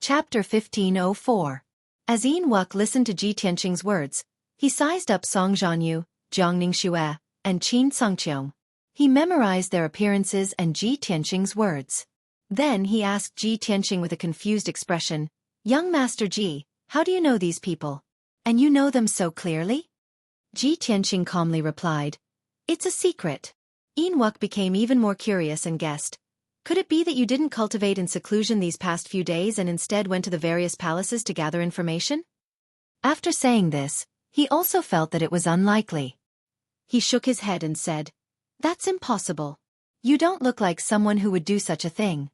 Chapter 1504. As Xueqi listened to Ji Tianqing's words, he sized up Song Zhanyu, Jiangning Xue, and Qin Songqiong. He memorized their appearances and Ji Tianqing's words. Then he asked Ji Tianqing with a confused expression, "Young Master Ji, how do you know these people? And you know them so clearly?" Ji Tianqing calmly replied, "It's a secret." Xueqi became even more curious and guessed, "Could it be that you didn't cultivate in seclusion these past few days and instead went to the various palaces to gather information?" After saying this, he also felt that it was unlikely. He shook his head and said, "That's impossible. You don't look like someone who would do such a thing."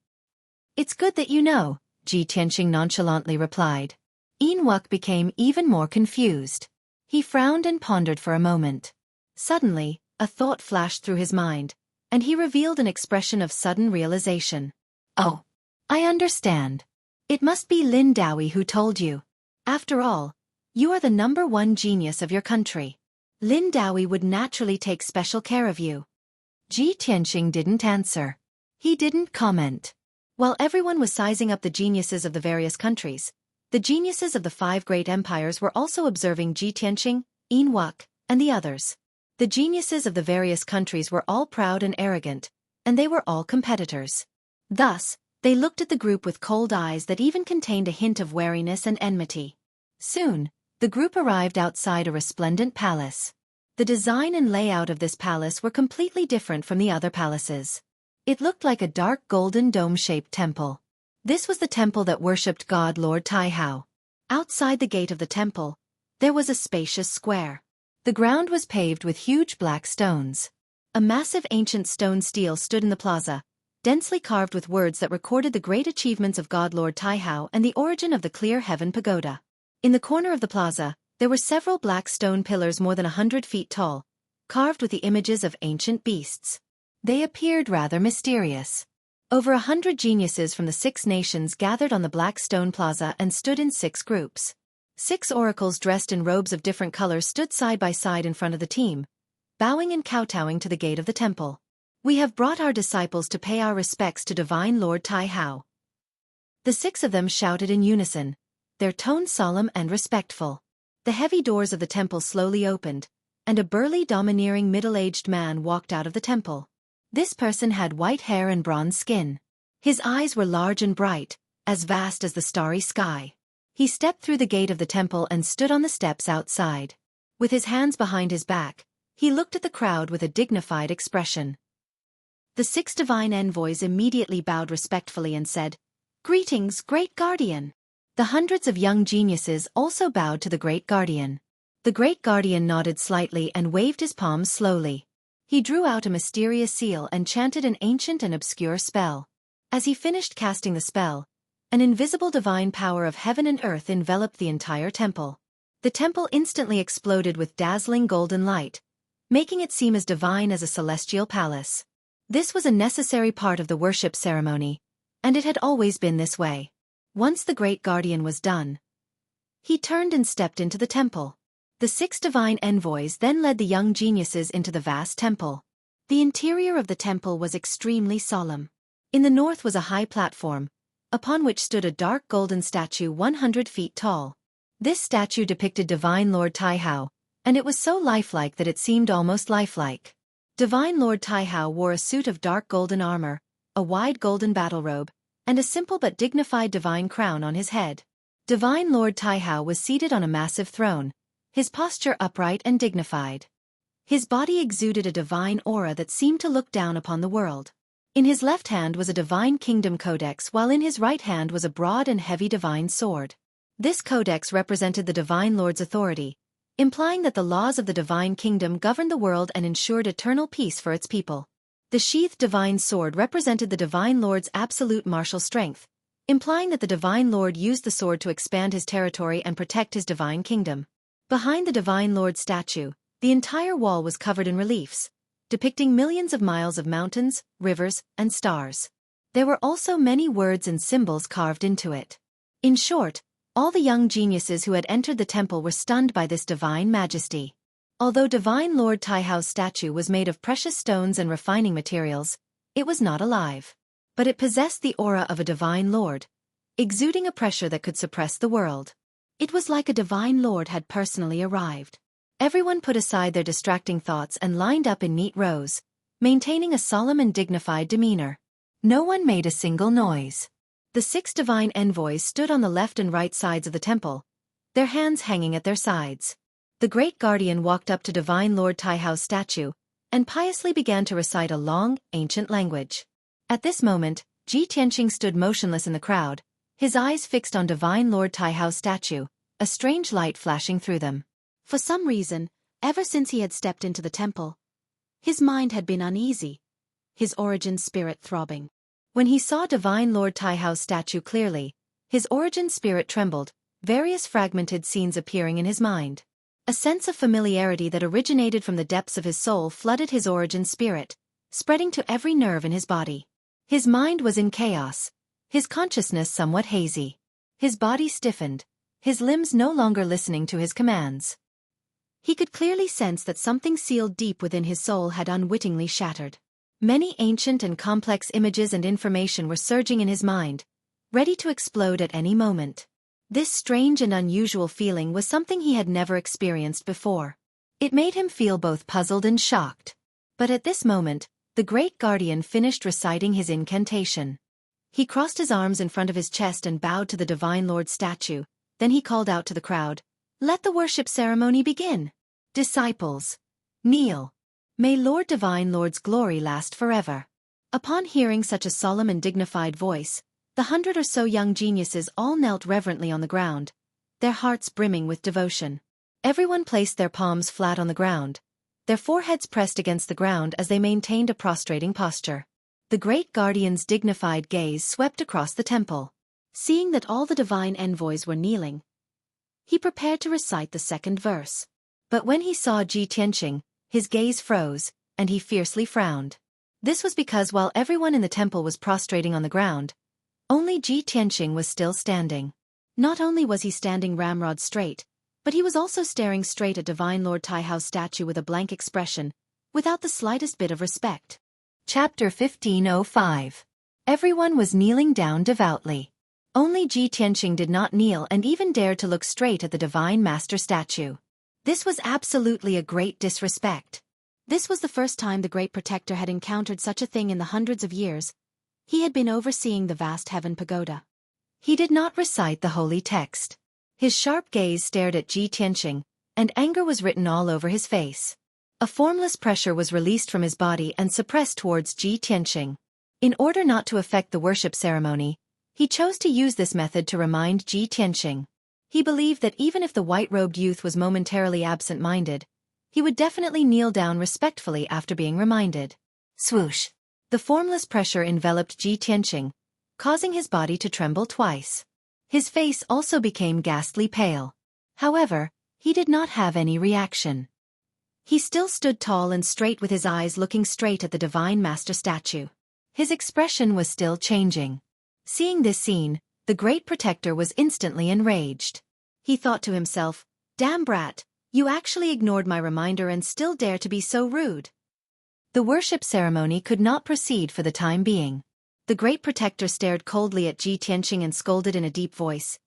"It's good that you know," Ji Tianqing nonchalantly replied. Xueqi became even more confused. He frowned and pondered for a moment. Suddenly, a thought flashed through his mind, and he revealed an expression of sudden realization. "Oh, I understand. It must be Lin Daoyi who told you. After all, you are the #1 genius of your country. Lin Daoyi would naturally take special care of you." Ji Tianqing didn't answer. He didn't comment. While everyone was sizing up the geniuses of the various countries, the geniuses of the 5 great empires were also observing Ji Tianqing, Xueqi, and the others. The geniuses of the various countries were all proud and arrogant, and they were all competitors. Thus, they looked at the group with cold eyes that even contained a hint of wariness and enmity. Soon, the group arrived outside a resplendent palace. The design and layout of this palace were completely different from the other palaces. It looked like a dark golden dome-shaped temple. This was the temple that worshipped God Lord Taihao. Outside the gate of the temple, there was a spacious square. The ground was paved with huge black stones. A massive ancient stone stele stood in the plaza, densely carved with words that recorded the great achievements of God Lord Taihao and the origin of the Clear Heaven Pagoda. In the corner of the plaza, there were several black stone pillars more than 100 feet tall, carved with the images of ancient beasts. They appeared rather mysterious. Over 100 geniuses from the 6 nations gathered on the black stone plaza and stood in 6 groups. 6 oracles dressed in robes of different colors stood side by side in front of the team, bowing and kowtowing to the gate of the temple. "We have brought our disciples to pay our respects to Divine Lord Taihao." The 6 of them shouted in unison, their tone solemn and respectful. The heavy doors of the temple slowly opened, and a burly, domineering middle-aged man walked out of the temple. This person had white hair and bronze skin. His eyes were large and bright, as vast as the starry sky. He stepped through the gate of the temple and stood on the steps outside. With his hands behind his back, he looked at the crowd with a dignified expression. The 6 divine envoys immediately bowed respectfully and said, "Greetings, great guardian." The hundreds of young geniuses also bowed to the great guardian. The great guardian nodded slightly and waved his palms slowly. He drew out a mysterious seal and chanted an ancient and obscure spell. As he finished casting the spell, an invisible divine power of heaven and earth enveloped the entire temple. The temple instantly exploded with dazzling golden light, making it seem as divine as a celestial palace. This was a necessary part of the worship ceremony, and it had always been this way. Once the great guardian was done, he turned and stepped into the temple. The 6 divine envoys then led the young geniuses into the vast temple. The interior of the temple was extremely solemn. In the north was a high platform, upon which stood a dark golden statue 100 feet tall. This statue depicted Divine Lord Taihao, and it was so lifelike that it seemed almost lifelike. Divine Lord Taihao wore a suit of dark golden armor, a wide golden battle robe, and a simple but dignified divine crown on his head. Divine Lord Taihao was seated on a massive throne, his posture upright and dignified. His body exuded a divine aura that seemed to look down upon the world. In his left hand was a divine kingdom codex, while in his right hand was a broad and heavy divine sword. This codex represented the Divine Lord's authority, implying that the laws of the divine kingdom governed the world and ensured eternal peace for its people. The sheathed divine sword represented the Divine Lord's absolute martial strength, implying that the Divine Lord used the sword to expand his territory and protect his divine kingdom. Behind the Divine Lord statue, the entire wall was covered in reliefs, depicting millions of miles of mountains, rivers, and stars. There were also many words and symbols carved into it. In short, all the young geniuses who had entered the temple were stunned by this divine majesty. Although Divine Lord Taihao's statue was made of precious stones and refining materials, it was not alive. But it possessed the aura of a divine lord, exuding a pressure that could suppress the world. It was like a divine lord had personally arrived. Everyone put aside their distracting thoughts and lined up in neat rows, maintaining a solemn and dignified demeanor. No one made a single noise. The 6 divine envoys stood on the left and right sides of the temple, their hands hanging at their sides. The great guardian walked up to Divine Lord Taihao's statue, and piously began to recite a long, ancient language. At this moment, Ji Tianqing stood motionless in the crowd, his eyes fixed on Divine Lord Taihao's statue, a strange light flashing through them. For some reason, ever since he had stepped into the temple, his mind had been uneasy, his origin spirit throbbing. When he saw Divine Lord Taihao's statue clearly, his origin spirit trembled, various fragmented scenes appearing in his mind. A sense of familiarity that originated from the depths of his soul flooded his origin spirit, spreading to every nerve in his body. His mind was in chaos, his consciousness somewhat hazy. His body stiffened, his limbs no longer listening to his commands. He could clearly sense that something sealed deep within his soul had unwittingly shattered. Many ancient and complex images and information were surging in his mind, ready to explode at any moment. This strange and unusual feeling was something he had never experienced before. It made him feel both puzzled and shocked. But at this moment, the great guardian finished reciting his incantation. He crossed his arms in front of his chest and bowed to the Divine Lord's statue. Then he called out to the crowd, "Let the worship ceremony begin. Disciples, kneel. May Lord Divine Lord's glory last forever." Upon hearing such a solemn and dignified voice, the 100 or so young geniuses all knelt reverently on the ground, their hearts brimming with devotion. Everyone placed their palms flat on the ground, their foreheads pressed against the ground as they maintained a prostrating posture. The great guardian's dignified gaze swept across the temple. Seeing that all the divine envoys were kneeling, he prepared to recite the second verse. But when he saw Ji Tianqing, his gaze froze, and he fiercely frowned. This was because while everyone in the temple was prostrating on the ground, only Ji Tianqing was still standing. Not only was he standing ramrod straight, but he was also staring straight at Divine Lord Taihao's statue with a blank expression, without the slightest bit of respect. Chapter 1505. Everyone was kneeling down devoutly. Only Ji Tianqing did not kneel and even dared to look straight at the Divine Master statue. This was absolutely a great disrespect. This was the first time the Great Protector had encountered such a thing in the hundreds of years he had been overseeing the vast heaven pagoda. He did not recite the holy text. His sharp gaze stared at Ji Tianqing, and anger was written all over his face. A formless pressure was released from his body and suppressed towards Ji Tianqing. In order not to affect the worship ceremony, he chose to use this method to remind Ji Tianqing. He believed that even if the white-robed youth was momentarily absent-minded, he would definitely kneel down respectfully after being reminded. Swoosh! The formless pressure enveloped Ji Tianqing, causing his body to tremble twice. His face also became ghastly pale. However, he did not have any reaction. He still stood tall and straight with his eyes looking straight at the Divine Master statue. His expression was still changing. Seeing this scene, the Great Protector was instantly enraged. He thought to himself, "Damn brat, you actually ignored my reminder and still dare to be so rude." The worship ceremony could not proceed for the time being. The Great Protector stared coldly at Ji Tianqing and scolded in a deep voice,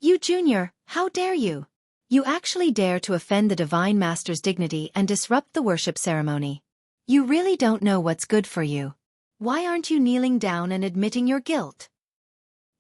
"You junior, how dare you? You actually dare to offend the Divine Master's dignity and disrupt the worship ceremony. You really don't know what's good for you. Why aren't you kneeling down and admitting your guilt?"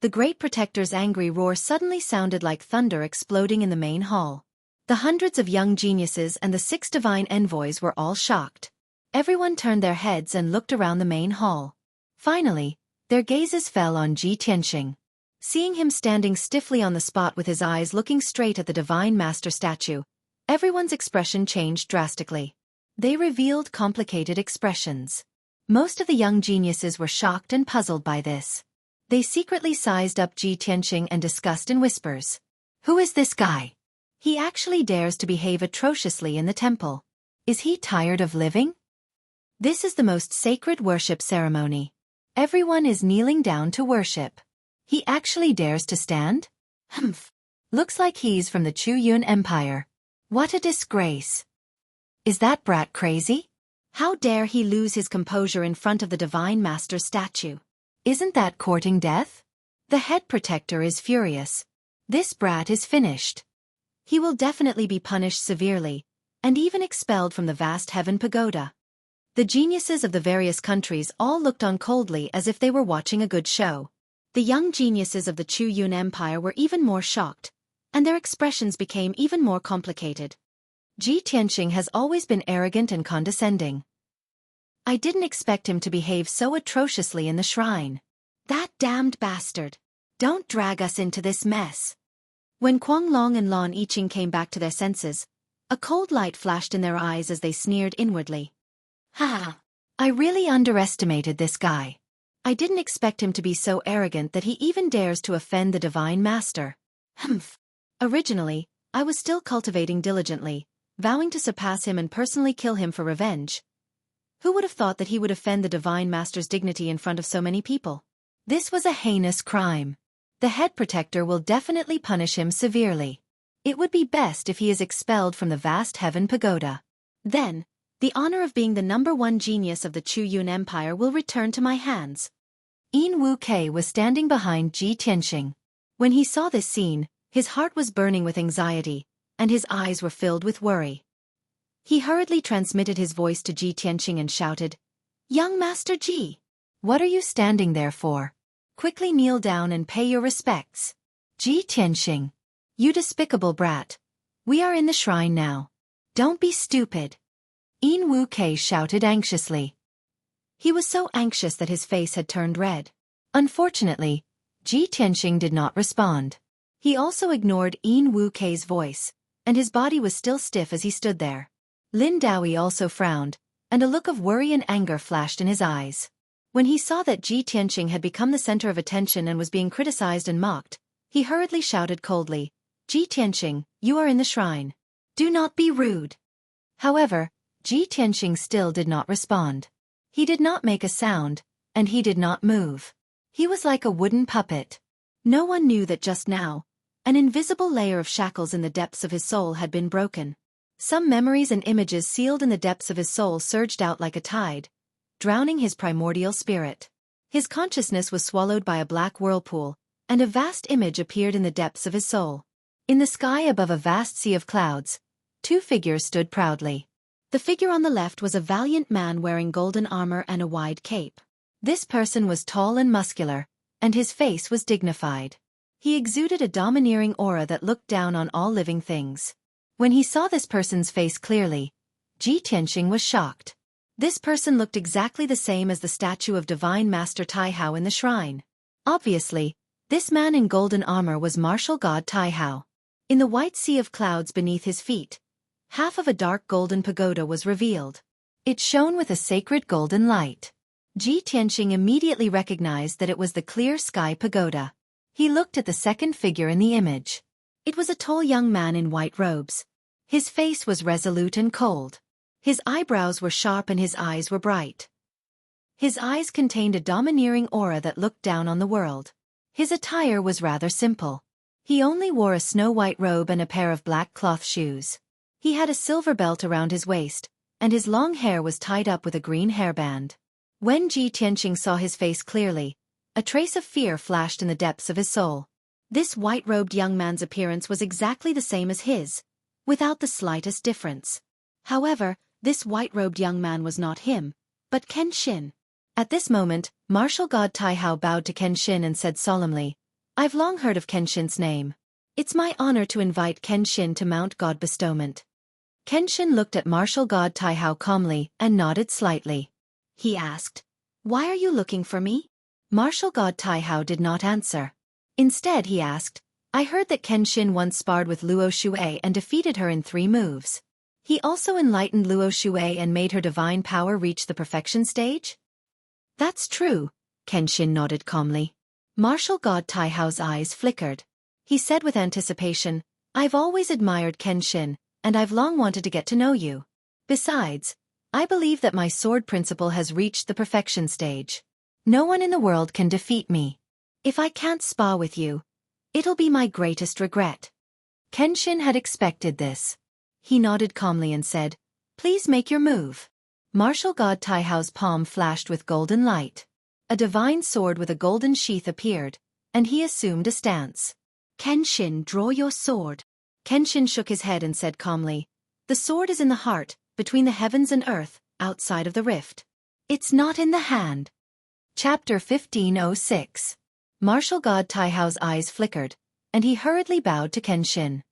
The Great Protector's angry roar suddenly sounded like thunder exploding in the main hall. The hundreds of young geniuses and the 6 divine envoys were all shocked. Everyone turned their heads and looked around the main hall. Finally, their gazes fell on Ji Tianqing. Seeing him standing stiffly on the spot with his eyes looking straight at the Divine Master statue, everyone's expression changed drastically. They revealed complicated expressions. Most of the young geniuses were shocked and puzzled by this. They secretly sized up Ji Tianqing and discussed in whispers. "Who is this guy? He actually dares to behave atrociously in the temple. Is he tired of living? This is the most sacred worship ceremony. Everyone is kneeling down to worship. He actually dares to stand? Humph. Looks like he's from the Chu Empire. What a disgrace. Is that brat crazy? How dare he lose his composure in front of the Divine Master's statue? Isn't that courting death? The head protector is furious. This brat is finished. He will definitely be punished severely, and even expelled from the vast heaven pagoda. The geniuses of the various countries all looked on coldly as if they were watching a good show. The young geniuses of the Chu Yun Empire were even more shocked, and their expressions became even more complicated. Ji Tianqing has always been arrogant and condescending. I didn't expect him to behave so atrociously in the shrine. That damned bastard. Don't drag us into this mess. When Kuang Long and Lan Yiqing came back to their senses, a cold light flashed in their eyes as they sneered inwardly. Ha! I really underestimated this guy. I didn't expect him to be so arrogant that he even dares to offend the Divine Master. Humph. Originally, I was still cultivating diligently, vowing to surpass him and personally kill him for revenge. Who would have thought that he would offend the Divine Master's dignity in front of so many people? This was a heinous crime. The head protector will definitely punish him severely. It would be best if he is expelled from the vast heaven pagoda. Then, the honor of being the #1 genius of the Chu Yun Empire will return to my hands. Yin Wu-Kei was standing behind Ji Tianqing. When he saw this scene, his heart was burning with anxiety, and his eyes were filled with worry. He hurriedly transmitted his voice to Ji Tianqing and shouted, "Young Master Ji! What are you standing there for? Quickly kneel down and pay your respects." Ji Tianqing. You despicable brat. We are in the shrine now. Don't be stupid. Yin Wu-Kei shouted anxiously. He was so anxious that his face had turned red. Unfortunately, Ji Tianqing did not respond. He also ignored Yin Wu-Kei's voice, and his body was still stiff as he stood there. Lin Daoyi also frowned, and a look of worry and anger flashed in his eyes. When he saw that Ji Tianqing had become the center of attention and was being criticized and mocked, he hurriedly shouted coldly, "Ji Tianqing, you are in the shrine. Do not be rude." However, Ji Tianqing still did not respond. He did not make a sound, and he did not move. He was like a wooden puppet. No one knew that just now, an invisible layer of shackles in the depths of his soul had been broken. Some memories and images sealed in the depths of his soul surged out like a tide, drowning his primordial spirit. His consciousness was swallowed by a black whirlpool, and a vast image appeared in the depths of his soul. In the sky above a vast sea of clouds, two figures stood proudly. The figure on the left was a valiant man wearing golden armor and a wide cape. This person was tall and muscular, and his face was dignified. He exuded a domineering aura that looked down on all living things. When he saw this person's face clearly, Ji Tianqing was shocked. This person looked exactly the same as the statue of Divine Master Taihao in the shrine. Obviously, this man in golden armor was martial god Taihao. In the white sea of clouds beneath his feet, half of a dark golden pagoda was revealed. It shone with a sacred golden light. Ji Tianqing immediately recognized that it was the clear sky pagoda. He looked at the second figure in the image. It was a tall young man in white robes. His face was resolute and cold. His eyebrows were sharp and his eyes were bright. His eyes contained a domineering aura that looked down on the world. His attire was rather simple. He only wore a snow-white robe and a pair of black cloth shoes. He had a silver belt around his waist, and his long hair was tied up with a green hairband. When Ji Tianqing saw his face clearly, a trace of fear flashed in the depths of his soul. This white-robed young man's appearance was exactly the same as his, without the slightest difference. However, this white-robed young man was not him, but Kenshin. At this moment, martial god Taihao bowed to Kenshin and said solemnly, "I've long heard of Kenshin's name. It's my honor to invite Kenshin to Mount God Bestowment." Kenshin looked at martial god Taihao calmly and nodded slightly. He asked, "Why are you looking for me?" Martial god Taihao did not answer. Instead he asked, "I heard that Kenshin once sparred with Luo Xue and defeated her in 3 moves. He also enlightened Luo Xue and made her divine power reach the perfection stage?" "That's true," Kenshin nodded calmly. Martial god Taihao's eyes flickered. He said with anticipation, "I've always admired Kenshin, and I've long wanted to get to know you. Besides, I believe that my sword principle has reached the perfection stage. No one in the world can defeat me. If I can't spar with you, it'll be my greatest regret." Kenshin had expected this. He nodded calmly and said, "Please make your move." Martial god Taihao's palm flashed with golden light. A divine sword with a golden sheath appeared, and he assumed a stance. Kenshin, draw your sword. Kenshin shook his head and said calmly, the sword is in the heart, between the heavens and earth, outside of the rift. It's not in the hand. Chapter 1506. Martial God Taihao's eyes flickered, and he hurriedly bowed to Kenshin.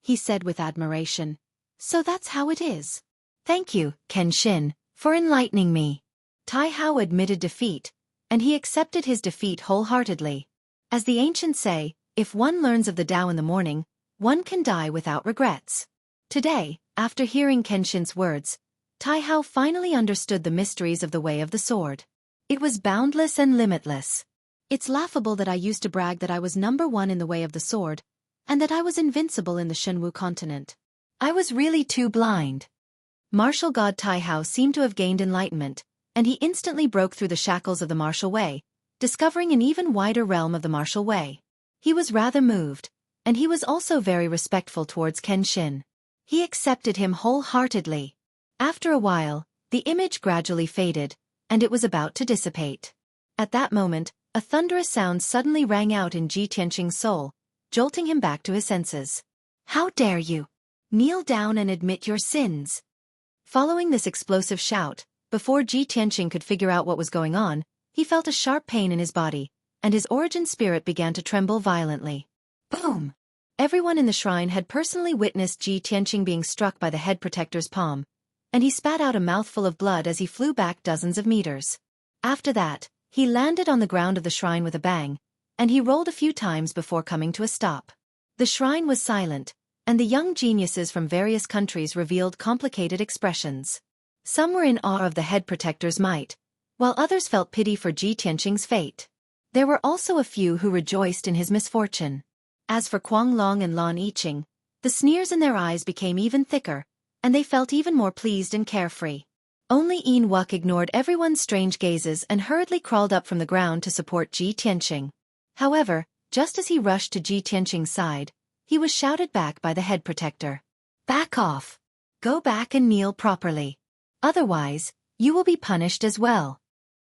He said with admiration, so that's how it is. Thank you, Kenshin, for enlightening me. Taihao admitted defeat, and he accepted his defeat wholeheartedly. As the ancients say, if one learns of the Tao in the morning, one can die without regrets. Today, after hearing Kenshin's words, Taihao finally understood the mysteries of the way of the sword. It was boundless and limitless. It's laughable that I used to brag that I was number one in the way of the sword, and that I was invincible in the Shenwu continent. I was really too blind. Martial God Taihao seemed to have gained enlightenment, and he instantly broke through the shackles of the martial way, discovering an even wider realm of the martial way. He was rather moved, and he was also very respectful towards Kenshin. He accepted him wholeheartedly. After a while, the image gradually faded, and it was about to dissipate. At that moment, a thunderous sound suddenly rang out in Ji Tianqing's soul, jolting him back to his senses. How dare you! Kneel down and admit your sins. Following this explosive shout, before Ji Tianqing could figure out what was going on, he felt a sharp pain in his body, and his origin spirit began to tremble violently. Boom! Everyone in the shrine had personally witnessed Ji Tianqing being struck by the head protector's palm, and he spat out a mouthful of blood as he flew back dozens of meters. After that, he landed on the ground of the shrine with a bang, and he rolled a few times before coming to a stop. The shrine was silent, and the young geniuses from various countries revealed complicated expressions. Some were in awe of the head protector's might, while others felt pity for Ji Tianqing's fate. There were also a few who rejoiced in his misfortune. As for Kuang Long and Lan Yiqing, the sneers in their eyes became even thicker, and they felt even more pleased and carefree. Only Yin Wuck ignored everyone's strange gazes and hurriedly crawled up from the ground to support Ji Tianqing. However, just as he rushed to Ji Tianqing's side, he was shouted back by the head protector. Back off! Go back and kneel properly. Otherwise, you will be punished as well.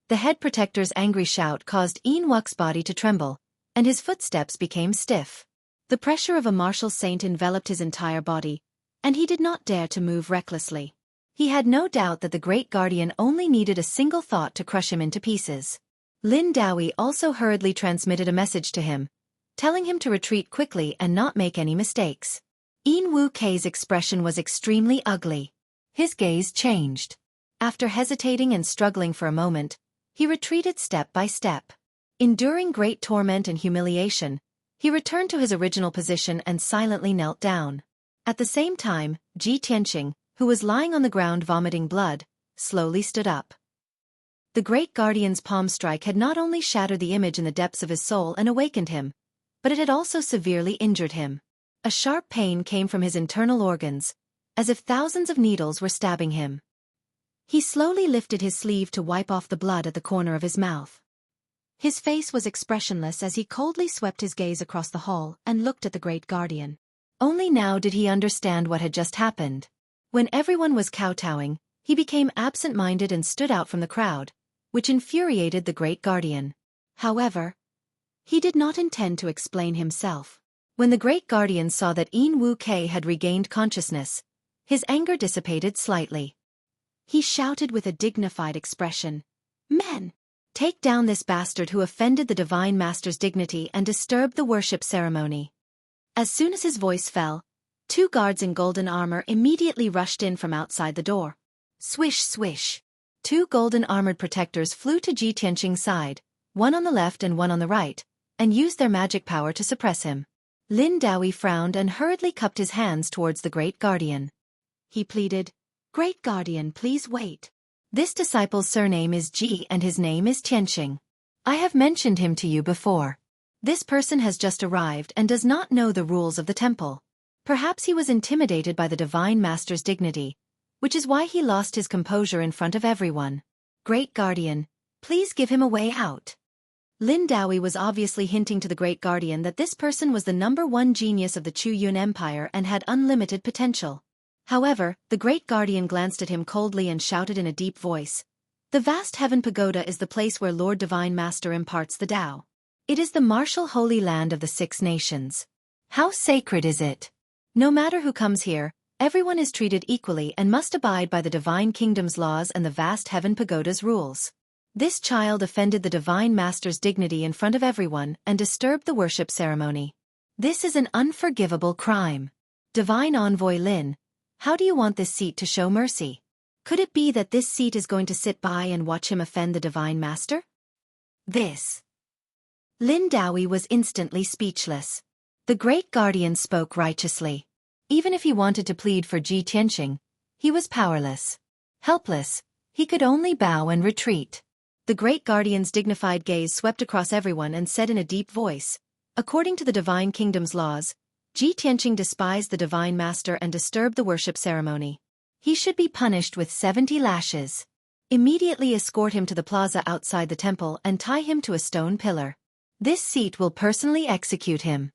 The head protector's angry shout caused Yin Wuck's body to tremble, and his footsteps became stiff. The pressure of a martial saint enveloped his entire body, and he did not dare to move recklessly. He had no doubt that the great guardian only needed a single thought to crush him into pieces. Lin Daoyi also hurriedly transmitted a message to him, telling him to retreat quickly and not make any mistakes. Yin Wu Kei's expression was extremely ugly. His gaze changed. After hesitating and struggling for a moment, he retreated step by step. Enduring great torment and humiliation, he returned to his original position and silently knelt down. At the same time, Ji Tianqing, who was lying on the ground vomiting blood, slowly stood up. The great guardian's palm strike had not only shattered the image in the depths of his soul and awakened him, but it had also severely injured him. A sharp pain came from his internal organs, as if thousands of needles were stabbing him. He slowly lifted his sleeve to wipe off the blood at the corner of his mouth. His face was expressionless as he coldly swept his gaze across the hall and looked at the great guardian. Only now did he understand what had just happened. When everyone was kowtowing, he became absent-minded and stood out from the crowd, which infuriated the great guardian. However, he did not intend to explain himself. When the great guardian saw that Yin Wu Kei had regained consciousness, his anger dissipated slightly. He shouted with a dignified expression, "Men! Take down this bastard who offended the Divine Master's dignity and disturbed the worship ceremony." As soon as his voice fell, 2 guards in golden armor immediately rushed in from outside the door. Swish swish. 2 golden-armored protectors flew to Ji Tianqing's side, one on the left and one on the right, and used their magic power to suppress him. Lin Daoyi frowned and hurriedly cupped his hands towards the great guardian. He pleaded, "Great guardian, please wait. This disciple's surname is Ji and his name is Tianqing. I have mentioned him to you before. This person has just arrived and does not know the rules of the temple. Perhaps he was intimidated by the Divine Master's dignity, which is why he lost his composure in front of everyone. Great guardian, please give him a way out." Lin Daoyi was obviously hinting to the great guardian that this person was the #1 genius of the Chu Yun Empire and had unlimited potential. However, the great guardian glanced at him coldly and shouted in a deep voice, "The vast heaven pagoda is the place where Lord Divine Master imparts the Tao. It is the martial holy land of the Six Nations. How sacred is it? No matter who comes here, everyone is treated equally and must abide by the Divine Kingdom's laws and the vast Heaven Pagoda's rules. This child offended the Divine Master's dignity in front of everyone and disturbed the worship ceremony. This is an unforgivable crime. Divine Envoy Lin, how do you want this seat to show mercy? Could it be that this seat is going to sit by and watch him offend the Divine Master? Lin Daoyi was instantly speechless. The Great Guardian spoke righteously. Even if he wanted to plead for Ji Tianqing, he was powerless. Helpless, he could only bow and retreat. The Great Guardian's dignified gaze swept across everyone and said in a deep voice, "According to the Divine Kingdom's laws, Ji Tianqing despised the Divine Master and disturbed the worship ceremony. He should be punished with 70 lashes. Immediately escort him to the plaza outside the temple and tie him to a stone pillar. This seat will personally execute him."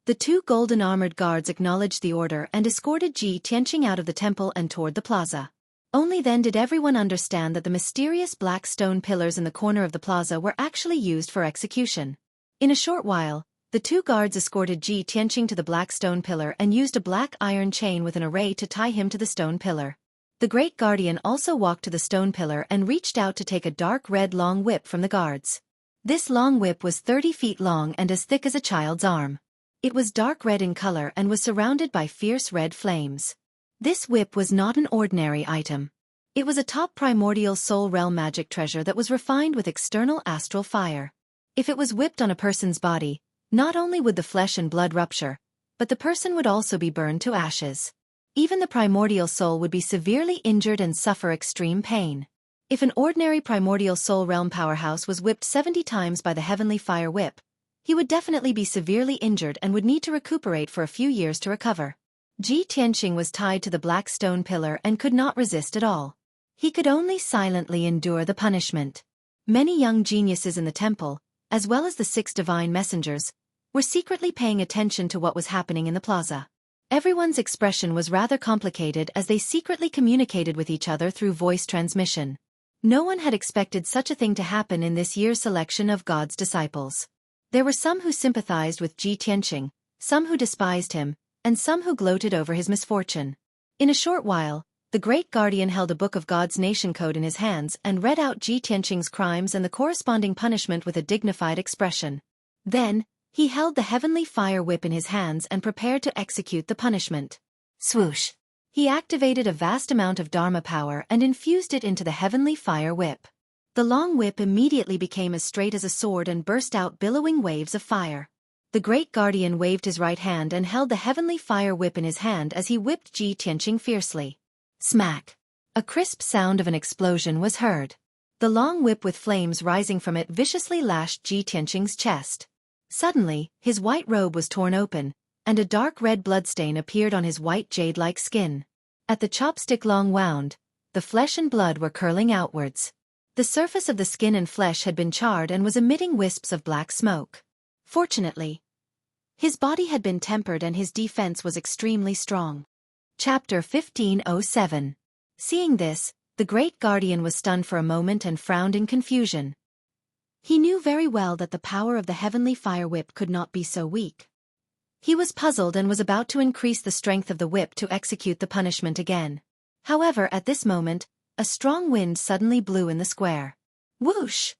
The two golden-armored guards acknowledged the order and escorted Ji Tianqing out of the temple and toward the plaza. Only then did everyone understand that the mysterious black stone pillars in the corner of the plaza were actually used for execution. In a short while, the two guards escorted Ji Tianqing to the black stone pillar and used a black iron chain with an array to tie him to the stone pillar. The Great Guardian also walked to the stone pillar and reached out to take a dark red long whip from the guards. This long whip was 30 feet long and as thick as a child's arm. It was dark red in color and was surrounded by fierce red flames. This whip was not an ordinary item. It was a top primordial soul realm magic treasure that was refined with external astral fire. If it was whipped on a person's body, not only would the flesh and blood rupture, but the person would also be burned to ashes. Even the primordial soul would be severely injured and suffer extreme pain. If an ordinary primordial soul realm powerhouse was whipped 70 times by the heavenly fire whip, he would definitely be severely injured and would need to recuperate for a few years to recover. Ji Tianqing was tied to the black stone pillar and could not resist at all. He could only silently endure the punishment. Many young geniuses in the temple, as well as the 6 divine messengers, were secretly paying attention to what was happening in the plaza. Everyone's expression was rather complicated as they secretly communicated with each other through voice transmission. No one had expected such a thing to happen in this year's selection of God's disciples. There were some who sympathized with Ji Tianqing, some who despised him, and some who gloated over his misfortune. In a short while, the Great Guardian held a book of God's nation code in his hands and read out Ji Tianqing's crimes and the corresponding punishment with a dignified expression. Then, he held the heavenly fire whip in his hands and prepared to execute the punishment. Swoosh! He activated a vast amount of Dharma power and infused it into the heavenly fire whip. The long whip immediately became as straight as a sword and burst out billowing waves of fire. The Great Guardian waved his right hand and held the heavenly fire whip in his hand as he whipped Ji Tianqing fiercely. Smack! A crisp sound of an explosion was heard. The long whip with flames rising from it viciously lashed Ji Tianqing's chest. Suddenly, his white robe was torn open, and a dark red bloodstain appeared on his white jade-like skin. At the chopstick long wound, the flesh and blood were curling outwards. The surface of the skin and flesh had been charred and was emitting wisps of black smoke. Fortunately, his body had been tempered and his defense was extremely strong. Chapter 1507. Seeing this, the Great Guardian was stunned for a moment and frowned in confusion. He knew very well that the power of the heavenly fire whip could not be so weak. He was puzzled and was about to increase the strength of the whip to execute the punishment again. However, at this moment, a strong wind suddenly blew in the square. Whoosh!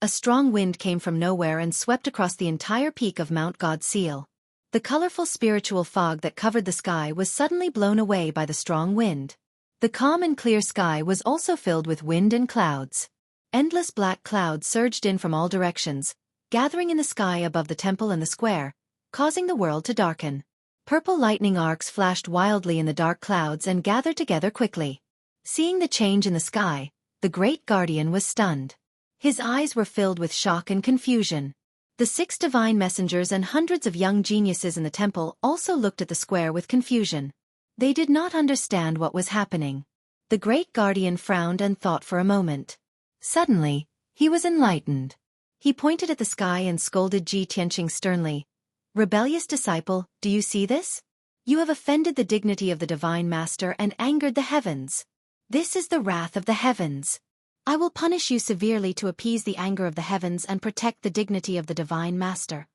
A strong wind came from nowhere and swept across the entire peak of Mount God's Seal. The colorful spiritual fog that covered the sky was suddenly blown away by the strong wind. The calm and clear sky was also filled with wind and clouds. Endless black clouds surged in from all directions, gathering in the sky above the temple and the square, causing the world to darken. Purple lightning arcs flashed wildly in the dark clouds and gathered together quickly. Seeing the change in the sky, the Great Guardian was stunned. His eyes were filled with shock and confusion. The 6 divine messengers and hundreds of young geniuses in the temple also looked at the square with confusion. They did not understand what was happening. The Great Guardian frowned and thought for a moment. Suddenly, he was enlightened. He pointed at the sky and scolded Ji Tianqing sternly. "Rebellious disciple, do you see this? You have offended the dignity of the Divine Master and angered the heavens. This is the wrath of the heavens. I will punish you severely to appease the anger of the heavens and protect the dignity of the divine master."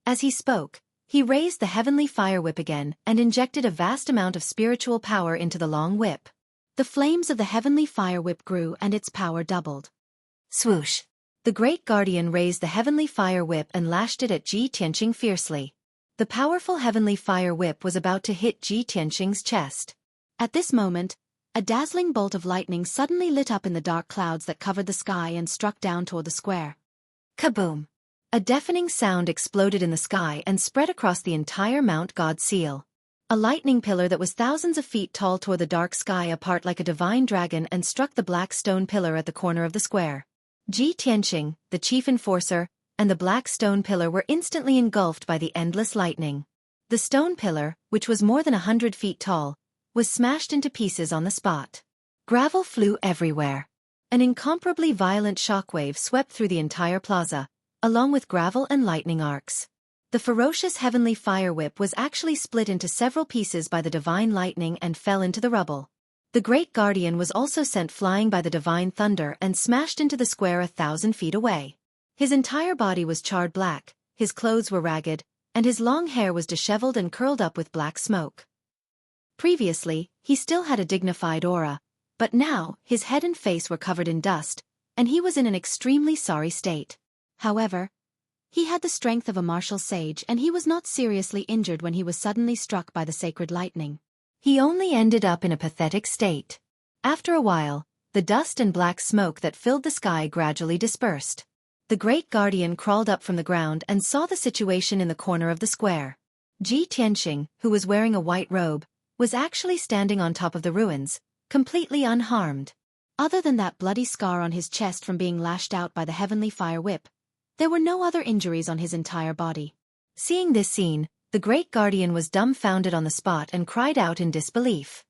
As he spoke, he raised the heavenly fire whip again and injected a vast amount of spiritual power into the long whip. The flames of the heavenly fire whip grew and its power doubled. Swoosh! The great guardian raised the heavenly fire whip and lashed it at Ji Tianqing fiercely. The powerful heavenly fire whip was about to hit Ji Tianqing's chest. At this moment, a dazzling bolt of lightning suddenly lit up in the dark clouds that covered the sky and struck down toward the square. Kaboom! A deafening sound exploded in the sky and spread across the entire Mount God Seal. A lightning pillar that was thousands of feet tall tore the dark sky apart like a divine dragon and struck the black stone pillar at the corner of the square. Ji Tianqing, the chief enforcer, and the black stone pillar were instantly engulfed by the endless lightning. The stone pillar, which was more than 100 feet tall, was smashed into pieces on the spot. Gravel flew everywhere. An incomparably violent shockwave swept through the entire plaza, along with gravel and lightning arcs. The ferocious heavenly fire whip was actually split into several pieces by the divine lightning and fell into the rubble. The great guardian was also sent flying by the divine thunder and smashed into the square 1,000 feet away. His entire body was charred black, his clothes were ragged, and his long hair was disheveled and curled up with black smoke. Previously, he still had a dignified aura, but now his head and face were covered in dust, and he was in an extremely sorry state. However, he had the strength of a martial sage and he was not seriously injured when he was suddenly struck by the sacred lightning. He only ended up in a pathetic state. After a while, the dust and black smoke that filled the sky gradually dispersed. The great guardian crawled up from the ground and saw the situation in the corner of the square. Ji Tianqing, who was wearing a white robe, was actually standing on top of the ruins, completely unharmed. Other than that bloody scar on his chest from being lashed out by the heavenly fire whip, there were no other injuries on his entire body. Seeing this scene, the great guardian was dumbfounded on the spot and cried out in disbelief.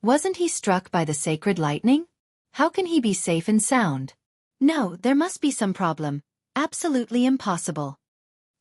Wasn't he struck by the sacred lightning? How can he be safe and sound? No, there must be some problem. Absolutely impossible.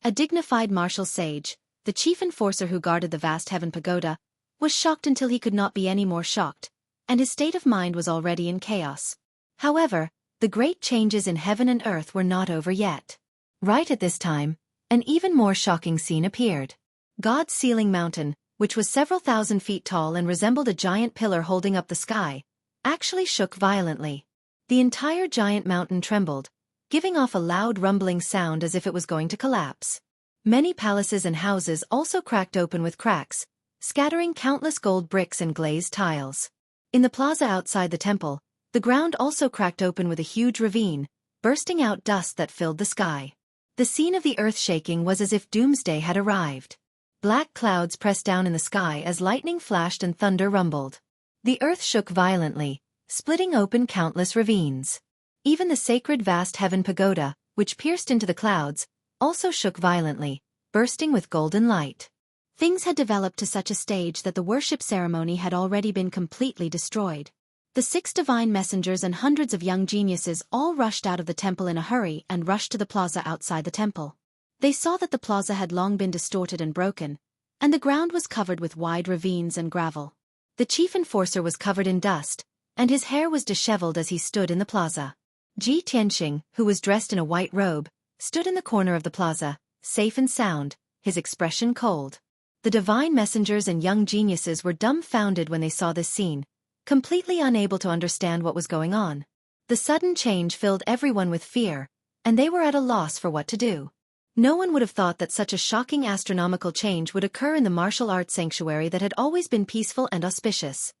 A dignified martial sage, the chief enforcer who guarded the vast heaven pagoda, was shocked until he could not be any more shocked, and his state of mind was already in chaos. However, the great changes in heaven and earth were not over yet. Right at this time, an even more shocking scene appeared. God's ceiling mountain, which was several thousand feet tall and resembled a giant pillar holding up the sky, actually shook violently. The entire giant mountain trembled, giving off a loud rumbling sound as if it was going to collapse. Many palaces and houses also cracked open with cracks, scattering countless gold bricks and glazed tiles. In the plaza outside the temple, the ground also cracked open with a huge ravine, bursting out dust that filled the sky. The scene of the earth shaking was as if doomsday had arrived. Black clouds pressed down in the sky as lightning flashed and thunder rumbled. The earth shook violently, splitting open countless ravines. Even the sacred vast heaven pagoda, which pierced into the clouds, also shook violently, bursting with golden light. Things had developed to such a stage that the worship ceremony had already been completely destroyed. The 6 divine messengers and hundreds of young geniuses all rushed out of the temple in a hurry and rushed to the plaza outside the temple. They saw that the plaza had long been distorted and broken, and the ground was covered with wide ravines and gravel. The chief enforcer was covered in dust, and his hair was disheveled as he stood in the plaza. Ji Tianqing, who was dressed in a white robe, stood in the corner of the plaza, safe and sound, his expression cold. The divine messengers and young geniuses were dumbfounded when they saw this scene, completely unable to understand what was going on. The sudden change filled everyone with fear, and they were at a loss for what to do. No one would have thought that such a shocking astronomical change would occur in the martial arts sanctuary that had always been peaceful and auspicious.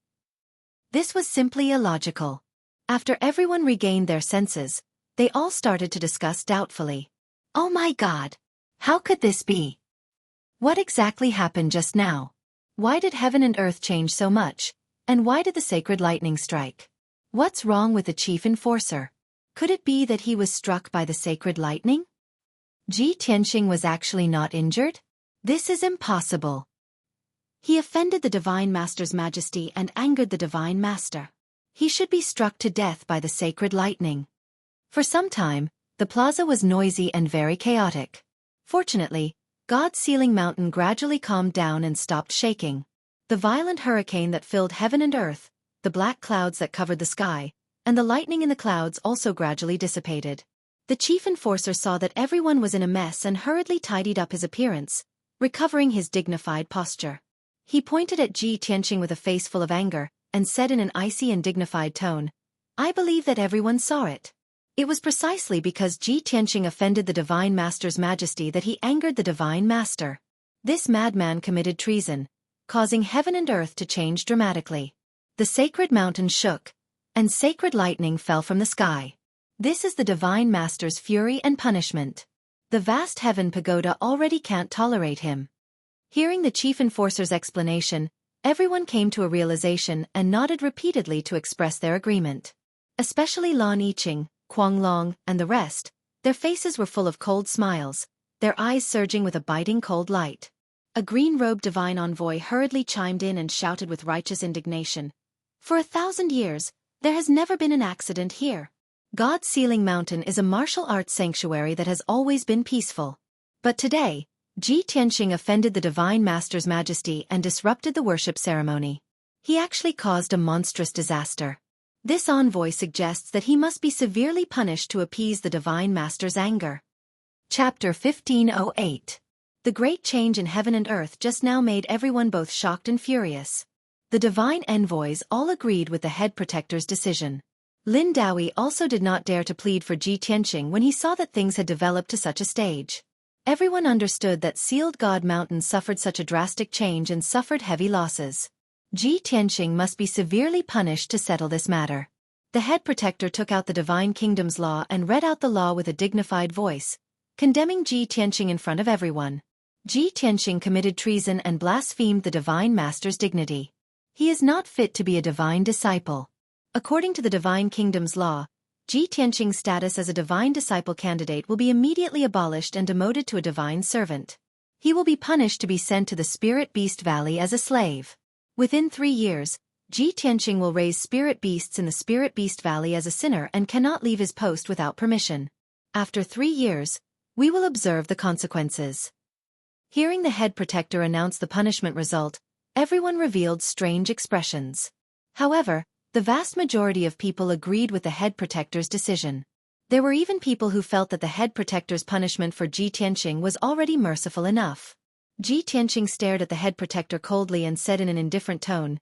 This was simply illogical. After everyone regained their senses, they all started to discuss doubtfully. Oh my God! How could this be? What exactly happened just now? Why did heaven and earth change so much? And why did the sacred lightning strike? What's wrong with the chief enforcer? Could it be that he was struck by the sacred lightning? Ji Tianqing was actually not injured? This is impossible. He offended the Divine Master's majesty and angered the Divine Master. He should be struck to death by the sacred lightning. For some time, the plaza was noisy and very chaotic. Fortunately, God's ceiling mountain gradually calmed down and stopped shaking. The violent hurricane that filled heaven and earth, the black clouds that covered the sky, and the lightning in the clouds also gradually dissipated. The chief enforcer saw that everyone was in a mess and hurriedly tidied up his appearance, recovering his dignified posture. He pointed at Ji Tianqing with a face full of anger, and said in an icy and dignified tone, "I believe that everyone saw it. It was precisely because Ji Tianqing offended the Divine Master's majesty that he angered the Divine Master. This madman committed treason, causing heaven and earth to change dramatically. The sacred mountain shook, and sacred lightning fell from the sky. This is the Divine Master's fury and punishment. The vast heaven pagoda already can't tolerate him." Hearing the chief enforcer's explanation, everyone came to a realization and nodded repeatedly to express their agreement. Especially Lan Yiqing, Kuang Long, and the rest, their faces were full of cold smiles, their eyes surging with a biting cold light. A green-robed divine envoy hurriedly chimed in and shouted with righteous indignation, "For 1,000 years, there has never been an accident here. God's Sealing Mountain is a martial arts sanctuary that has always been peaceful. But today, Ji Tianqing offended the Divine Master's majesty and disrupted the worship ceremony. He actually caused a monstrous disaster. This envoy suggests that he must be severely punished to appease the Divine Master's anger." Chapter 1508. The great change in heaven and earth just now made everyone both shocked and furious. The divine envoys all agreed with the head protector's decision. Lin Daoyi also did not dare to plead for Ji Tianqing when he saw that things had developed to such a stage. Everyone understood that Sealed God Mountain suffered such a drastic change and suffered heavy losses. Ji Tianqing must be severely punished to settle this matter. The head protector took out the Divine Kingdom's law and read out the law with a dignified voice, condemning Ji Tianqing in front of everyone. Ji Tianqing committed treason and blasphemed the Divine Master's dignity. He is not fit to be a divine disciple. According to the Divine Kingdom's law, Ji Tianqing's status as a divine disciple candidate will be immediately abolished and demoted to a divine servant. He will be punished to be sent to the Spirit Beast Valley as a slave. Within 3 years, Ji Tianqing will raise spirit beasts in the Spirit Beast Valley as a sinner and cannot leave his post without permission. After 3 years, we will observe the consequences. Hearing the head protector announce the punishment result, everyone revealed strange expressions. However, the vast majority of people agreed with the head protector's decision. There were even people who felt that the head protector's punishment for Ji Tianqing was already merciful enough. Ji Tianqing stared at the head protector coldly and said in an indifferent tone,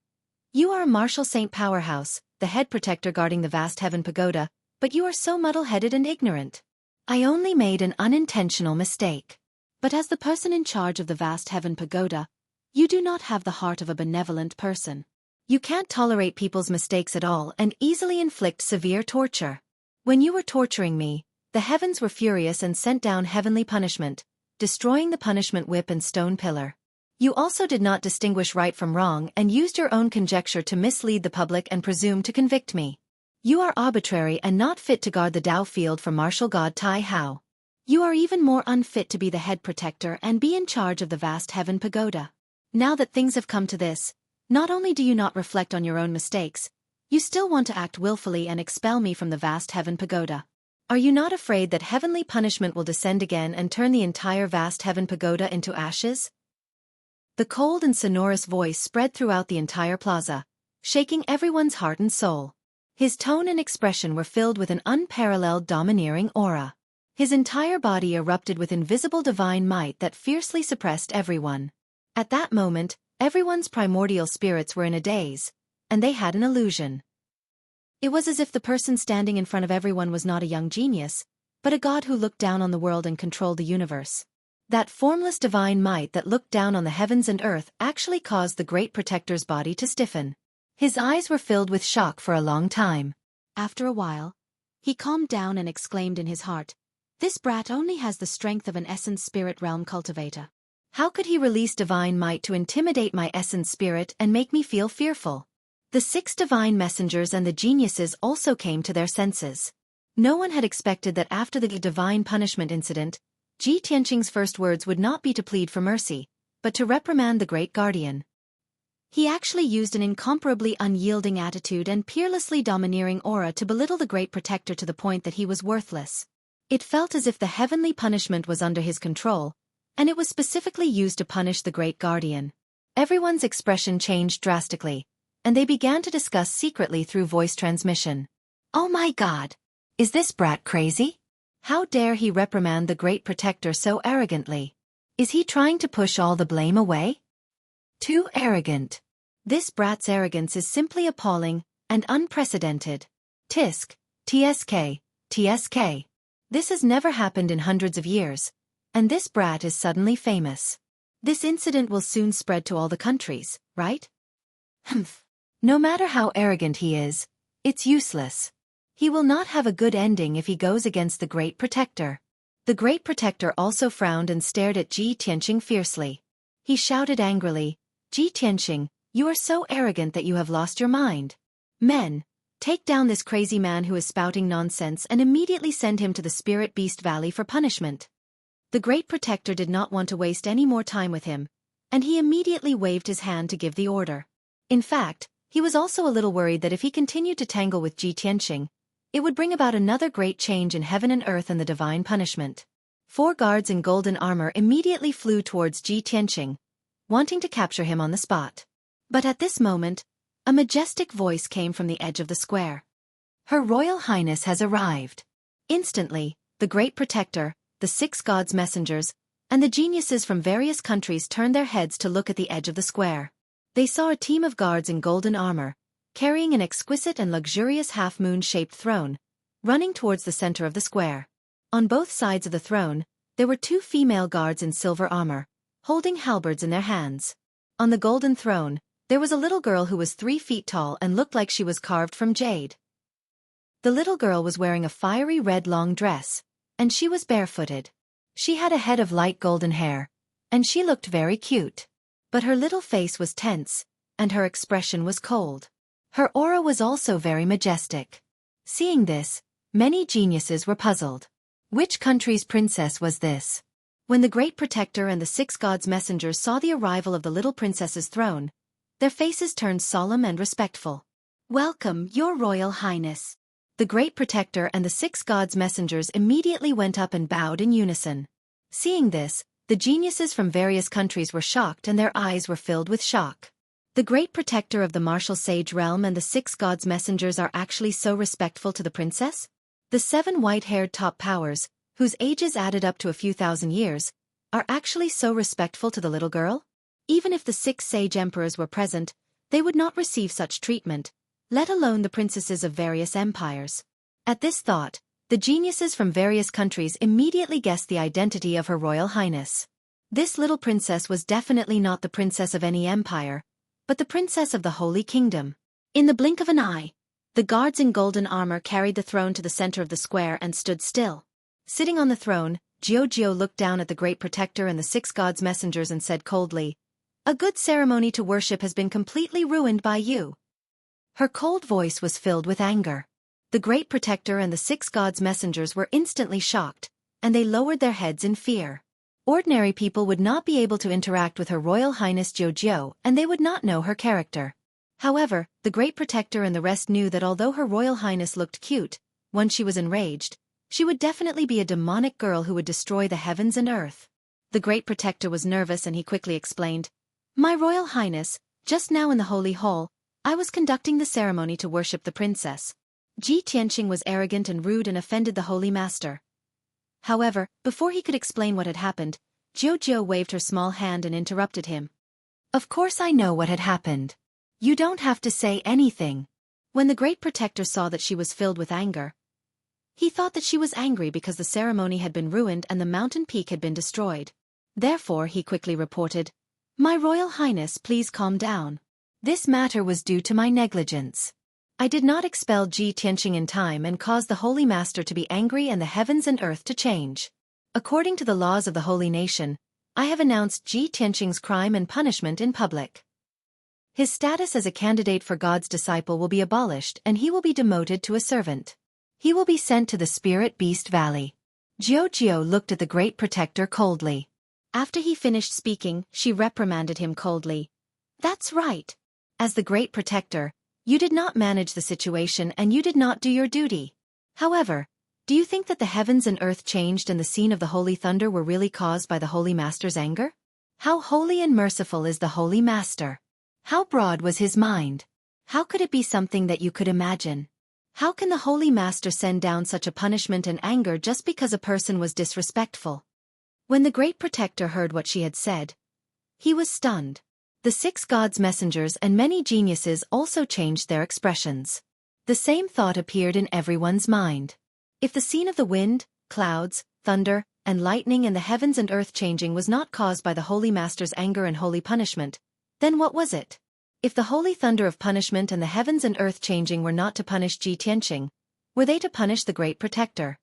"You are a martial saint powerhouse, the head protector guarding the vast heaven pagoda, but you are so muddle-headed and ignorant. I only made an unintentional mistake. But as the person in charge of the vast heaven pagoda, you do not have the heart of a benevolent person. You can't tolerate people's mistakes at all and easily inflict severe torture. When you were torturing me, the heavens were furious and sent down heavenly punishment, destroying the punishment whip and stone pillar. You also did not distinguish right from wrong and used your own conjecture to mislead the public and presume to convict me. You are arbitrary and not fit to guard the Tao field for martial god Tai Hao. You are even more unfit to be the head protector and be in charge of the vast heaven pagoda. Now that things have come to this, not only do you not reflect on your own mistakes, you still want to act willfully and expel me from the vast heaven pagoda. Are you not afraid that heavenly punishment will descend again and turn the entire vast heaven pagoda into ashes?" The cold and sonorous voice spread throughout the entire plaza, shaking everyone's heart and soul. His tone and expression were filled with an unparalleled domineering aura. His entire body erupted with invisible divine might that fiercely suppressed everyone. At that moment, everyone's primordial spirits were in a daze, and they had an illusion. It was as if the person standing in front of everyone was not a young genius, but a god who looked down on the world and controlled the universe. That formless divine might that looked down on the heavens and earth actually caused the great protector's body to stiffen. His eyes were filled with shock for a long time. After a while, he calmed down and exclaimed in his heart, "This brat only has the strength of an essence spirit realm cultivator. How could he release divine might to intimidate my essence spirit and make me feel fearful?" The 6 divine messengers and the geniuses also came to their senses. No one had expected that after the divine punishment incident, Ji Tianqing's first words would not be to plead for mercy, but to reprimand the great guardian. He actually used an incomparably unyielding attitude and peerlessly domineering aura to belittle the great protector to the point that he was worthless. It felt as if the heavenly punishment was under his control, and it was specifically used to punish the great guardian. Everyone's expression changed drastically, and they began to discuss secretly through voice transmission. Oh my God! Is this brat crazy? How dare he reprimand the great protector so arrogantly? Is he trying to push all the blame away? Too arrogant. This brat's arrogance is simply appalling and unprecedented. Tisk, TSK, TSK. This has never happened in hundreds of years, and this brat is suddenly famous. This incident will soon spread to all the countries, right? Humph. No matter how arrogant he is, it's useless. He will not have a good ending if he goes against the Great Protector. The Great Protector also frowned and stared at Ji Tianqing fiercely. He shouted angrily, Ji Tianqing, you are so arrogant that you have lost your mind. Men, take down this crazy man who is spouting nonsense and immediately send him to the Spirit Beast Valley for punishment. The Great Protector did not want to waste any more time with him, and he immediately waved his hand to give the order. In fact, he was also a little worried that if he continued to tangle with Ji Tianqing, it would bring about another great change in heaven and earth and the divine punishment. 4 guards in golden armor immediately flew towards Ji Tianqing, wanting to capture him on the spot. But at this moment, a majestic voice came from the edge of the square. Her Royal Highness has arrived. Instantly, the Great Protector, the 6 gods' messengers, and the geniuses from various countries turned their heads to look at the edge of the square. They saw a team of guards in golden armor, carrying an exquisite and luxurious half-moon-shaped throne, running towards the center of the square. On both sides of the throne, there were 2 female guards in silver armor, holding halberds in their hands. On the golden throne, there was a little girl who was 3 feet tall and looked like she was carved from jade. The little girl was wearing a fiery red long dress, and she was barefooted. She had a head of light golden hair, and she looked very cute. But her little face was tense, and her expression was cold. Her aura was also very majestic. Seeing this, many geniuses were puzzled. Which country's princess was this? When the Great Protector and the 6 gods' messengers saw the arrival of the little princess's throne, their faces turned solemn and respectful. Welcome, Your Royal Highness. The Great Protector and the 6 gods' messengers immediately went up and bowed in unison. Seeing this, the geniuses from various countries were shocked and their eyes were filled with shock. The Great Protector of the martial sage realm and the 6 gods' messengers are actually so respectful to the princess? The 7 white-haired top powers, whose ages added up to a few thousand years, are actually so respectful to the little girl? Even if the 6 sage emperors were present, they would not receive such treatment, let alone the princesses of various empires. At this thought, the geniuses from various countries immediately guessed the identity of Her Royal Highness. This little princess was definitely not the princess of any empire, but the princess of the Holy Kingdom. In the blink of an eye, the guards in golden armor carried the throne to the center of the square and stood still. Sitting on the throne, Xueqi looked down at the Great Protector and the 6 gods' messengers and said coldly, "A good ceremony to worship has been completely ruined by you." Her cold voice was filled with anger. The Great Protector and the 6 gods' messengers were instantly shocked, and they lowered their heads in fear. Ordinary people would not be able to interact with Her Royal Highness Xueqi, and they would not know her character. However, the Great Protector and the rest knew that although Her Royal Highness looked cute, when she was enraged, she would definitely be a demonic girl who would destroy the heavens and earth. The Great Protector was nervous and he quickly explained, "My Royal Highness, just now in the Holy Hall, I was conducting the ceremony to worship the princess." Ji Tianqing was arrogant and rude and offended the Holy Master. However, before he could explain what had happened, Xueqi waved her small hand and interrupted him. "Of course I know what had happened. You don't have to say anything." When the Great Protector saw that she was filled with anger, he thought that she was angry because the ceremony had been ruined and the mountain peak had been destroyed. Therefore he quickly reported, "My Royal Highness, please calm down. This matter was due to my negligence. I did not expel Ji Tianqing in time and cause the Holy Master to be angry and the heavens and earth to change. According to the laws of the Holy Nation, I have announced Ji Tianqing's crime and punishment in public. His status as a candidate for God's disciple will be abolished and he will be demoted to a servant. He will be sent to the Spirit Beast Valley." Xueqi looked at the Great Protector coldly. After he finished speaking, she reprimanded him coldly. "That's right. As the Great Protector, you did not manage the situation and you did not do your duty. However, do you think that the heavens and earth changed and the scene of the holy thunder were really caused by the Holy Master's anger? How holy and merciful is the Holy Master! How broad was his mind? How could it be something that you could imagine? How can the Holy Master send down such a punishment and anger just because a person was disrespectful? When the Great Protector heard what she had said, he was stunned. The 6 gods' messengers and many geniuses also changed their expressions. The same thought appeared in everyone's mind. If the scene of the wind, clouds, thunder, and lightning and the heavens and earth changing was not caused by the Holy Master's anger and holy punishment, then what was it? If the holy thunder of punishment and the heavens and earth changing were not to punish Ji Tianqing, were they to punish the Great Protector?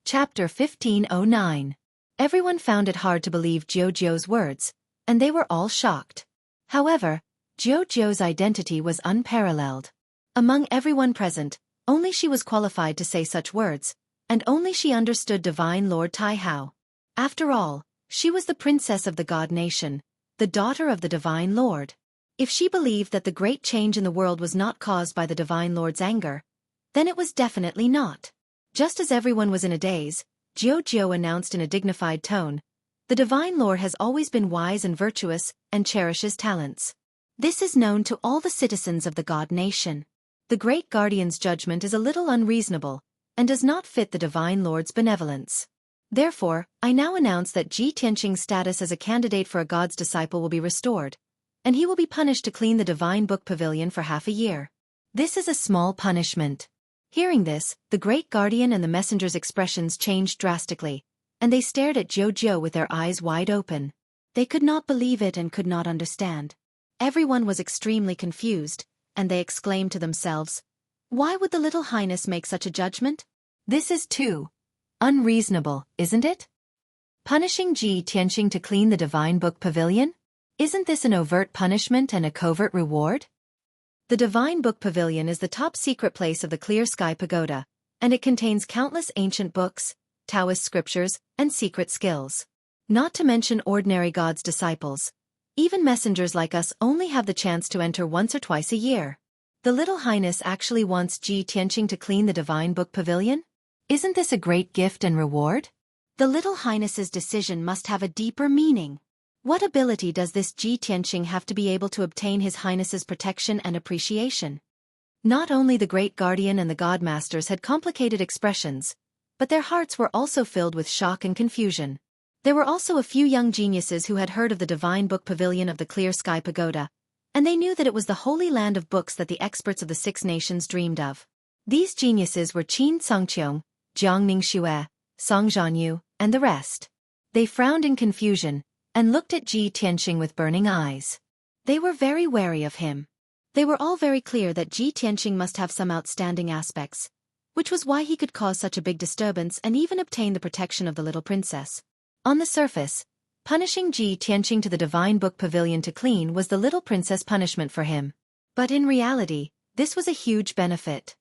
Chapter 1509. Everyone found it hard to believe Jiujiu's words, and they were all shocked. However, Jiujiu's identity was unparalleled. Among everyone present, only she was qualified to say such words, and only she understood Divine Lord Tai Hao. After all, she was the princess of the God Nation, the daughter of the Divine Lord. If she believed that the great change in the world was not caused by the Divine Lord's anger, then it was definitely not. Just as everyone was in a daze, Jiujiu announced in a dignified tone, "The Divine Lord has always been wise and virtuous, and cherishes talents. This is known to all the citizens of the God Nation. The Great Guardian's judgment is a little unreasonable, and does not fit the Divine Lord's benevolence. Therefore, I now announce that Ji Tianqing's status as a candidate for a God's disciple will be restored, and he will be punished to clean the Divine Book Pavilion for half a year. This is a small punishment." Hearing this, the Great Guardian and the messenger's expressions changed drastically, and they stared at Jiujiu with their eyes wide open. They could not believe it and could not understand. Everyone was extremely confused, and they exclaimed to themselves, "Why would the Little Highness make such a judgment? This is too unreasonable, isn't it? Punishing Ji Tianqing to clean the Divine Book Pavilion? Isn't this an overt punishment and a covert reward?" The Divine Book Pavilion is the top secret place of the Clear Sky Pagoda, and it contains countless ancient books, Taoist scriptures, and secret skills. Not to mention ordinary God's disciples. Even messengers like us only have the chance to enter once or twice a year. The Little Highness actually wants Ji Tianqing to clean the Divine Book Pavilion? Isn't this a great gift and reward? The Little Highness's decision must have a deeper meaning. What ability does this Ji Tianqing have to be able to obtain His Highness's protection and appreciation? Not only the Great Guardian and the Godmasters had complicated expressions, but their hearts were also filled with shock and confusion. There were also a few young geniuses who had heard of the Divine Book Pavilion of the Clear Sky Pagoda, and they knew that it was the holy land of books that the experts of the 6 nations dreamed of. These geniuses were Qin Songqiong, Jiangning Xue, Song Zhanyu, and the rest. They frowned in confusion, and looked at Ji Tianqing with burning eyes. They were very wary of him. They were all very clear that Ji Tianqing must have some outstanding aspects, which was why he could cause such a big disturbance and even obtain the protection of the little princess. On the surface, punishing Ji Tianqing to the Divine Book Pavilion to clean was the little princess punishment for him. But in reality, this was a huge benefit.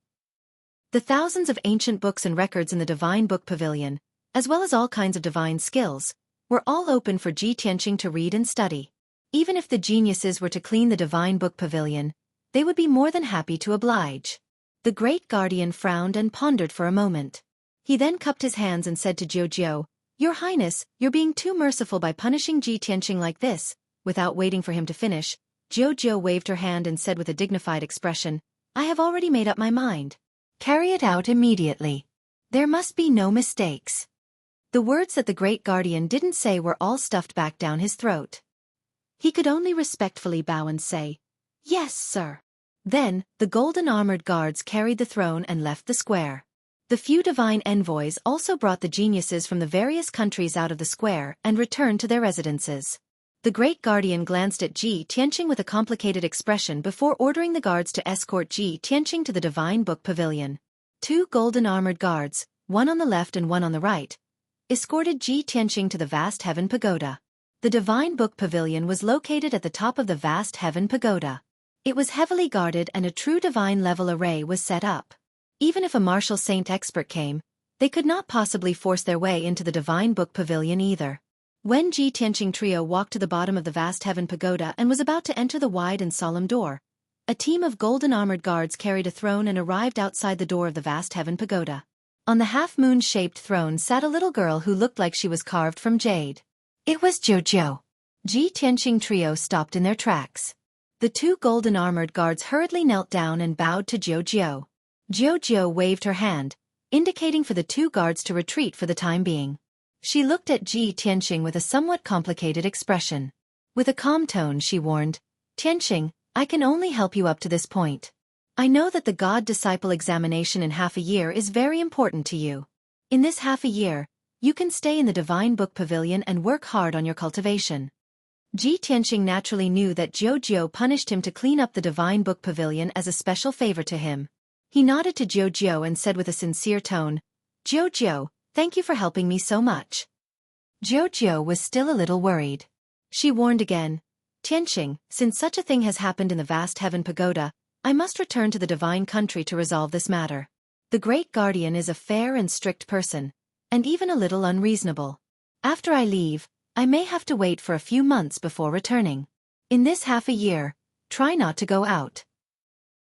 The thousands of ancient books and records in the Divine Book Pavilion, as well as all kinds of divine skills, were all open for Ji Tianqing to read and study. Even if the geniuses were to clean the Divine Book Pavilion, they would be more than happy to oblige. The Great Guardian frowned and pondered for a moment. He then cupped his hands and said to Jiujiu, "Your Highness, you're being too merciful by punishing Ji Tianqing like this." Without waiting for him to finish, Jiujiu waved her hand and said with a dignified expression, "I have already made up my mind. Carry it out immediately. There must be no mistakes." The words that the Great Guardian didn't say were all stuffed back down his throat. He could only respectfully bow and say, "Yes, sir." Then, the golden-armored guards carried the throne and left the square. The few divine envoys also brought the geniuses from the various countries out of the square and returned to their residences. The Great Guardian glanced at Ji Tianqing with a complicated expression before ordering the guards to escort Ji Tianqing to the Divine Book Pavilion. 2 golden-armored guards, one on the left and one on the right, escorted Ji Tianqing to the vast heaven pagoda. The Divine Book Pavilion was located at the top of the vast heaven pagoda. It was heavily guarded and a true divine level array was set up. Even if a martial saint expert came, they could not possibly force their way into the Divine Book Pavilion either. When Ji Tianqing trio walked to the bottom of the vast heaven pagoda and was about to enter the wide and solemn door, a team of golden-armored guards carried a throne and arrived outside the door of the vast heaven pagoda. On the half-moon-shaped throne sat a little girl who looked like she was carved from jade. It was Jiujiu. Ji Tianqing trio stopped in their tracks. The 2 golden-armored guards hurriedly knelt down and bowed to Jiujiu. Jiu waved her hand, indicating for the two guards to retreat for the time being. She looked at Ji Tianqing with a somewhat complicated expression. With a calm tone she warned, "Tianqing, I can only help you up to this point. I know that the God-disciple examination in half a year is very important to you. In this half a year, you can stay in the Divine Book Pavilion and work hard on your cultivation." Ji Tianqing naturally knew that Jiu punished him to clean up the Divine Book Pavilion as a special favor to him. He nodded to Jiu and said with a sincere tone, "Jiu, thank you for helping me so much." Jiu was still a little worried. She warned again, "Tianqing, since such a thing has happened in the vast heaven pagoda, I must return to the divine country to resolve this matter. The great guardian is a fair and strict person, and even a little unreasonable. After I leave, I may have to wait for a few months before returning. In this half a year, try not to go out.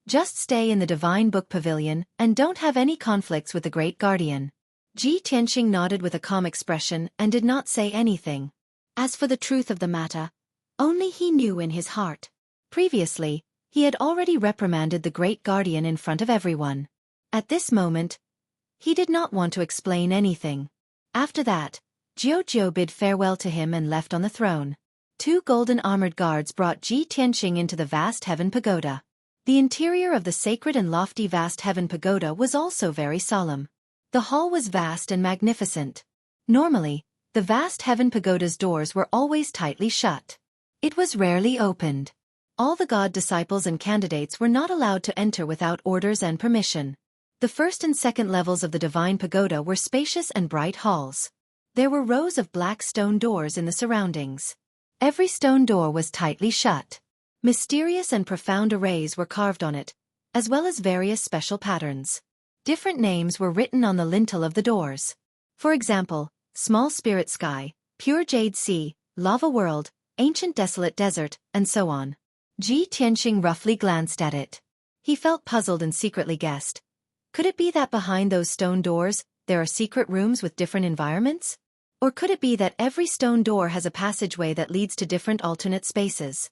Just stay in the Divine Book Pavilion and don't have any conflicts with the Great Guardian." Ji Tianqing nodded with a calm expression and did not say anything. As for the truth of the matter, only he knew in his heart. Previously, he had already reprimanded the Great Guardian in front of everyone. At this moment, he did not want to explain anything. After that, Jiu bid farewell to him and left on the throne. Two golden armored guards brought Ji Tianqing into the vast heaven pagoda. The interior of the sacred and lofty vast heaven pagoda was also very solemn. The hall was vast and magnificent. Normally, the vast heaven pagoda's doors were always tightly shut. It was rarely opened. All the god disciples and candidates were not allowed to enter without orders and permission. The first and second levels of the divine pagoda were spacious and bright halls. There were rows of black stone doors in the surroundings. Every stone door was tightly shut. Mysterious and profound arrays were carved on it, as well as various special patterns. Different names were written on the lintel of the doors. For example, Small Spirit Sky, Pure Jade Sea, Lava World, Ancient Desolate Desert, and so on. Ji Tianqing roughly glanced at it. He felt puzzled and secretly guessed. Could it be that behind those stone doors, there are secret rooms with different environments? Or could it be that every stone door has a passageway that leads to different alternate spaces?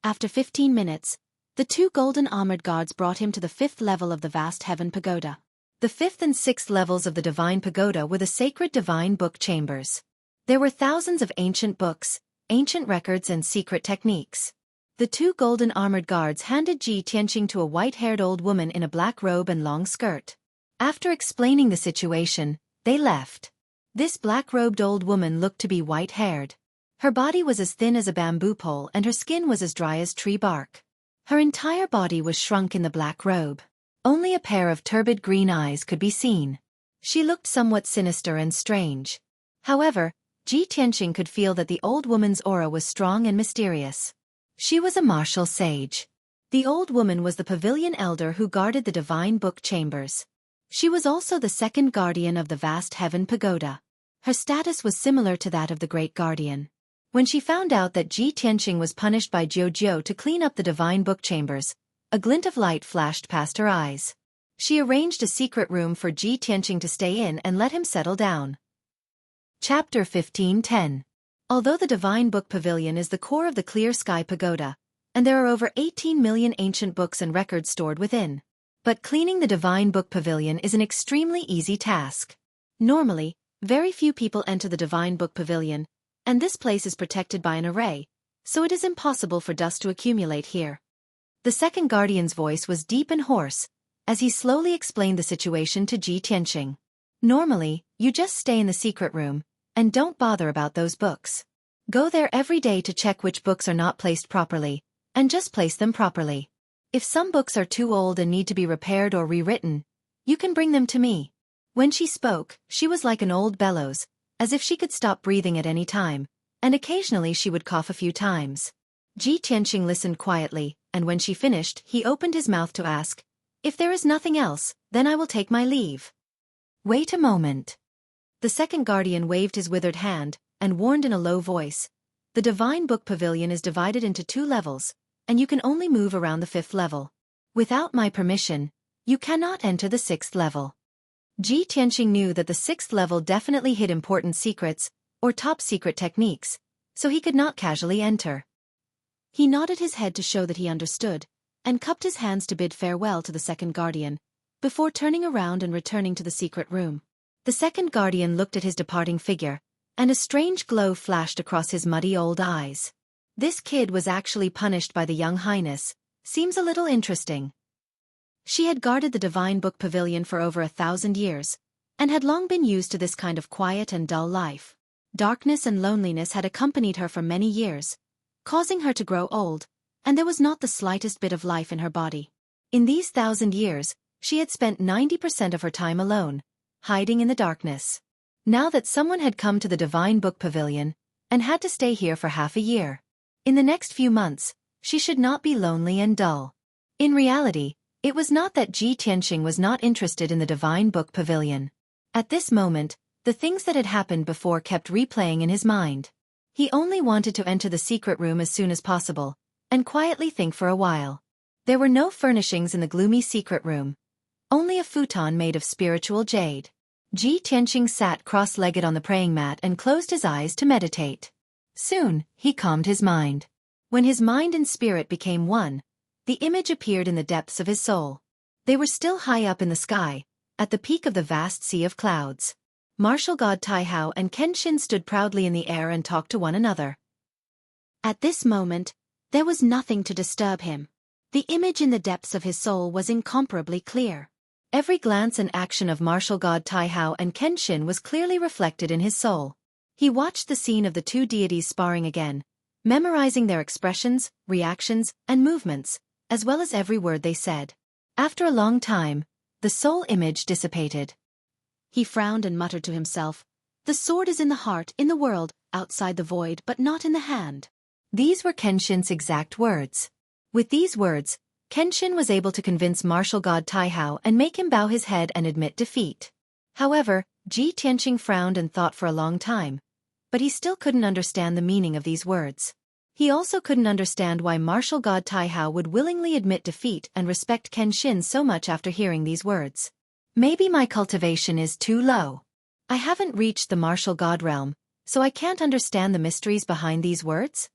After 15 minutes, the two golden armored guards brought him to the 5th level of the vast heaven pagoda. The 5th and 6th levels of the divine pagoda were the sacred divine book chambers. There were thousands of ancient books, ancient records and secret techniques. The two golden armored guards handed Ji Tianqing to a white-haired old woman in a black robe and long skirt. After explaining the situation, they left. This black-robed old woman looked to be white-haired. Her body was as thin as a bamboo pole and her skin was as dry as tree bark. Her entire body was shrunk in the black robe. Only a pair of turbid green eyes could be seen. She looked somewhat sinister and strange. However, Ji Tianqing could feel that the old woman's aura was strong and mysterious. She was a martial sage. The old woman was the pavilion elder who guarded the divine book chambers. She was also the second guardian of the vast heaven pagoda. Her status was similar to that of the great guardian. When she found out that Ji Tianqing was punished by Jiu to clean up the divine book chambers, a glint of light flashed past her eyes. She arranged a secret room for Ji Tianqing to stay in and let him settle down. Chapter 15:10. Although the Divine Book Pavilion is the core of the Clear Sky Pagoda, and there are over 18 million ancient books and records stored within, but cleaning the Divine Book Pavilion is an extremely easy task. Normally, very few people enter the Divine Book Pavilion, and this place is protected by an array, so it is impossible for dust to accumulate here. The second guardian's voice was deep and hoarse, as he slowly explained the situation to Ji Tianqing. Normally, you just stay in the secret room, and don't bother about those books. Go there every day to check which books are not placed properly, and just place them properly. If some books are too old and need to be repaired or rewritten, you can bring them to me. When she spoke, she was like an old bellows, as if she could stop breathing at any time, and occasionally she would cough a few times. Ji Tianqing listened quietly, and when she finished, he opened his mouth to ask, "If there is nothing else, then I will take my leave." "Wait a moment." The second guardian waved his withered hand, and warned in a low voice, "The Divine Book Pavilion is divided into 2 levels, and you can only move around the 5th level. Without my permission, you cannot enter the 6th level." Ji Tianqing knew that the 6th level definitely hid important secrets, or top-secret techniques, so he could not casually enter. He nodded his head to show that he understood, and cupped his hands to bid farewell to the second guardian, before turning around and returning to the secret room. The second guardian looked at his departing figure, and a strange glow flashed across his muddy old eyes. This kid was actually punished by the young highness. Seems a little interesting. She had guarded the Divine Book Pavilion for over 1,000 years, and had long been used to this kind of quiet and dull life. Darkness and loneliness had accompanied her for many years, causing her to grow old, and there was not the slightest bit of life in her body. In these 1,000 years, she had spent 90% of her time alone, hiding in the darkness. Now that someone had come to the Divine Book Pavilion, and had to stay here for half a year. In the next few months, she should not be lonely and dull. In reality, it was not that Ji Tianqing was not interested in the Divine Book Pavilion. At this moment, the things that had happened before kept replaying in his mind. He only wanted to enter the secret room as soon as possible, and quietly think for a while. There were no furnishings in the gloomy secret room. Only a futon made of spiritual jade. Ji Tianqing sat cross-legged on the praying mat and closed his eyes to meditate. Soon, he calmed his mind. When his mind and spirit became one, the image appeared in the depths of his soul. They were still high up in the sky, at the peak of the vast sea of clouds. Martial god Taihao and Kenshin stood proudly in the air and talked to one another. At this moment, there was nothing to disturb him. The image in the depths of his soul was incomparably clear. Every glance and action of martial god Taihao and Kenshin was clearly reflected in his soul. He watched the scene of the two deities sparring again, memorizing their expressions, reactions, and movements, as well as every word they said. After a long time, the soul image dissipated. He frowned and muttered to himself, "The sword is in the heart, in the world, outside the void but not in the hand." These were Kenshin's exact words. With these words, Kenshin was able to convince martial god Taihao and make him bow his head and admit defeat. However, Ji Tianqing frowned and thought for a long time, but he still couldn't understand the meaning of these words. He also couldn't understand why martial god Taihao would willingly admit defeat and respect Kenshin so much after hearing these words. Maybe my cultivation is too low. I haven't reached the martial god realm, so I can't understand the mysteries behind these words?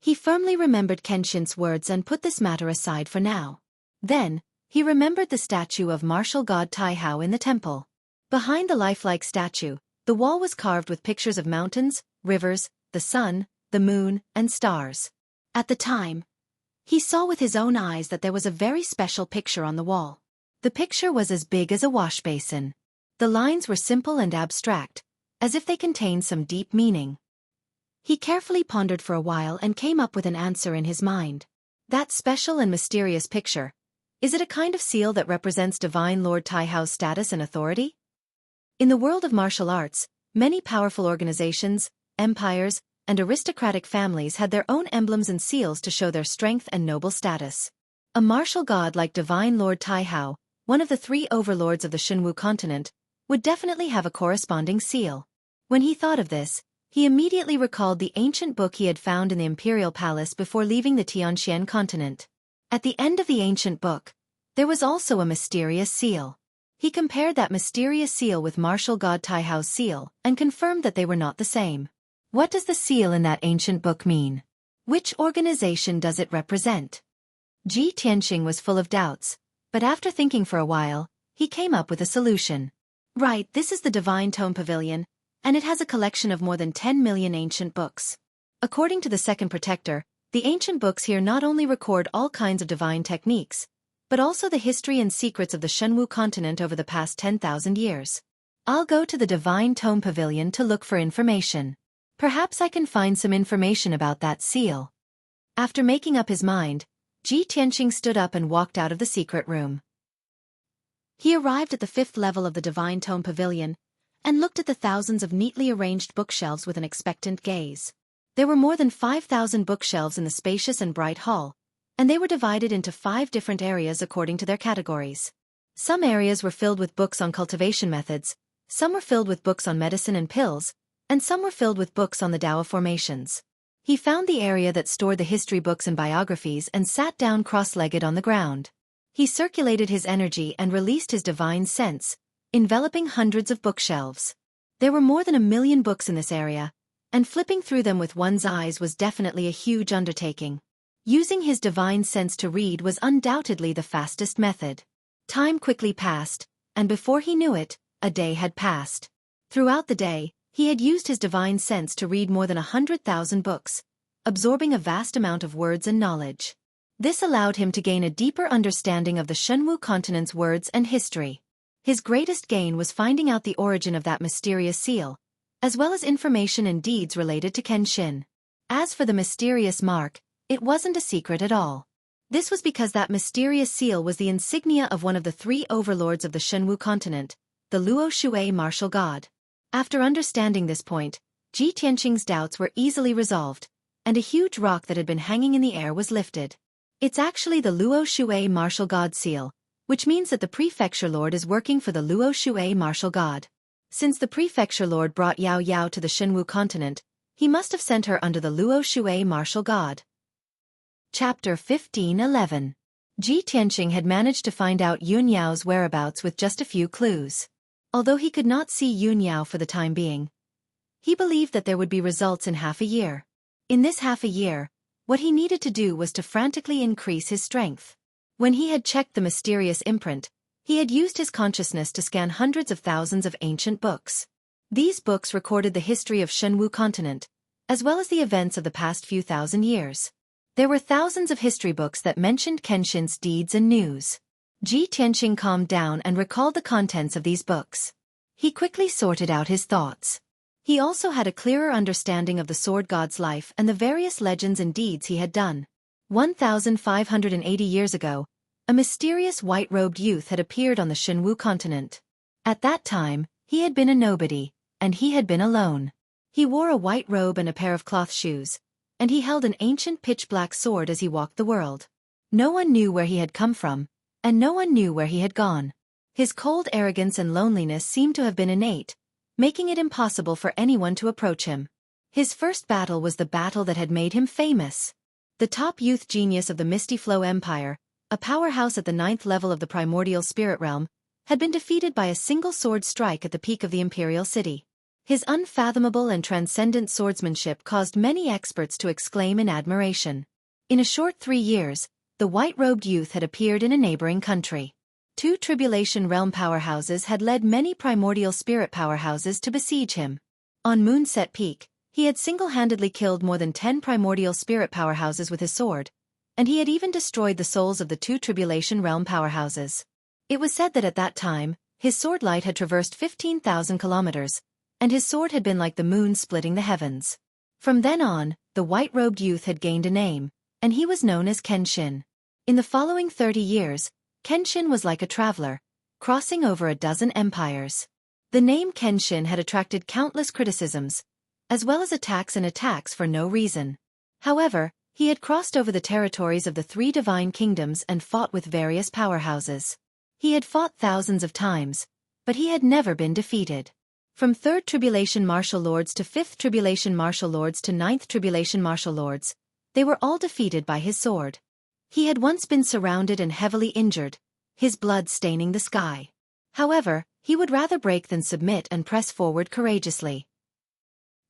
He firmly remembered Kenshin's words and put this matter aside for now. Then, he remembered the statue of martial god Taihao in the temple. Behind the lifelike statue, the wall was carved with pictures of mountains, rivers, the sun, the moon, and stars. At the time, he saw with his own eyes that there was a very special picture on the wall. The picture was as big as a wash basin. The lines were simple and abstract, as if they contained some deep meaning. He carefully pondered for a while and came up with an answer in his mind. That special and mysterious picture, is it a kind of seal that represents Divine Lord Taihao's status and authority? In the world of martial arts, many powerful organizations, empires, and aristocratic families had their own emblems and seals to show their strength and noble status. A martial god like Divine Lord Taihao, one of the 3 overlords of the Xueqi continent, would definitely have a corresponding seal. When he thought of this, he immediately recalled the ancient book he had found in the imperial palace before leaving the Tianxian continent. At the end of the ancient book, there was also a mysterious seal. He compared that mysterious seal with martial god Taihao's seal and confirmed that they were not the same. What does the seal in that ancient book mean? Which organization does it represent? Ji Tianqing was full of doubts, but after thinking for a while, he came up with a solution. Right, this is the Divine Tome Pavilion, and it has a collection of more than 10 million ancient books. According to the second protector, the ancient books here not only record all kinds of divine techniques, but also the history and secrets of the Xueqi continent over the past 10,000 years. I'll go to the Divine Tome Pavilion to look for information. Perhaps I can find some information about that seal. After making up his mind, Ji Tianqing stood up and walked out of the secret room. He arrived at the 5th level of the Divine Tome Pavilion, and looked at the thousands of neatly arranged bookshelves with an expectant gaze. There were more than 5,000 bookshelves in the spacious and bright hall, and they were divided into 5 different areas according to their categories. Some areas were filled with books on cultivation methods, some were filled with books on medicine and pills, and some were filled with books on the Tao of formations. He found the area that stored the history books and biographies and sat down cross-legged on the ground. He circulated his energy and released his divine sense, enveloping hundreds of bookshelves. There were more than 1 million books in this area, and flipping through them with one's eyes was definitely a huge undertaking. Using his divine sense to read was undoubtedly the fastest method. Time quickly passed, and before he knew it, a day had passed. Throughout the day, he had used his divine sense to read more than 100,000 books, absorbing a vast amount of words and knowledge. This allowed him to gain a deeper understanding of the Xueqi continent's words and history. His greatest gain was finding out the origin of that mysterious seal, as well as information and deeds related to Kenshin. As for the mysterious mark, it wasn't a secret at all. This was because that mysterious seal was the insignia of one of the three overlords of the Xueqi continent, the Luo Xue martial god. After understanding this point, Ji Tianqing's doubts were easily resolved, and a huge rock that had been hanging in the air was lifted. It's actually the Luo Xue martial god seal, which means that the prefecture lord is working for the Luo Xue martial god. Since the prefecture lord brought Yao Yao to the Xueqi continent, he must have sent her under the Luo Xue martial god. Chapter 15:11. Ji Tianqing had managed to find out Yun Yao's whereabouts with just a few clues. Although he could not see Yun Yao for the time being, he believed that there would be results in half a year. In this half a year, what he needed to do was to frantically increase his strength. When he had checked the mysterious imprint, he had used his consciousness to scan hundreds of thousands of ancient books. These books recorded the history of Xueqi continent, as well as the events of the past few thousand years. There were thousands of history books that mentioned Kenshin's deeds and news. Ji Tianqing calmed down and recalled the contents of these books. He quickly sorted out his thoughts. He also had a clearer understanding of the sword god's life and the various legends and deeds he had done. 1,580 years ago, a mysterious white-robed youth had appeared on the Xueqi continent. At that time, he had been a nobody, and he had been alone. He wore a white robe and a pair of cloth shoes, and he held an ancient pitch-black sword as he walked the world. No one knew where he had come from, and no one knew where he had gone. His cold arrogance and loneliness seemed to have been innate, making it impossible for anyone to approach him. His first battle was the battle that had made him famous. The top youth genius of the Misty Flow Empire, a powerhouse at the 9th level of the primordial spirit realm, had been defeated by a single sword strike at the peak of the imperial city. His unfathomable and transcendent swordsmanship caused many experts to exclaim in admiration. In a short 3 years, the white-robed youth had appeared in a neighboring country. 2 Tribulation Realm powerhouses had led many primordial spirit powerhouses to besiege him. On Moonset Peak, he had single-handedly killed more than 10 primordial spirit powerhouses with his sword, and he had even destroyed the souls of the 2 Tribulation Realm powerhouses. It was said that at that time, his sword light had traversed 15,000 kilometers, and his sword had been like the moon splitting the heavens. From then on, the white-robed youth had gained a name, and he was known as Kenshin. In the following 30 years, Kenshin was like a traveler, crossing over a dozen empires. The name Kenshin had attracted countless criticisms, as well as attacks for no reason. However, he had crossed over the territories of the 3 divine kingdoms and fought with various powerhouses. He had fought thousands of times, but he had never been defeated. From 3rd Tribulation Martial Lords to 5th Tribulation Martial Lords to 9th Tribulation Martial Lords, they were all defeated by his sword. He had once been surrounded and heavily injured, his blood staining the sky. However, he would rather break than submit and press forward courageously.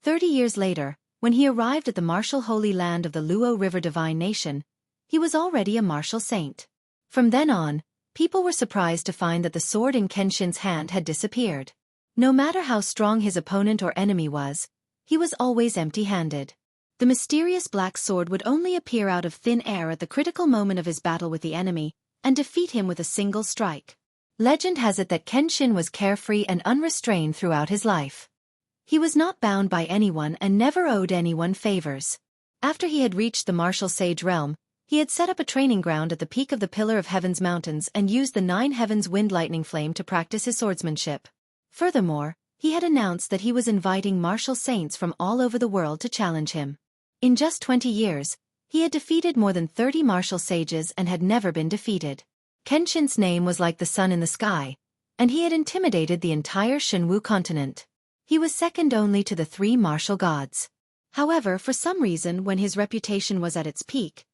30 years later, when he arrived at the martial holy land of the Luo River Divine Nation, he was already a martial saint. From then on, people were surprised to find that the sword in Kenshin's hand had disappeared. No matter how strong his opponent or enemy was, he was always empty-handed. The mysterious black sword would only appear out of thin air at the critical moment of his battle with the enemy, and defeat him with a single strike. Legend has it that Kenshin was carefree and unrestrained throughout his life. He was not bound by anyone and never owed anyone favors. After he had reached the martial sage realm, he had set up a training ground at the peak of the Pillar of Heaven's mountains and used the 9 Heavens Wind Lightning Flame to practice his swordsmanship. Furthermore, he had announced that he was inviting martial saints from all over the world to challenge him. In just 20 years, he had defeated more than 30 martial sages and had never been defeated. Kenshin's name was like the sun in the sky, and he had intimidated the entire Xueqi continent. He was second only to the 3 martial gods. However, for some reason when his reputation was at its peak,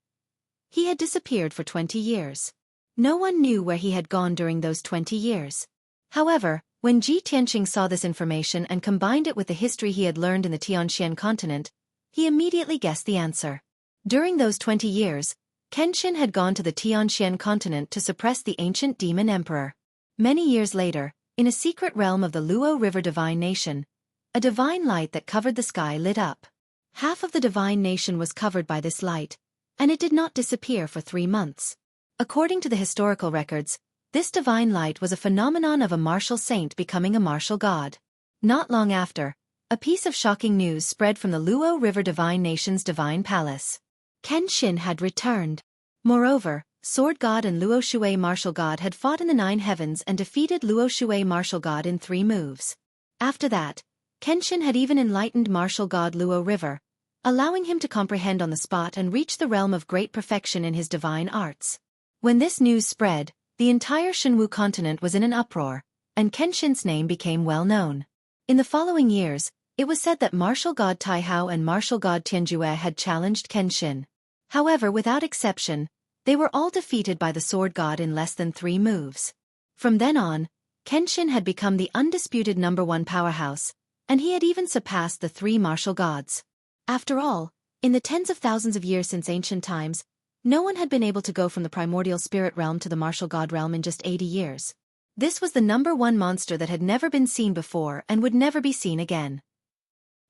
he had disappeared for 20 years. No one knew where he had gone during those 20 years. However, when Ji Tianqing saw this information and combined it with the history he had learned in the Tianxian continent, he immediately guessed the answer. During those 20 years, Kenshin had gone to the Tianxian continent to suppress the ancient demon emperor. Many years later, in a secret realm of the Luo River Divine Nation, a divine light that covered the sky lit up. Half of the divine nation was covered by this light, and it did not disappear for 3 months. According to the historical records, this divine light was a phenomenon of a martial saint becoming a martial god. Not long after, a piece of shocking news spread from the Luo River Divine Nation's divine palace. Kenshin had returned. Moreover, Sword God and Luo Xueqi Martial God had fought in the 9 heavens and defeated Luo Xueqi Martial God in 3 moves. After that, Kenshin had even enlightened Martial God Luo River, allowing him to comprehend on the spot and reach the realm of great perfection in his divine arts. When this news spread, the entire Shenwu continent was in an uproar, and Kenshin's name became well known. In the following years, it was said that Martial God Taihao and Martial God Tianjue had challenged Kenshin. However, without exception, they were all defeated by the Sword God in less than 3 moves. From then on, Kenshin had become the undisputed #1 powerhouse, and he had even surpassed the 3 martial gods. After all, in the tens of thousands of years since ancient times, no one had been able to go from the primordial spirit realm to the martial god realm in just 80 years. This was the #1 monster that had never been seen before and would never be seen again.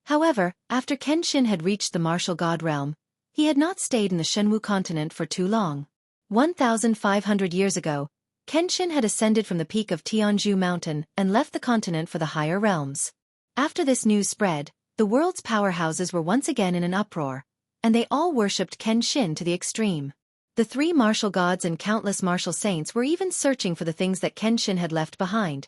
However, after Kenshin had reached the martial god realm, he had not stayed in the Shenwu continent for too long. 1,500 years ago, Kenshin had ascended from the peak of Tianzhu Mountain and left the continent for the higher realms. After this news spread, the world's powerhouses were once again in an uproar, and they all worshipped Kenshin to the extreme. The 3 martial gods and countless martial saints were even searching for the things that Kenshin had left behind,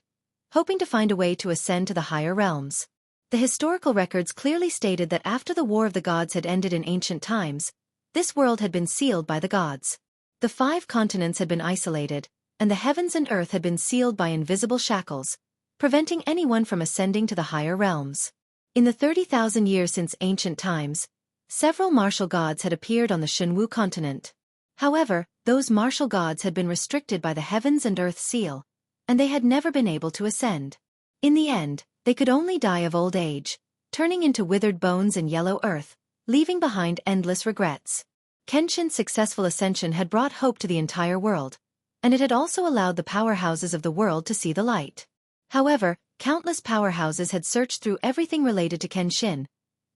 hoping to find a way to ascend to the higher realms. The historical records clearly stated that after the War of the Gods had ended in ancient times, this world had been sealed by the gods. The 5 continents had been isolated, and the heavens and earth had been sealed by invisible shackles, preventing anyone from ascending to the higher realms. In the 30,000 years since ancient times, several martial gods had appeared on the Shenwu continent. However, those martial gods had been restricted by the heavens and earth seal, and they had never been able to ascend. In the end, they could only die of old age, turning into withered bones and yellow earth, leaving behind endless regrets. Kenshin's successful ascension had brought hope to the entire world, and it had also allowed the powerhouses of the world to see the light. However, countless powerhouses had searched through everything related to Kenshin,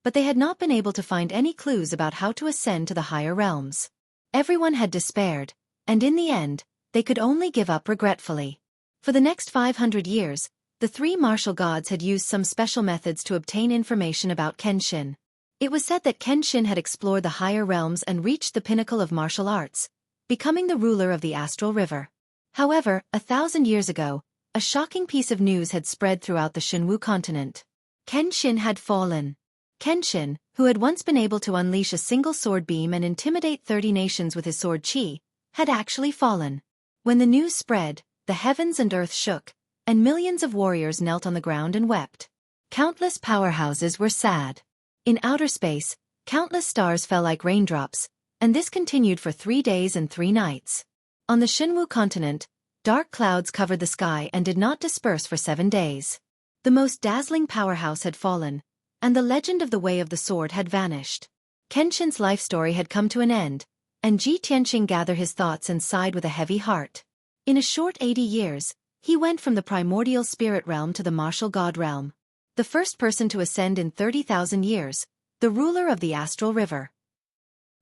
but they had not been able to find any clues about how to ascend to the higher realms. Everyone had despaired, and in the end, they could only give up regretfully. For the next 500 years, the 3 martial gods had used some special methods to obtain information about Kenshin. It was said that Kenshin had explored the higher realms and reached the pinnacle of martial arts, becoming the ruler of the astral river. However, 1,000 years ago, a shocking piece of news had spread throughout the Shenwu continent. Kenshin had fallen. Kenshin, who had once been able to unleash a single sword beam and intimidate 30 nations with his sword chi, had actually fallen. When the news spread, the heavens and earth shook, and millions of warriors knelt on the ground and wept. Countless powerhouses were sad. In outer space, countless stars fell like raindrops, and this continued for 3 days and 3 nights. On the Shenwu continent, dark clouds covered the sky and did not disperse for 7 days. The most dazzling powerhouse had fallen, and the legend of the Way of the Sword had vanished. Kenshin's life story had come to an end, and Ji Tianqing gathered his thoughts and sighed with a heavy heart. In a short 80 years, he went from the primordial spirit realm to the martial god realm. The first person to ascend in 30,000 years, the ruler of the astral river.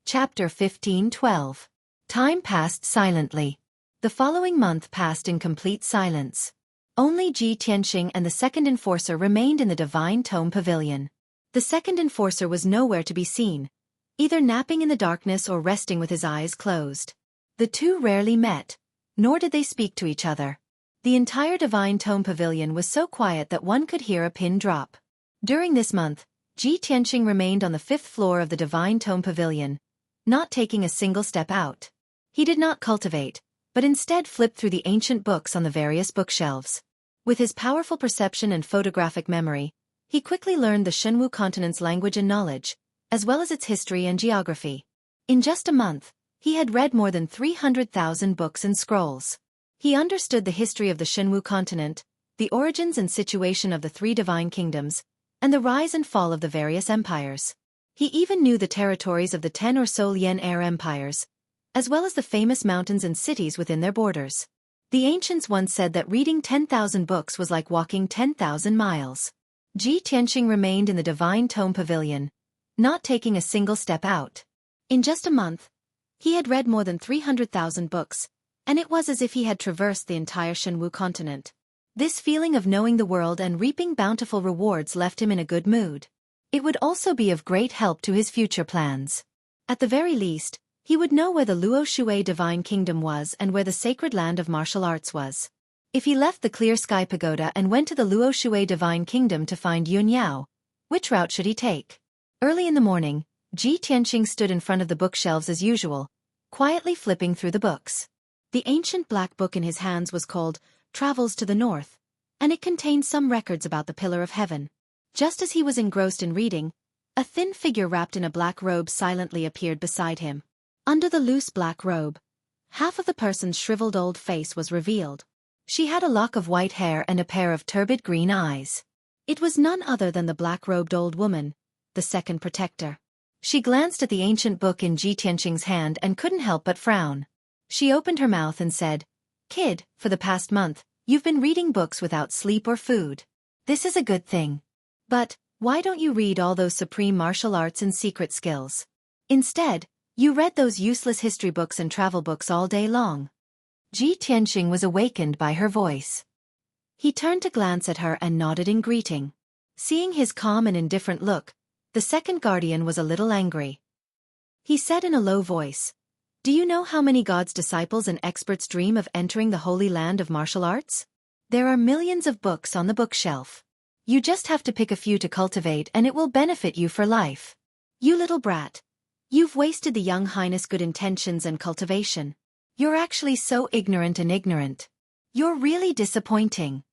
Chapter 15:12. Time passed silently. The following month passed in complete silence. Only Ji Tianqing and the second enforcer remained in the Divine Tome Pavilion. The second enforcer was nowhere to be seen, either napping in the darkness or resting with his eyes closed. The two rarely met, nor did they speak to each other. The entire Divine Tome Pavilion was so quiet that one could hear a pin drop. During this month, Ji Tianqing remained on the 5th floor of the Divine Tome Pavilion, not taking a single step out. He did not cultivate, but instead flipped through the ancient books on the various bookshelves. With his powerful perception and photographic memory, he quickly learned the Shenwu continent's language and knowledge, as well as its history and geography. In just a month, he had read more than 300,000 books and scrolls. He understood the history of the Shenwu continent, the origins and situation of the 3 divine kingdoms, and the rise and fall of the various empires. He even knew the territories of the 10 or so Lien Air empires, as well as the famous mountains and cities within their borders. The ancients once said that reading 10,000 books was like walking 10,000 miles. Ji Tianqing remained in the Divine Tome Pavilion, not taking a single step out. In just a month, he had read more than 300,000 books, and it was as if he had traversed the entire Shenwu continent. This feeling of knowing the world and reaping bountiful rewards left him in a good mood. It would also be of great help to his future plans. At the very least, he would know where the Luo Shui Divine Kingdom was and where the sacred land of martial arts was. If he left the Clear Sky Pagoda and went to the Luo Shui Divine Kingdom to find Yun Yao, which route should he take? Early in the morning, Ji Tianqing stood in front of the bookshelves as usual, quietly flipping through the books. The ancient black book in his hands was called Travels to the North, and it contained some records about the Pillar of Heaven. Just as he was engrossed in reading, a thin figure wrapped in a black robe silently appeared beside him. Under the loose black robe, half of the person's shriveled old face was revealed. She had a lock of white hair and a pair of turbid green eyes. It was none other than the black-robed old woman, the second protector. She glanced at the ancient book in Ji Tianqing's hand and couldn't help but frown. She opened her mouth and said, "Kid, for the past month, you've been reading books without sleep or food. This is a good thing. But, why don't you read all those supreme martial arts and secret skills? Instead, you read those useless history books and travel books all day long." Ji Tianqing was awakened by her voice. He turned to glance at her and nodded in greeting. Seeing his calm and indifferent look, the second guardian was a little angry. He said in a low voice, "Do you know how many God's disciples and experts dream of entering the holy land of martial arts? There are millions of books on the bookshelf. You just have to pick a few to cultivate and it will benefit you for life. You little brat. You've wasted the young highness' good intentions and cultivation. You're actually so ignorant and ignorant. You're really disappointing."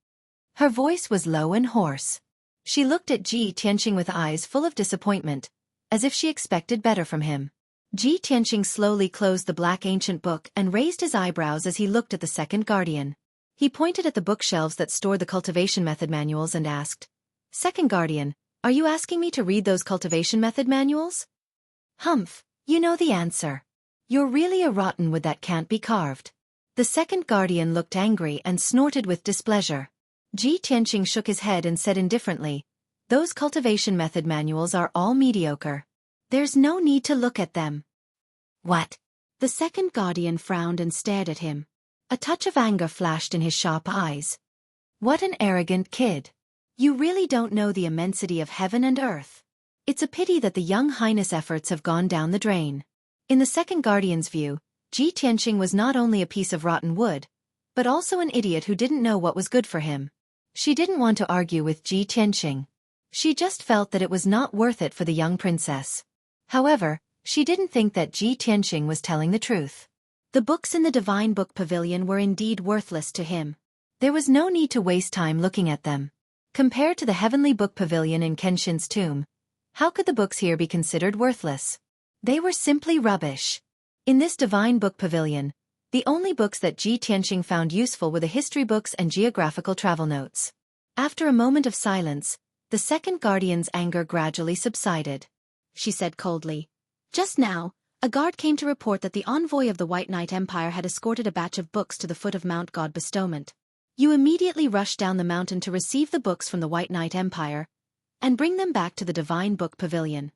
Her voice was low and hoarse. She looked at Ji Tianqing with eyes full of disappointment, as if she expected better from him. Ji Tianqing slowly closed the black ancient book and raised his eyebrows as he looked at the second guardian. He pointed at the bookshelves that stored the cultivation method manuals and asked, "Second guardian, are you asking me to read those cultivation method manuals?" "Humph, you know the answer. You're really a rotten wood that can't be carved." The second guardian looked angry and snorted with displeasure. Ji Tianqing shook his head and said indifferently, "Those cultivation method manuals are all mediocre. There's no need to look at them." "What?" The second guardian frowned and stared at him. A touch of anger flashed in his sharp eyes. "What an arrogant kid. You really don't know the immensity of heaven and earth. It's a pity that the young highness' efforts have gone down the drain." In the second guardian's view, Ji Tianqing was not only a piece of rotten wood, but also an idiot who didn't know what was good for him. She didn't want to argue with Ji Tianqing. She just felt that it was not worth it for the young princess. However, she didn't think that Ji Tianqing was telling the truth. The books in the Divine Book Pavilion were indeed worthless to him. There was no need to waste time looking at them. Compared to the Heavenly Book Pavilion in Kenshin's tomb, how could the books here be considered worthless? They were simply rubbish. In this Divine Book Pavilion, the only books that Ji Tianqing found useful were the history books and geographical travel notes. After a moment of silence, the second guardian's anger gradually subsided. She said coldly, "Just now, a guard came to report that the envoy of the White Knight Empire had escorted a batch of books to the foot of Mount God Bestowment. You immediately rushed down the mountain to receive the books from the White Knight Empire and bring them back to the Divine Book Pavilion."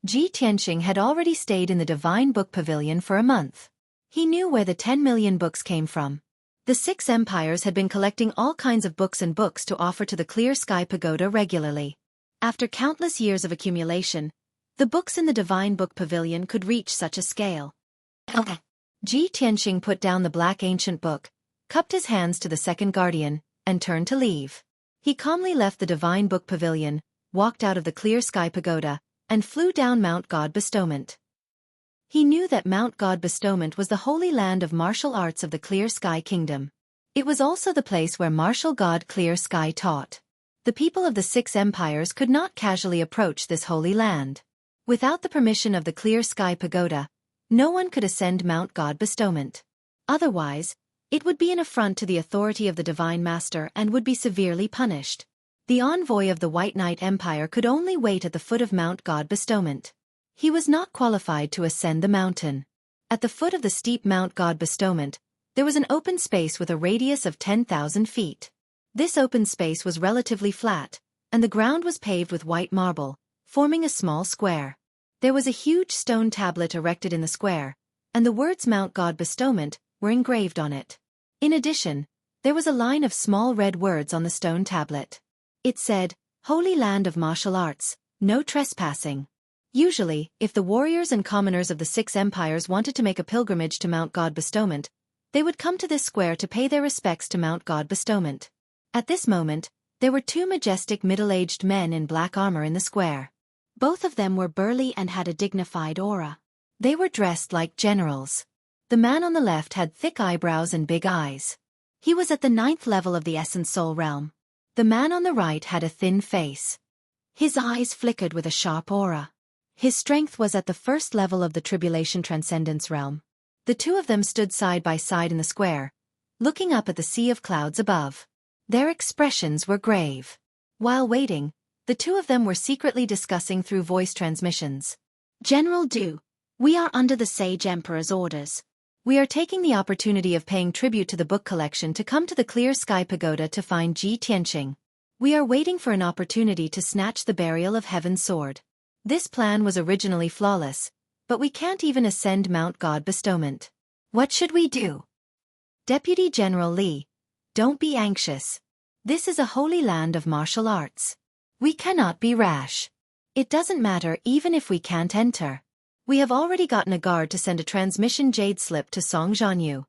Ji Tianqing had already stayed in the Divine Book Pavilion for a month. He knew where the 10 million books came from. The 6 empires had been collecting all kinds of books and books to offer to the Clear Sky Pagoda regularly. After countless years of accumulation, the books in the Divine Book Pavilion could reach such a scale. Ji Tianqing put down the black ancient book, cupped his hands to the second guardian, and turned to leave. He calmly left the Divine Book Pavilion, walked out of the Clear Sky Pagoda, and flew down Mount God Bestowment. He knew that Mount God Bestowment was the holy land of martial arts of the Clear Sky Kingdom. It was also the place where martial god Clear Sky taught. The people of the 6 empires could not casually approach this holy land. Without the permission of the Clear Sky Pagoda, no one could ascend Mount God Bestowment. Otherwise, it would be an affront to the authority of the Divine Master and would be severely punished. The envoy of the White Knight Empire could only wait at the foot of Mount God Bestowment. He was not qualified to ascend the mountain. At the foot of the steep Mount God Bestowment, there was an open space with a radius of 10,000 feet. This open space was relatively flat, and the ground was paved with white marble, forming a small square. There was a huge stone tablet erected in the square, and the words Mount God Bestowment were engraved on it. In addition, there was a line of small red words on the stone tablet. It said, "Holy Land of Martial Arts, no trespassing." Usually, if the warriors and commoners of the 6 empires wanted to make a pilgrimage to Mount God Bestowment, they would come to this square to pay their respects to Mount God Bestowment. At this moment, there were 2 majestic middle-aged men in black armor in the square. Both of them were burly and had a dignified aura. They were dressed like generals. The man on the left had thick eyebrows and big eyes. He was at the 9th level of the Essence Soul realm. The man on the right had a thin face. His eyes flickered with a sharp aura. His strength was at the 1st level of the Tribulation Transcendence realm. The 2 of them stood side by side in the square, looking up at the sea of clouds above. Their expressions were grave. While waiting, the 2 of them were secretly discussing through voice transmissions. "General Du, we are under the Sage Emperor's orders. We are taking the opportunity of paying tribute to the book collection to come to the Clear Sky Pagoda to find Ji Tianqing. We are waiting for an opportunity to snatch the Burial of Heaven's sword. This plan was originally flawless, but we can't even ascend Mount God Bestowment. What should we do?" Deputy General Li, don't be anxious. This is a holy land of martial arts. We cannot be rash. It doesn't matter even if we can't enter. We have already gotten a guard to send a transmission jade slip to Song Zhanyu.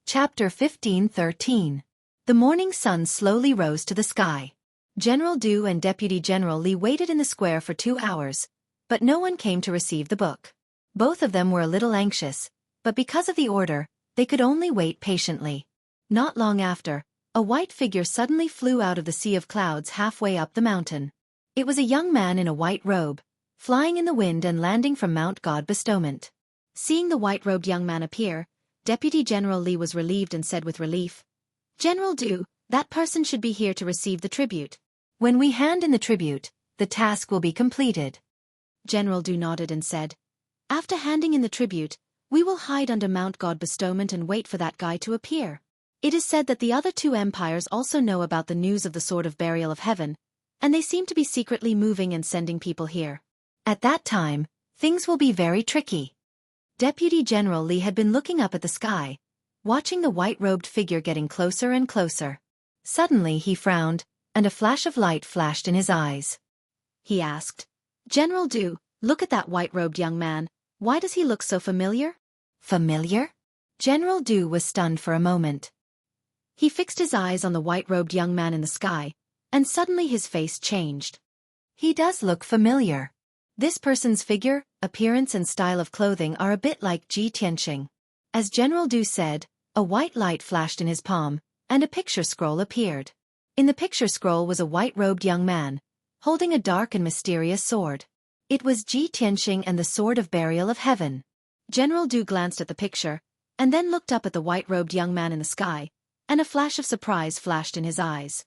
Chapter 15:13. The morning sun slowly rose to the sky. General Du and Deputy General Li waited in the square for 2 hours, but no one came to receive the book. Both of them were a little anxious, but because of the order, they could only wait patiently. Not long after, a white figure suddenly flew out of the sea of clouds halfway up the mountain. It was a young man in a white robe, flying in the wind and landing from Mount God Bestowment. Seeing the white-robed young man appear, Deputy General Li was relieved and said with relief, "General Du, that person should be here to receive the tribute. When we hand in the tribute, the task will be completed." General Du nodded and said, "After handing in the tribute, we will hide under Mount God Bestowment and wait for that guy to appear. It is said that the other 2 empires also know about the news of the Sword of Burial of Heaven, and they seem to be secretly moving and sending people here. At that time, things will be very tricky." Deputy General Li had been looking up at the sky, watching the white-robed figure getting closer and closer. Suddenly he frowned, and a flash of light flashed in his eyes. He asked, "General Du, look at that white-robed young man. Why does he look so familiar?" "Familiar?" General Du was stunned for a moment. He fixed his eyes on the white-robed young man in the sky, and suddenly his face changed. He does look familiar. This person's figure, appearance and style of clothing are a bit like Ji Tianqing. As General Du said, a white light flashed in his palm, and a picture scroll appeared. In the picture scroll was a white-robed young man, holding a dark and mysterious sword. It was Ji Tianqing and the Sword of Burial of Heaven. General Du glanced at the picture, and then looked up at the white-robed young man in the sky, and a flash of surprise flashed in his eyes.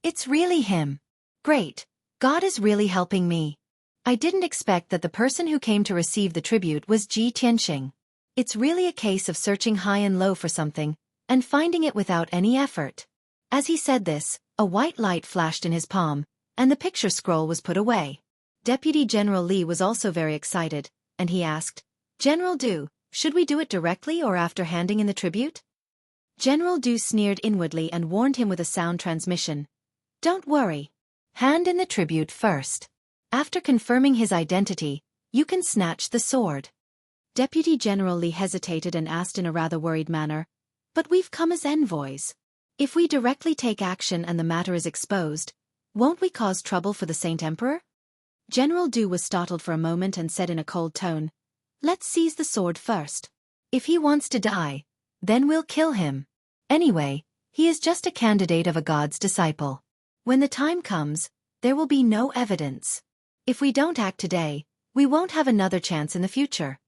"It's really him. Great. God is really helping me. I didn't expect that the person who came to receive the tribute was Ji Tianqing. It's really a case of searching high and low for something, and finding it without any effort." As he said this, a white light flashed in his palm, and the picture scroll was put away. Deputy General Li was also very excited, and he asked, "General Du, should we do it directly or after handing in the tribute?" General Du sneered inwardly and warned him with a sound transmission, "Don't worry. Hand in the tribute first. After confirming his identity, you can snatch the sword." Deputy General Li hesitated and asked in a rather worried manner, "But we've come as envoys. If we directly take action and the matter is exposed, won't we cause trouble for the Saint Emperor?" General Du was startled for a moment and said in a cold tone, "Let's seize the sword first. If he wants to die, then we'll kill him. Anyway, he is just a candidate of a god's disciple. When the time comes, there will be no evidence. If we don't act today, we won't have another chance in the future."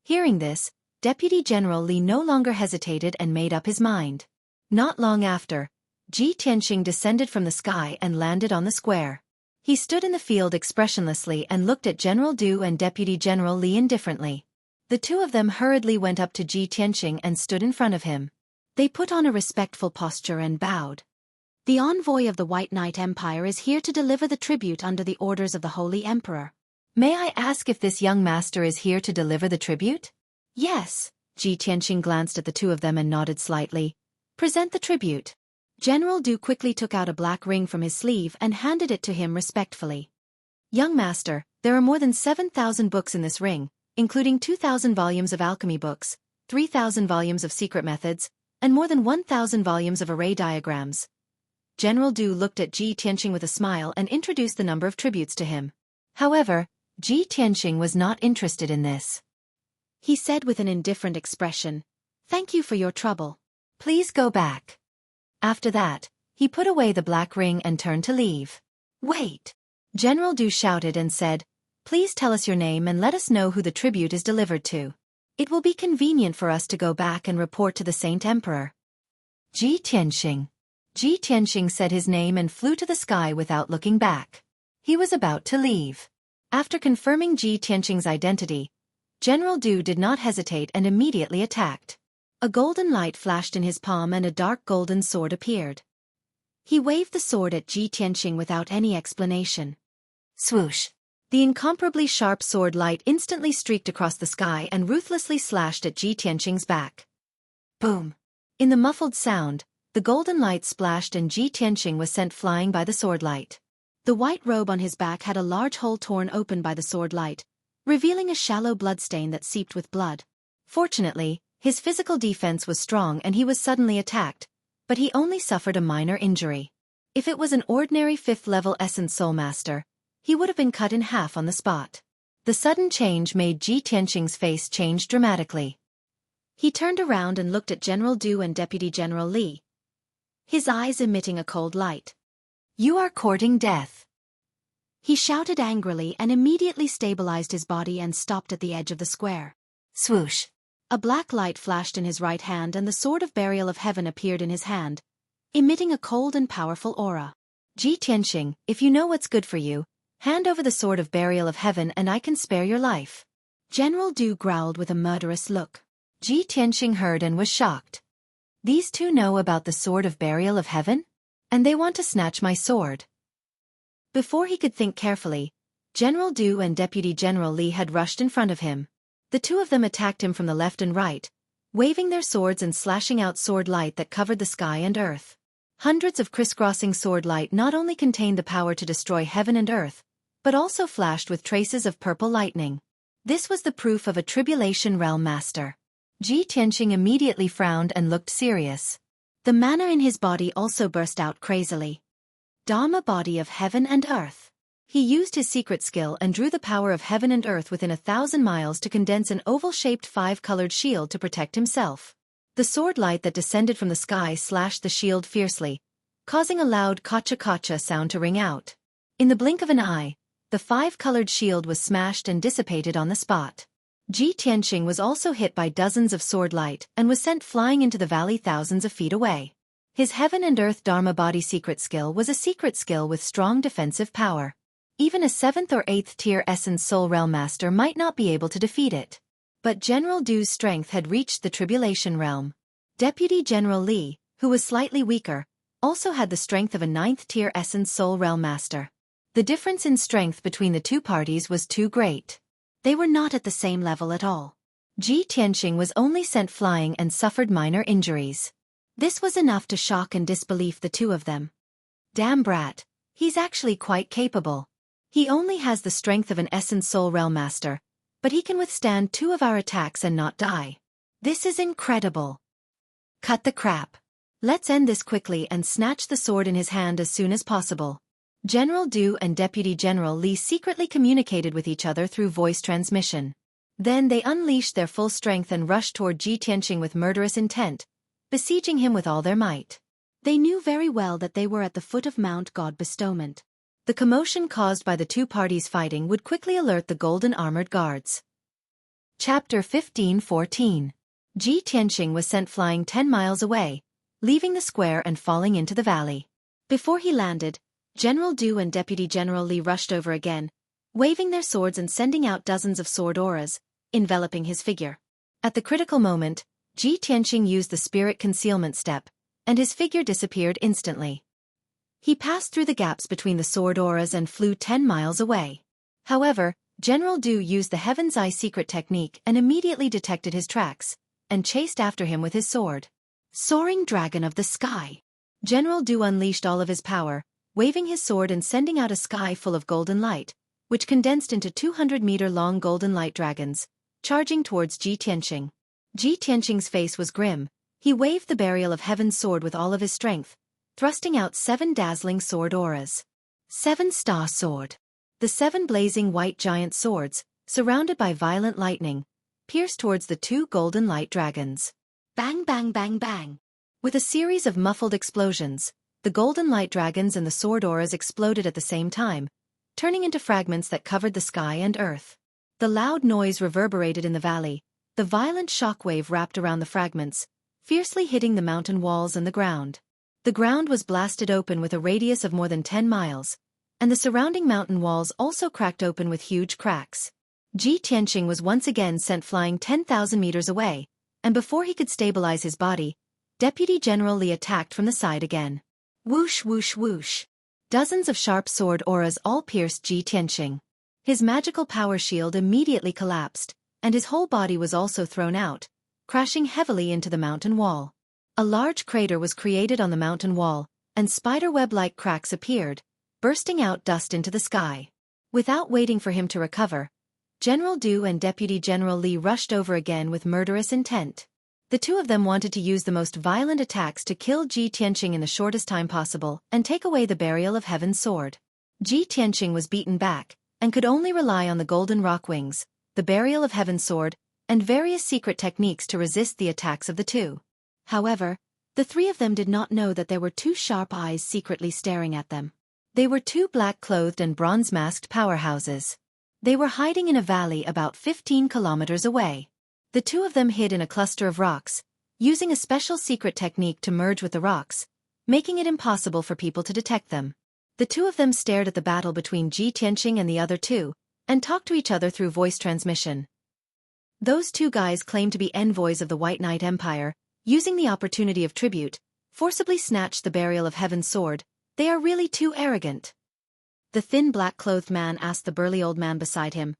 Hearing this, Deputy General Li no longer hesitated and made up his mind. Not long after, Ji Tianqing descended from the sky and landed on the square. He stood in the field expressionlessly and looked at General Du and Deputy General Li indifferently. The two of them hurriedly went up to Ji Tianqing and stood in front of him. They put on a respectful posture and bowed. "The envoy of the White Knight Empire is here to deliver the tribute under the orders of the Holy Emperor. May I ask if this young master is here to deliver the tribute?" "Yes." Ji Tianqing glanced at the two of them and nodded slightly. "Present the tribute." General Du quickly took out a black ring from his sleeve and handed it to him respectfully. "Young master, there are more than 7,000 books in this ring, including 2,000 volumes of alchemy books, 3,000 volumes of secret methods, and more than 1,000 volumes of array diagrams." General Du looked at Ji Tianqing with a smile and introduced the number of tributes to him. However, Ji Tianqing was not interested in this. He said with an indifferent expression, "Thank you for your trouble. Please go back." After that, he put away the black ring and turned to leave. "Wait!" General Du shouted and said, "Please tell us your name and let us know who the tribute is delivered to. It will be convenient for us to go back and report to the Saint Emperor." Ji Tianqing. Ji Tianqing said his name and flew to the sky without looking back. He was about to leave. After confirming Ji Tianqing's identity, General Du did not hesitate and immediately attacked. A golden light flashed in his palm and a dark golden sword appeared. He waved the sword at Ji Tianqing without any explanation. Swoosh! The incomparably sharp sword light instantly streaked across the sky and ruthlessly slashed at Ji Tianqing's back. Boom! In the muffled sound, the golden light splashed and Ji Tianqing was sent flying by the sword light. The white robe on his back had a large hole torn open by the sword light, revealing a shallow bloodstain that seeped with blood. Fortunately, his physical defense was strong and he was suddenly attacked, but he only suffered a minor injury. If it was an ordinary 5th-level Essence Soul Master, he would have been cut in half on the spot. The sudden change made Ji Tianqing's face change dramatically. He turned around and looked at General Du and Deputy General Li, his eyes emitting a cold light. "You are courting death." He shouted angrily and immediately stabilized his body and stopped at the edge of the square. Swoosh! A black light flashed in his right hand and the Sword of Burial of Heaven appeared in his hand, emitting a cold and powerful aura. "Ji Tianqing, if you know what's good for you, hand over the Sword of Burial of Heaven and I can spare your life." General Du growled with a murderous look. Ji Tianqing heard and was shocked. These two know about the Sword of Burial of Heaven? And they want to snatch my sword. Before he could think carefully, General Du and Deputy General Li had rushed in front of him. The two of them attacked him from the left and right, waving their swords and slashing out sword light that covered the sky and earth. Hundreds of crisscrossing sword light not only contained the power to destroy heaven and earth, but also flashed with traces of purple lightning. This was the proof of a Tribulation Realm Master. Ji Tianqing immediately frowned and looked serious. The mana in his body also burst out crazily. Dharma body of heaven and earth. He used his secret skill and drew the power of heaven and earth within 1,000 miles to condense an oval-shaped 5-colored shield to protect himself. The sword light that descended from the sky slashed the shield fiercely, causing a loud kacha-kacha sound to ring out. In the blink of an eye, the 5-colored shield was smashed and dissipated on the spot. Ji Tianqing was also hit by dozens of sword light and was sent flying into the valley thousands of feet away. His heaven and earth Dharma body secret skill was a secret skill with strong defensive power. Even a 7th or 8th tier Essence Soul Realm Master might not be able to defeat it. But General Du's strength had reached the Tribulation Realm. Deputy General Li, who was slightly weaker, also had the strength of a 9th tier Essence Soul Realm Master. The difference in strength between the two parties was too great. They were not at the same level at all. Ji Tianqing was only sent flying and suffered minor injuries. This was enough to shock and disbelief the two of them. Damn brat, he's actually quite capable. He only has the strength of an Essence Soul Realm Master, but he can withstand 2 of our attacks and not die. This is incredible. Cut the crap. Let's end this quickly and snatch the sword in his hand as soon as possible. General Du and Deputy General Li secretly communicated with each other through voice transmission. Then they unleashed their full strength and rushed toward Ji Tianqing with murderous intent, besieging him with all their might. They knew very well that they were at the foot of Mount God Bestowment. The commotion caused by the two parties fighting would quickly alert the golden armored guards. Chapter 15-14. Ji Tianqing was sent flying 10 miles away, leaving the square and falling into the valley. Before he landed, General Du and Deputy General Li rushed over again, waving their swords and sending out dozens of sword auras, enveloping his figure. At the critical moment, Ji Tianqing used the spirit concealment step, and his figure disappeared instantly. He passed through the gaps between the sword auras and flew 10 miles away. However, General Du used the Heaven's Eye secret technique and immediately detected his tracks, and chased after him with his sword. Soaring Dragon of the Sky. General Du unleashed all of his power, waving his sword and sending out a sky full of golden light, which condensed into 200-meter-long golden light dragons, charging towards Ji Tianqing. Ji Tianqing's face was grim. He waved the Burial of Heaven's sword with all of his strength, thrusting out 7 dazzling sword auras. 7-star sword. The 7 blazing white giant swords, surrounded by violent lightning, pierced towards the 2 golden light dragons. Bang bang bang bang. With a series of muffled explosions, the golden light dragons and the sword auras exploded at the same time, turning into fragments that covered the sky and earth. The loud noise reverberated in the valley. The violent shockwave wrapped around the fragments, fiercely hitting the mountain walls and the ground. The ground was blasted open with a radius of more than 10 miles, and the surrounding mountain walls also cracked open with huge cracks. Ji Tianqing was once again sent flying 10,000 meters away, and before he could stabilize his body, Deputy General Li attacked from the side again. Whoosh whoosh whoosh. Dozens of sharp sword auras all pierced Ji Tianqing. His magical power shield immediately collapsed, and his whole body was also thrown out, crashing heavily into the mountain wall. A large crater was created on the mountain wall, and spiderweb-like cracks appeared, bursting out dust into the sky. Without waiting for him to recover, General Du and Deputy General Li rushed over again with murderous intent. The two of them wanted to use the most violent attacks to kill Ji Tianqing in the shortest time possible and take away the Burial of Heaven's sword. Ji Tianqing was beaten back, and could only rely on the golden rock wings, the Burial of Heaven's sword, and various secret techniques to resist the attacks of the two. However, the 3 of them did not know that there were 2 sharp eyes secretly staring at them. They were 2 black-clothed and bronze-masked powerhouses. They were hiding in a valley about 15 kilometers away. The 2 of them hid in a cluster of rocks, using a special secret technique to merge with the rocks, making it impossible for people to detect them. The 2 of them stared at the battle between Ji Tianqing and the other 2, and talked to each other through voice transmission. Those 2 guys claimed to be envoys of the White Knight Empire, using the opportunity of tribute, forcibly snatched the Burial of Heaven's sword. They are really too arrogant. The thin black-clothed man asked the burly old man beside him.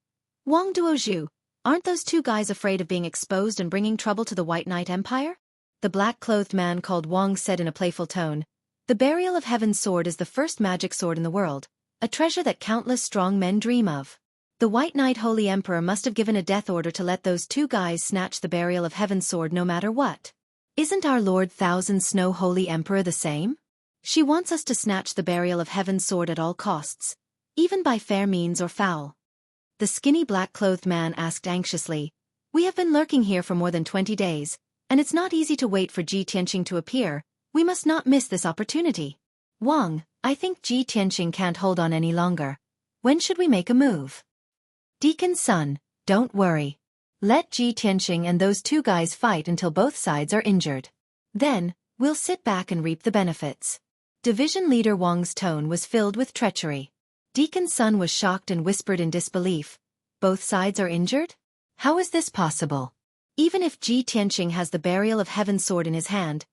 Wang Duozhu, aren't those 2 guys afraid of being exposed and bringing trouble to the White Knight Empire? The black-clothed man called Wang said in a playful tone, the Burial of Heaven's sword is the first magic sword in the world, a treasure that countless strong men dream of. The White Knight Holy Emperor must have given a death order to let those 2 guys snatch the Burial of Heaven's sword no matter what. Isn't our Lord Thousand Snow Holy Emperor the same? She wants us to snatch the Burial of Heaven's sword at all costs, even by fair means or foul. The skinny black-clothed man asked anxiously, we have been lurking here for more than 20 days, and it's not easy to wait for Ji Tianqing to appear. We must not miss this opportunity. Wang, I think Ji Tianqing can't hold on any longer. When should we make a move? Deacon's son, don't worry. Let Ji Tianqing and those 2 guys fight until both sides are injured. Then, we'll sit back and reap the benefits. Division Leader Wang's tone was filled with treachery. Deacon's son was shocked and whispered in disbelief. Both sides are injured? How is this possible? Even if Ji Tianqing has the Burial of Heaven's sword in his hand,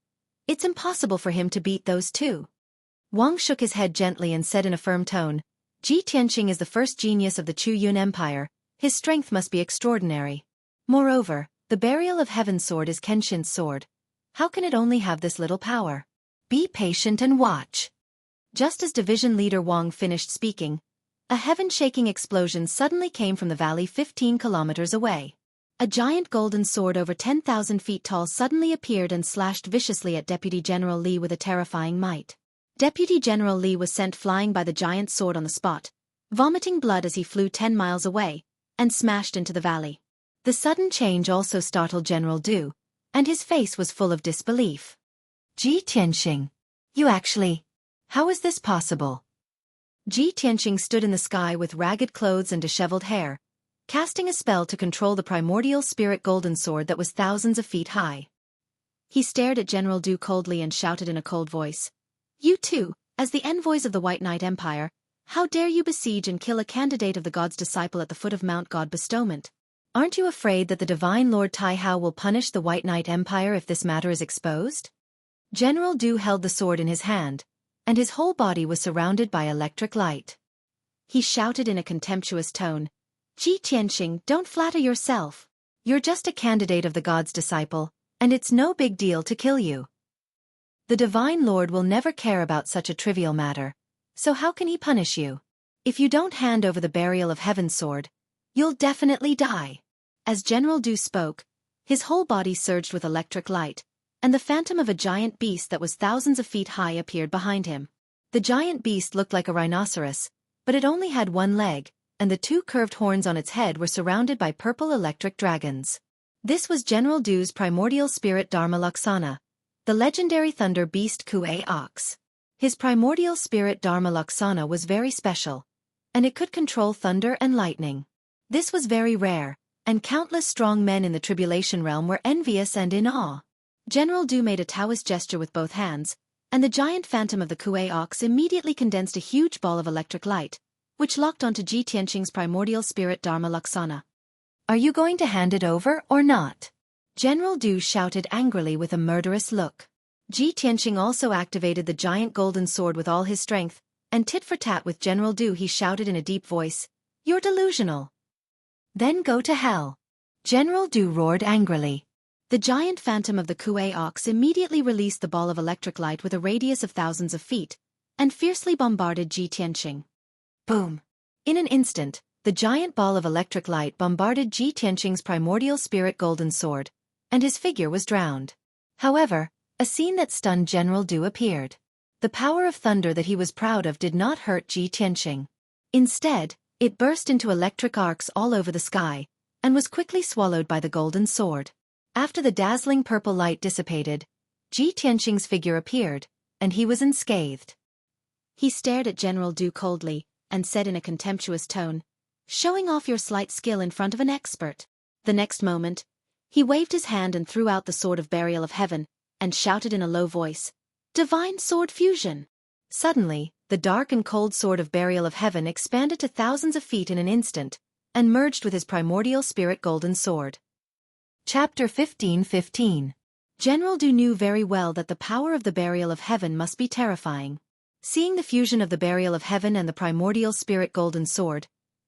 it's impossible for him to beat those 2. Wang shook his head gently and said in a firm tone, Ji Tianqing is the first genius of the Chu Yun Empire. His strength must be extraordinary. Moreover, the Burial of Heaven's sword is Kenshin's sword. How can it only have this little power? Be patient and watch. Just as Division Leader Wang finished speaking, a heaven-shaking explosion suddenly came from the valley 15 kilometers away. A giant golden sword over 10,000 feet tall suddenly appeared and slashed viciously at Deputy General Li with a terrifying might. Deputy General Li was sent flying by the giant sword on the spot, vomiting blood as he flew 10 miles away, and smashed into the valley. The sudden change also startled General Du, and his face was full of disbelief. Ji Tianqing. You actually... How is this possible? Ji Tianqing stood in the sky with ragged clothes and disheveled hair, casting a spell to control the primordial spirit golden sword that was thousands of feet high. He stared at General Du coldly and shouted in a cold voice. You too, as the envoys of the White Knight Empire, how dare you besiege and kill a candidate of the god's disciple at the foot of Mount God Bestowment? Aren't you afraid that the Divine Lord Taihao will punish the White Knight Empire if this matter is exposed? General Du held the sword in his hand, and his whole body was surrounded by electric light. He shouted in a contemptuous tone, "Ji Tianxing, don't flatter yourself. You're just a candidate of the god's disciple, and it's no big deal to kill you. The Divine Lord will never care about such a trivial matter, so how can he punish you? If you don't hand over the Burial of Heaven sword, you'll definitely die." As General Du spoke, his whole body surged with electric light, and the phantom of a giant beast that was thousands of feet high appeared behind him. The giant beast looked like a rhinoceros, but it only had one leg, and the two curved horns on its head were surrounded by purple electric dragons. This was General Du's primordial spirit Dharma Laksana, the legendary thunder beast Xueqi. His primordial spirit Dharma Laksana was very special, and it could control thunder and lightning. This was very rare, and countless strong men in the Tribulation Realm were envious and in awe. General Du made a Taoist gesture with both hands, and the giant phantom of the Xueqi immediately condensed a huge ball of electric light, which locked onto Ji Tianxing's primordial spirit Dharma Laksana. "Are you going to hand it over or not?" General Du shouted angrily with a murderous look. Ji Tianxing also activated the giant golden sword with all his strength, and tit for tat with General Du he shouted in a deep voice, "You're delusional. Then go to hell." General Du roared angrily. The giant phantom of the Xueqi immediately released the ball of electric light with a radius of thousands of feet, and fiercely bombarded Ji Tianxing. Boom! In an instant, the giant ball of electric light bombarded Ji Tianxing's primordial spirit golden sword, and his figure was drowned. However, a scene that stunned General Du appeared. The power of thunder that he was proud of did not hurt Ji Tianxing. Instead, it burst into electric arcs all over the sky, and was quickly swallowed by the golden sword. After the dazzling purple light dissipated, Ji Tianxing's figure appeared, and he was unscathed. He stared at General Du coldly, and said in a contemptuous tone, "Showing off your slight skill in front of an expert." The next moment, he waved his hand and threw out the sword of Burial of Heaven, and shouted in a low voice, "Divine Sword Fusion!" Suddenly, the dark and cold sword of Burial of Heaven expanded to thousands of feet in an instant, and merged with his primordial spirit golden sword. Chapter 15:15. General Du knew very well that the power of the Burial of Heaven must be terrifying. Seeing the fusion of the Burial of Heaven and the primordial spirit golden sword,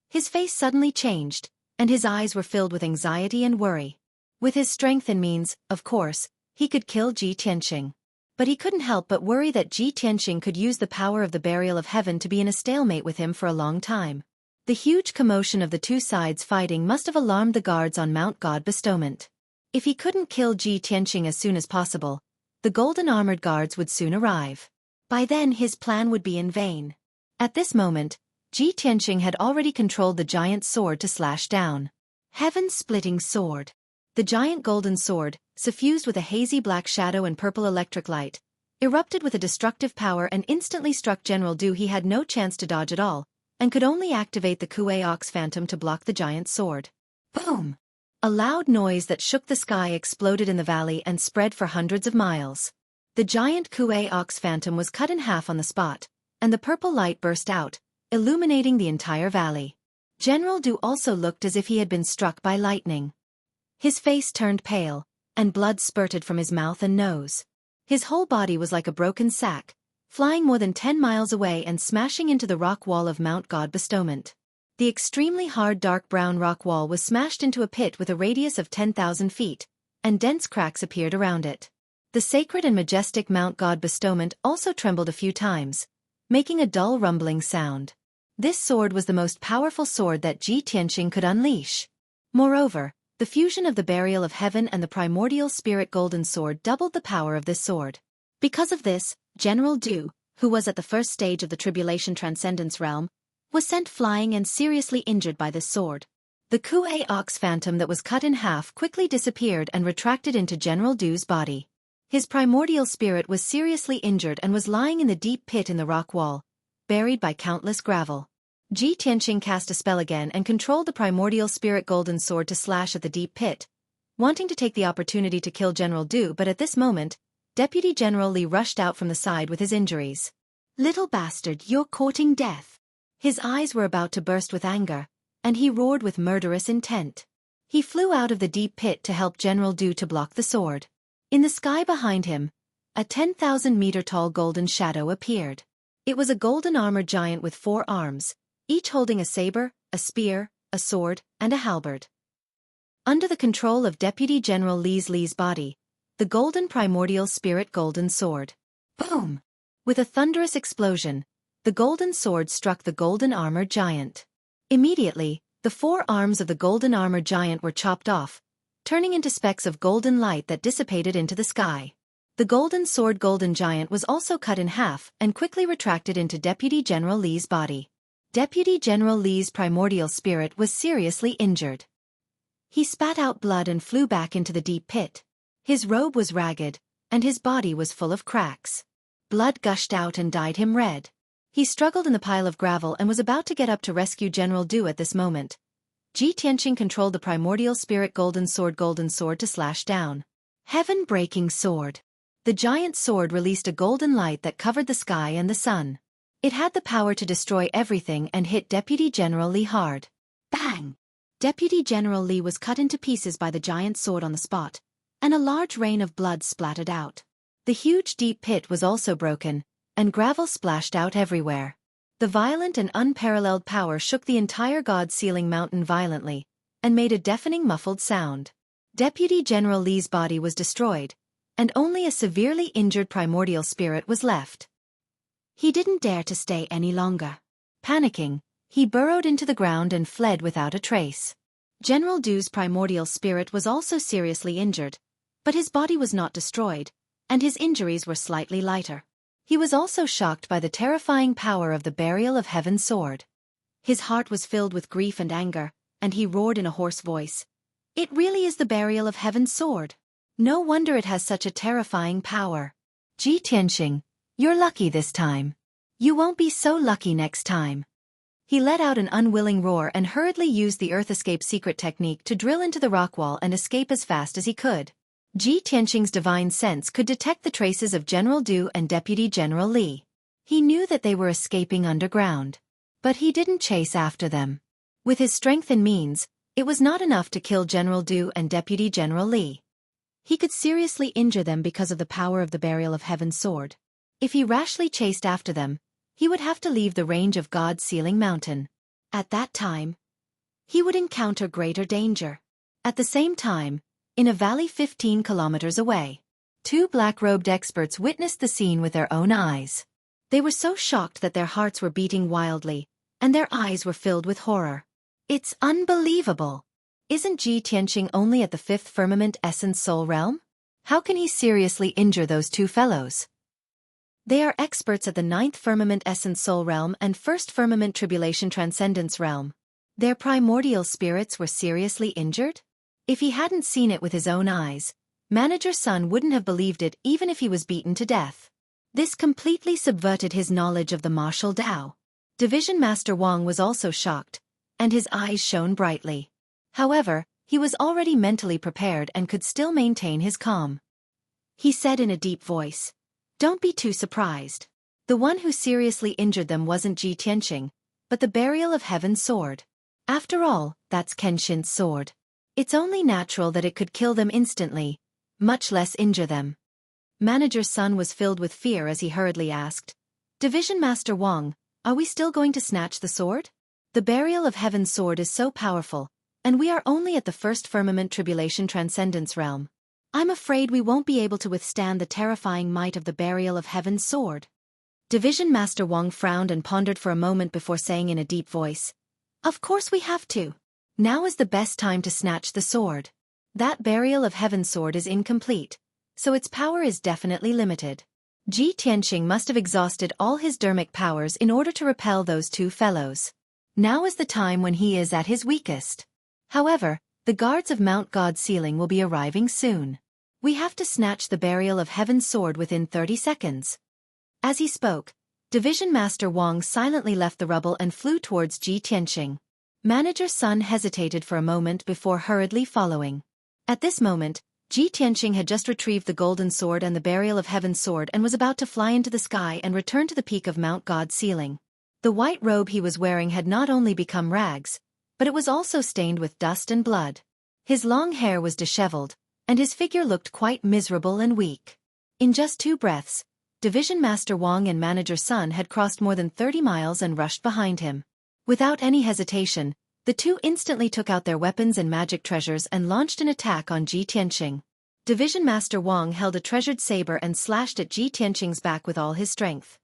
his face suddenly changed, and his eyes were filled with anxiety and worry. With his strength and means, of course, he could kill Ji Tianxing. But he couldn't help but worry that Ji Tianxing could use the power of the Burial of Heaven to be in a stalemate with him for a long time. The huge commotion of the two sides fighting must have alarmed the guards on Mount God Bestowment. If he couldn't kill Ji Tianxing as soon as possible, the golden armored guards would soon arrive. By then his plan would be in vain. At this moment, Ji Tianxing had already controlled the giant sword to slash down. Heaven-splitting sword. The giant golden sword, suffused with a hazy black shadow and purple electric light, erupted with a destructive power and instantly struck General Du. He had no chance to dodge at all, and could only activate the Xueqi phantom to block the giant sword. Boom! A loud noise that shook the sky exploded in the valley and spread for hundreds of miles. The giant Xueqi phantom was cut in half on the spot, and the purple light burst out, illuminating the entire valley. General Du also looked as if he had been struck by lightning. His face turned pale, and blood spurted from his mouth and nose. His whole body was like a broken sack, flying more than 10 miles away and smashing into the rock wall of Mount God Bestowment. The extremely hard dark brown rock wall was smashed into a pit with a radius of 10,000 feet, and dense cracks appeared around it. The sacred and majestic Mount God Bestowment also trembled a few times, making a dull rumbling sound. This sword was the most powerful sword that Ji Tianxing could unleash. Moreover, the fusion of the Burial of Heaven and the primordial spirit golden sword doubled the power of this sword. Because of this, General Du, who was at the first stage of the Tribulation Transcendence realm, was sent flying and seriously injured by this sword. The Xueqi phantom that was cut in half quickly disappeared and retracted into General Du's body. His primordial spirit was seriously injured and was lying in the deep pit in the rock wall, buried by countless gravel. Ji Tianxing cast a spell again and controlled the primordial spirit golden sword to slash at the deep pit, wanting to take the opportunity to kill General Du, but at this moment, Deputy General Li rushed out from the side with his injuries. "Little bastard, you're courting death." His eyes were about to burst with anger, and he roared with murderous intent. He flew out of the deep pit to help General Du to block the sword. In the sky behind him, a 10,000-meter-tall golden shadow appeared. It was a golden-armored giant with 4 arms, each holding a saber, a spear, a sword, and a halberd. Under the control of Deputy General Li's body, the golden primordial spirit golden sword. Boom! With a thunderous explosion, the golden sword struck the golden-armored giant. Immediately, the 4 arms of the golden-armored giant were chopped off, turning into specks of golden light that dissipated into the sky. The golden sword golden giant was also cut in half and quickly retracted into Deputy General Li's body. Deputy General Li's primordial spirit was seriously injured. He spat out blood and flew back into the deep pit. His robe was ragged, and his body was full of cracks. Blood gushed out and dyed him red. He struggled in the pile of gravel and was about to get up to rescue General Du at this moment. Ji Tianqing controlled the primordial spirit golden sword to slash down. Heaven-breaking sword. The giant sword released a golden light that covered the sky and the sun. It had the power to destroy everything and hit Deputy General Li hard. Bang! Deputy General Li was cut into pieces by the giant sword on the spot, and a large rain of blood splattered out. The huge deep pit was also broken, and gravel splashed out everywhere. The violent and unparalleled power shook the entire God-Ceiling mountain violently, and made a deafening muffled sound. Deputy General Li's body was destroyed, and only a severely injured primordial spirit was left. He didn't dare to stay any longer. Panicking, he burrowed into the ground and fled without a trace. General Du's primordial spirit was also seriously injured, but his body was not destroyed, and his injuries were slightly lighter. He was also shocked by the terrifying power of the Burial of Heaven sword. His heart was filled with grief and anger, and he roared in a hoarse voice, "It really is the Burial of Heaven sword. No wonder it has such a terrifying power. Ji Tianqing, you're lucky this time. You won't be so lucky next time." He let out an unwilling roar and hurriedly used the Earth Escape secret technique to drill into the rock wall and escape as fast as he could. Ji Tianqing's divine sense could detect the traces of General Du and Deputy General Li. He knew that they were escaping underground. But he didn't chase after them. With his strength and means, it was not enough to kill General Du and Deputy General Li. He could seriously injure them because of the power of the Burial of Heaven sword. If he rashly chased after them, he would have to leave the range of God-Ceiling Mountain. At that time, he would encounter greater danger. At the same time, in a valley 15 kilometers away, 2 black-robed experts witnessed the scene with their own eyes. They were so shocked that their hearts were beating wildly, and their eyes were filled with horror. It's unbelievable! Isn't Ji Tianqing only at the 5th Firmament Essence Soul Realm? How can he seriously injure those 2 fellows? They are experts at the 9th Firmament Essence Soul Realm and 1st Firmament Tribulation Transcendence Realm. Their primordial spirits were seriously injured? If he hadn't seen it with his own eyes, Manager Sun wouldn't have believed it even if he was beaten to death. This completely subverted his knowledge of the martial Tao. Division Master Wang was also shocked, and his eyes shone brightly. However, he was already mentally prepared and could still maintain his calm. He said in a deep voice, "Don't be too surprised. The one who seriously injured them wasn't Ji Tianqing, but the Burial of Heaven sword. After all, that's Kenshin's sword. It's only natural that it could kill them instantly, much less injure them." Manager Sun was filled with fear as he hurriedly asked, "Division Master Wang, are we still going to snatch the sword? The Burial of Heaven sword is so powerful, and we are only at the 1st Firmament Tribulation Transcendence Realm. I'm afraid we won't be able to withstand the terrifying might of the Burial of Heaven sword." Division Master Wang frowned and pondered for a moment before saying in a deep voice, "Of course we have to. Now is the best time to snatch the sword. That Burial of Heaven sword is incomplete, so its power is definitely limited. Ji Tianqing must have exhausted all his dermic powers in order to repel those 2 fellows. Now is the time when he is at his weakest. However, the guards of Mount God-Ceiling will be arriving soon. We have to snatch the Burial of Heaven sword within 30 seconds. As he spoke, Division Master Wang silently left the rubble and flew towards Ji Tianqing. Manager Sun hesitated for a moment before hurriedly following. At this moment, Ji Tianqing had just retrieved the golden sword and the Burial of Heaven sword and was about to fly into the sky and return to the peak of Mount God-Ceiling. The white robe he was wearing had not only become rags, but it was also stained with dust and blood. His long hair was disheveled, and his figure looked quite miserable and weak. In just 2 breaths, Division Master Wang and Manager Sun had crossed more than 30 miles and rushed behind him. Without any hesitation, the two instantly took out their weapons and magic treasures and launched an attack on Ji Tianqing. Division Master Wang held a treasured saber and slashed at Ji Tianqing's back with all his strength.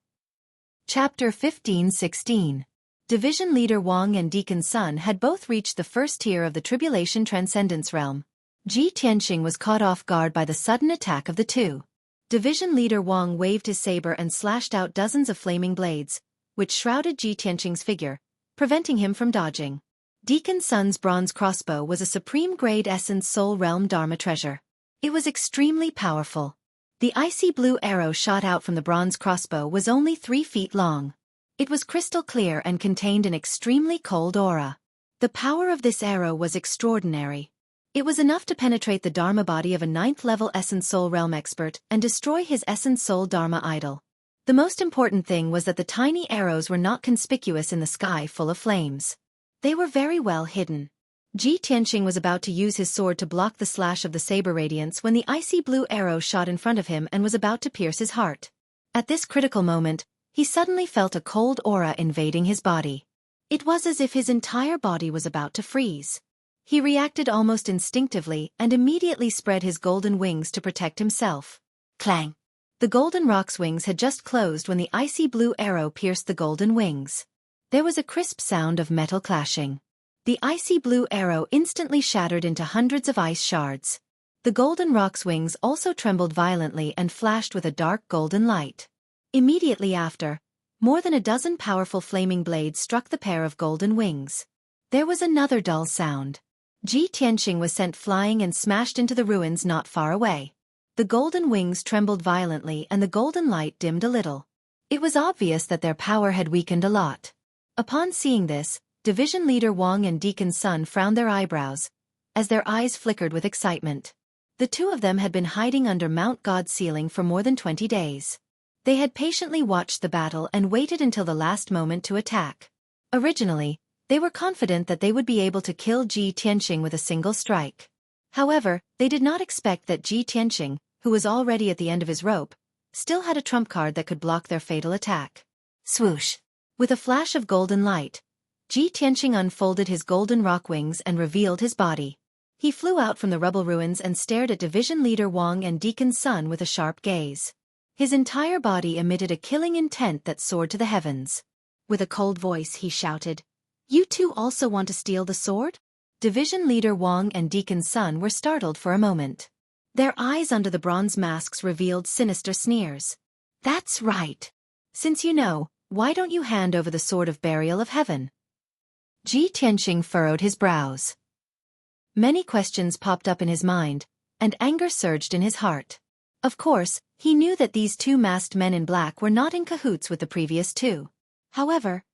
Chapter 15-16. Division Leader Wang and Deacon Sun had both reached the first tier of the Tribulation Transcendence Realm. Ji Tianqing was caught off guard by the sudden attack of the two. Division Leader Wang waved his saber and slashed out dozens of flaming blades, which shrouded Ji Tianqing's figure, preventing him from dodging. Deacon Sun's bronze crossbow was a supreme-grade Essence Soul Realm Dharma treasure. It was extremely powerful. The icy blue arrow shot out from the bronze crossbow was only 3 feet long. It was crystal clear and contained an extremely cold aura. The power of this arrow was extraordinary. It was enough to penetrate the Dharma body of a 9th-level Essence Soul Realm expert and destroy his Essence Soul Dharma idol. The most important thing was that the tiny arrows were not conspicuous in the sky full of flames. They were very well hidden. Ji Tianqing was about to use his sword to block the slash of the saber radiance when the icy blue arrow shot in front of him and was about to pierce his heart. At this critical moment, he suddenly felt a cold aura invading his body. It was as if his entire body was about to freeze. He reacted almost instinctively and immediately spread his golden wings to protect himself. Clang! The golden rock's wings had just closed when the icy blue arrow pierced the golden wings. There was a crisp sound of metal clashing. The icy blue arrow instantly shattered into hundreds of ice shards. The golden rock's wings also trembled violently and flashed with a dark golden light. Immediately after, more than a dozen powerful flaming blades struck the pair of golden wings. There was another dull sound. Ji Tianqing was sent flying and smashed into the ruins not far away. The golden wings trembled violently and the golden light dimmed a little. It was obvious that their power had weakened a lot. Upon seeing this, Division Leader Wang and Deacon Sun frowned their eyebrows, as their eyes flickered with excitement. The two of them had been hiding under Mount God's ceiling for more than 20 days. They had patiently watched the battle and waited until the last moment to attack. Originally, they were confident that they would be able to kill Ji Tianqing with a single strike. However, they did not expect that Ji Tianqing, who was already at the end of his rope, still had a trump card that could block their fatal attack. Swoosh! With a flash of golden light, Ji Tianqing unfolded his golden rock wings and revealed his body. He flew out from the rubble ruins and stared at Division Leader Wang and Deacon Sun with a sharp gaze. His entire body emitted a killing intent that soared to the heavens. With a cold voice he shouted, "You two also want to steal the sword?" Division Leader Wang and Deacon Sun were startled for a moment. Their eyes under the bronze masks revealed sinister sneers. "That's right. Since you know, why don't you hand over the Sword of Burial of Heaven?" Ji Tianqing furrowed his brows. Many questions popped up in his mind, and anger surged in his heart. Of course, he knew that these two masked men in black were not in cahoots with the previous two. However,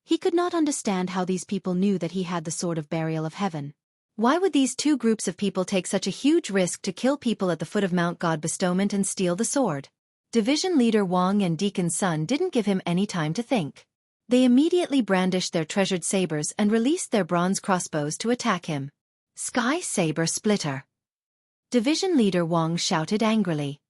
he could not understand how these people knew that he had the Sword of Burial of Heaven. Why would these two groups of people take such a huge risk to kill people at the foot of Mount God Bestowment and steal the sword? Division Leader Wang and Deacon Sun didn't give him any time to think. They immediately brandished their treasured sabers and released their bronze crossbows to attack him. Sky Saber Splitter! Division Leader Wang shouted angrily.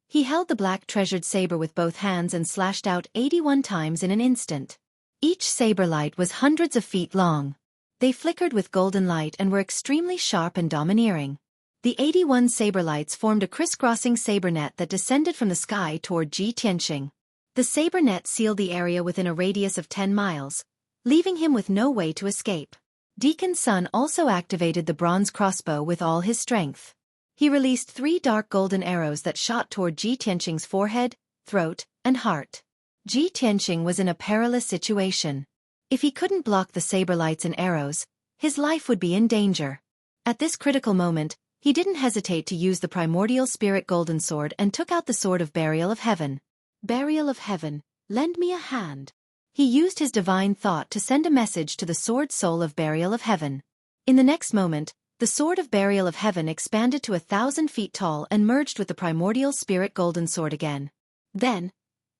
He held the black treasured saber with both hands and slashed out 81 times in an instant. Each saber light was hundreds of feet long. They flickered with golden light and were extremely sharp and domineering. The 81 saber lights formed a crisscrossing saber net that descended from the sky toward Ji Tianqing. The saber net sealed the area within a radius of 10 miles, leaving him with no way to escape. Deacon Sun also activated the bronze crossbow with all his strength. He released 3 dark golden arrows that shot toward Ji Tianqing's forehead, throat, and heart. Ji Tianqing was in a perilous situation. If he couldn't block the saber lights and arrows, his life would be in danger. At this critical moment, he didn't hesitate to use the primordial spirit golden sword and took out the Sword of Burial of Heaven. "Burial of Heaven, lend me a hand." He used his divine thought to send a message to the Sword Soul of Burial of Heaven. In the next moment, the Sword of Burial of Heaven expanded to 1,000 feet tall and merged with the primordial spirit golden sword again. Then,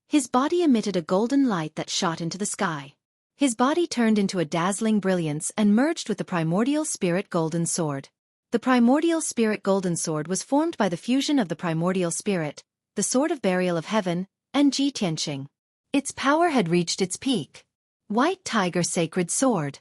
his body emitted a golden light that shot into the sky. His body turned into a dazzling brilliance and merged with the primordial spirit golden sword. The primordial spirit golden sword was formed by the fusion of the primordial spirit, the sword of burial of heaven, and Ji Tianqing. Its power had reached its peak. White tiger sacred sword.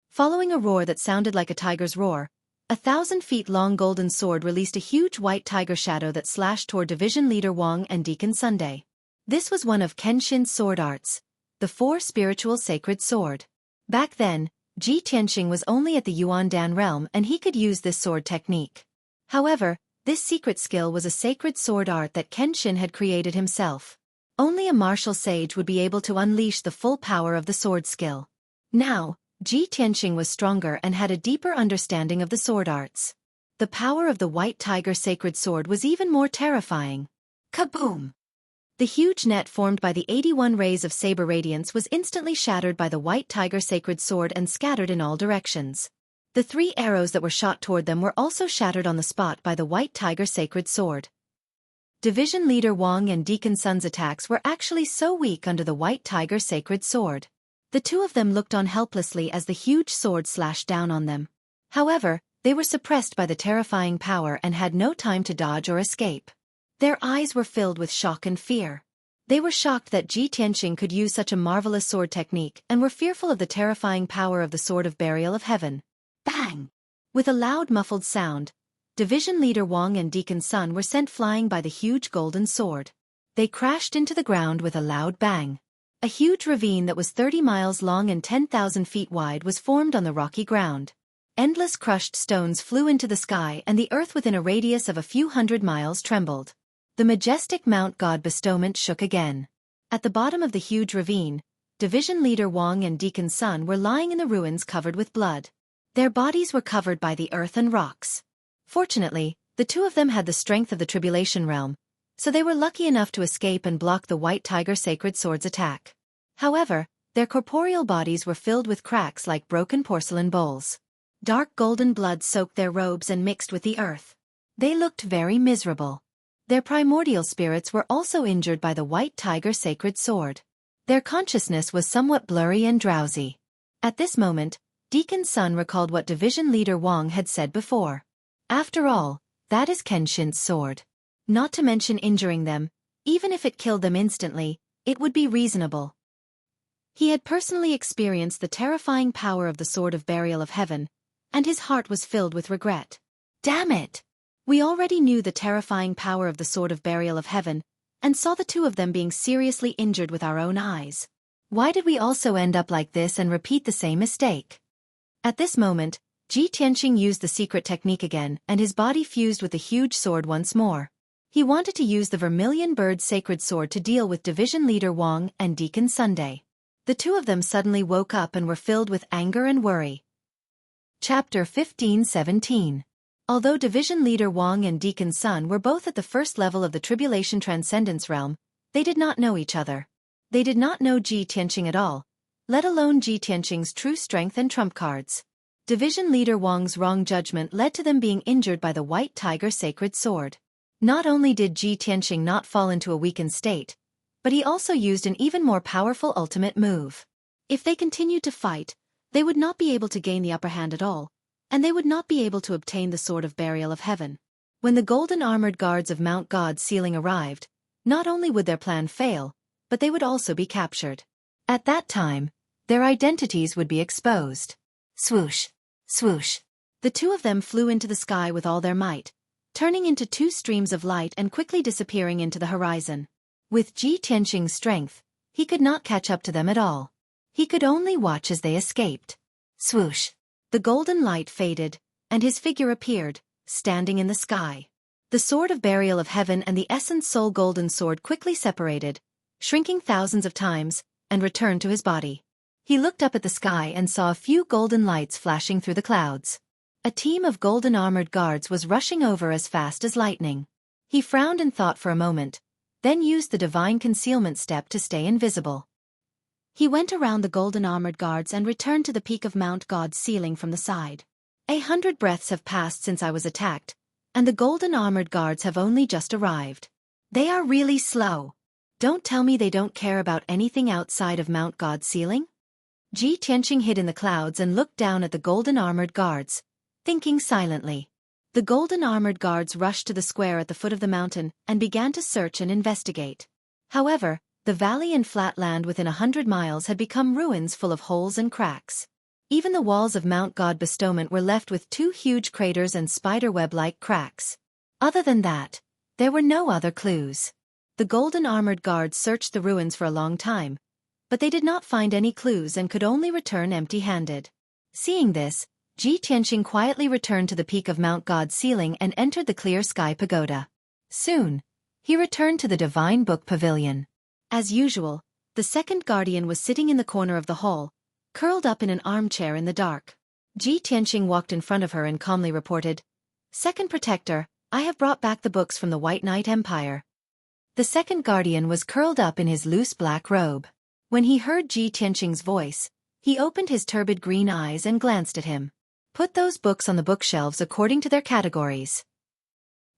Following a roar that sounded like a tiger's roar, 1,000-feet-long golden sword released a huge white tiger shadow that slashed toward Division Leader Wang and Deacon Sunday. This was one of Kenshin's sword arts, the four spiritual sacred sword. Back then, Ji Tianqing was only at the Yuan Dan realm and he could use this sword technique. However, this secret skill was a sacred sword art that Kenshin had created himself. Only a martial sage would be able to unleash the full power of the sword skill. Now, Ji Tianqing was stronger and had a deeper understanding of the sword arts. The power of the white tiger sacred sword was even more terrifying. Kaboom! The huge net formed by the 81 rays of saber radiance was instantly shattered by the white tiger sacred sword and scattered in all directions. The 3 arrows that were shot toward them were also shattered on the spot by the white tiger sacred sword. Division Leader Wang and Deacon Sun's attacks were actually so weak under the white tiger sacred sword. The two of them looked on helplessly as the huge sword slashed down on them. However, they were suppressed by the terrifying power and had no time to dodge or escape. Their eyes were filled with shock and fear. They were shocked that Ji Tianqing could use such a marvelous sword technique and were fearful of the terrifying power of the sword of burial of heaven. Bang! With a loud muffled sound, Division Leader Wang and Deacon Sun were sent flying by the huge golden sword. They crashed into the ground with a loud bang. A huge ravine that was 30 miles long and 10,000 feet wide was formed on the rocky ground. Endless crushed stones flew into the sky and the earth within a radius of a few hundred miles trembled. The majestic Mount God bestowment shook again. At the bottom of the huge ravine, Division Leader Wang and Deacon Sun were lying in the ruins covered with blood. Their bodies were covered by the earth and rocks. Fortunately, the two of them had the strength of the Tribulation Realm, so they were lucky enough to escape and block the white tiger sacred sword's attack. However, their corporeal bodies were filled with cracks like broken porcelain bowls. Dark golden blood soaked their robes and mixed with the earth. They looked very miserable. Their primordial spirits were also injured by the white tiger sacred sword. Their consciousness was somewhat blurry and drowsy. At this moment, Deacon Sun recalled what Division Leader Wang had said before. After all, that is Kenshin's sword. Not to mention injuring them, even if it killed them instantly, it would be reasonable. He had personally experienced the terrifying power of the sword of burial of heaven, and his heart was filled with regret. Damn it! We already knew the terrifying power of the sword of burial of heaven, and saw the two of them being seriously injured with our own eyes. Why did we also end up like this and repeat the same mistake? At this moment, Ji Tianqing used the secret technique again and his body fused with the huge sword once more. He wanted to use the Vermilion Bird sacred sword to deal with Division Leader Wang and Deacon Sunday. The two of them suddenly woke up and were filled with anger and worry. Chapter 15-17. Although Division Leader Wang and Deacon Sun were both at the first level of the Tribulation Transcendence Realm, they did not know each other. They did not know Ji Tianqing at all, let alone Ji Tianqing's true strength and trump cards. Division Leader Wang's wrong judgment led to them being injured by the white tiger sacred sword. Not only did Ji Tianqing not fall into a weakened state, but he also used an even more powerful ultimate move. If they continued to fight, they would not be able to gain the upper hand at all, and they would not be able to obtain the sword of burial of heaven. When the golden armored guards of Mount God's ceiling arrived, not only would their plan fail, but they would also be captured. At that time, their identities would be exposed. Swoosh! Swoosh! The two of them flew into the sky with all their might, turning into two streams of light and quickly disappearing into the horizon. With Ji Tianqing's strength, he could not catch up to them at all. He could only watch as they escaped. Swoosh! The golden light faded, and his figure appeared, standing in the sky. The sword of burial of heaven and the essence soul golden sword quickly separated, shrinking thousands of times, and returned to his body. He looked up at the sky and saw a few golden lights flashing through the clouds. A team of golden armored guards was rushing over as fast as lightning. He frowned and thought for a moment, then used the divine concealment step to stay invisible. He went around the golden armored guards and returned to the peak of Mount God's ceiling from the side. 100 breaths have passed since I was attacked, and the golden armored guards have only just arrived. They are really slow. Don't tell me they don't care about anything outside of Mount God's ceiling? Ji Tianqing hid in the clouds and looked down at the golden armored guards, thinking silently. The golden armored guards rushed to the square at the foot of the mountain and began to search and investigate. However, the valley and flat land within 100 miles had become ruins full of holes and cracks. Even the walls of Mount God Bestowment were left with 2 huge craters and spiderweb-like cracks. Other than that, there were no other clues. The golden armored guards searched the ruins for a long time, but they did not find any clues and could only return empty-handed. Seeing this, Ji Tianxing quietly returned to the peak of Mount God's ceiling and entered the clear sky pagoda. Soon, he returned to the Divine Book Pavilion. As usual, the second guardian was sitting in the corner of the hall, curled up in an armchair in the dark. Ji Tianxing walked in front of her and calmly reported, "Second Protector, I have brought back the books from the White Knight Empire." The second guardian was curled up in his loose black robe. When he heard Ji Tianxing's voice, he opened his turbid green eyes and glanced at him. "Put those books on the bookshelves according to their categories,"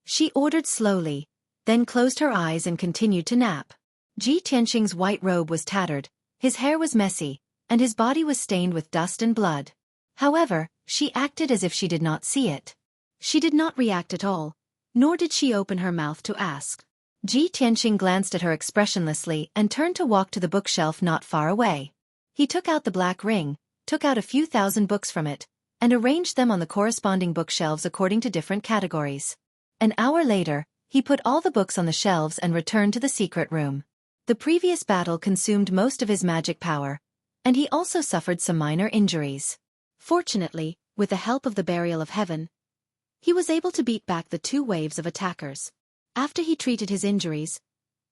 she ordered slowly, then closed her eyes and continued to nap. Ji Tianxing's white robe was tattered, his hair was messy, and his body was stained with dust and blood. However, she acted as if she did not see it. She did not react at all, nor did she open her mouth to ask. Ji Tianxing glanced at her expressionlessly and turned to walk to the bookshelf not far away. He took out the black ring, took out a few thousand books from it, and arranged them on the corresponding bookshelves according to different categories. An hour later, he put all the books on the shelves and returned to the secret room. The previous battle consumed most of his magic power, and he also suffered some minor injuries. Fortunately, with the help of the Burial of Heaven, he was able to beat back the 2 waves of attackers. After he treated his injuries,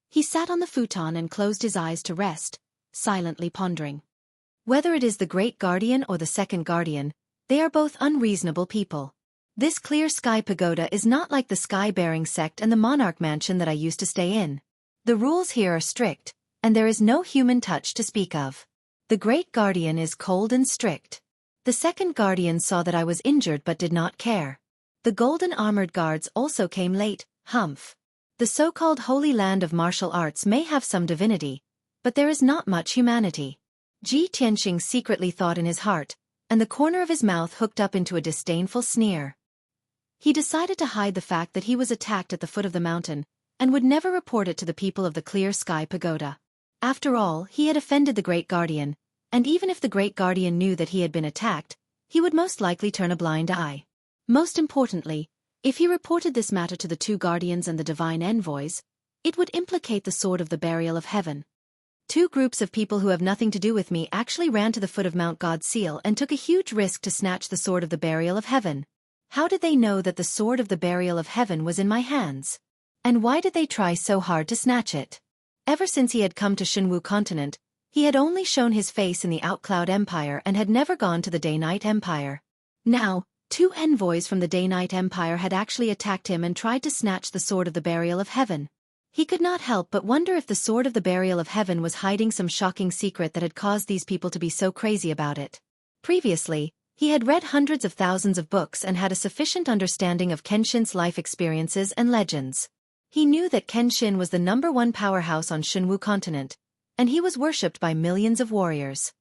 he sat on the futon and closed his eyes to rest, silently pondering. Whether it is the Great Guardian or the Second Guardian, they are both unreasonable people. This clear sky pagoda is not like the sky-bearing sect and the monarch mansion that I used to stay in. The rules here are strict, and there is no human touch to speak of. The Great Guardian is cold and strict. The Second Guardian saw that I was injured but did not care. The golden armored guards also came late, humph. The so-called Holy Land of Martial Arts may have some divinity, but there is not much humanity. Ji Tianxing secretly thought in his heart, and the corner of his mouth hooked up into a disdainful sneer. He decided to hide the fact that he was attacked at the foot of the mountain, and would never report it to the people of the Clear Sky Pagoda. After all, he had offended the Great Guardian, and even if the Great Guardian knew that he had been attacked, he would most likely turn a blind eye. Most importantly, if he reported this matter to the 2 guardians and the divine envoys, it would implicate the Sword of the Burial of Heaven. 2 groups of people who have nothing to do with me actually ran to the foot of Mount God's seal and took a huge risk to snatch the Sword of the Burial of Heaven. How did they know that the Sword of the Burial of Heaven was in my hands? And why did they try so hard to snatch it? Ever since he had come to Shenwu continent, he had only shown his face in the Outcloud Empire and had never gone to the Day-Night Empire. Now, 2 envoys from the Day-Night Empire had actually attacked him and tried to snatch the Sword of the Burial of Heaven. He could not help but wonder if the Sword of the Burial of Heaven was hiding some shocking secret that had caused these people to be so crazy about it. Previously, he had read hundreds of thousands of books and had a sufficient understanding of Kenshin's life experiences and legends. He knew that Kenshin was the #1 powerhouse on Shenwu continent, and he was worshipped by millions of warriors.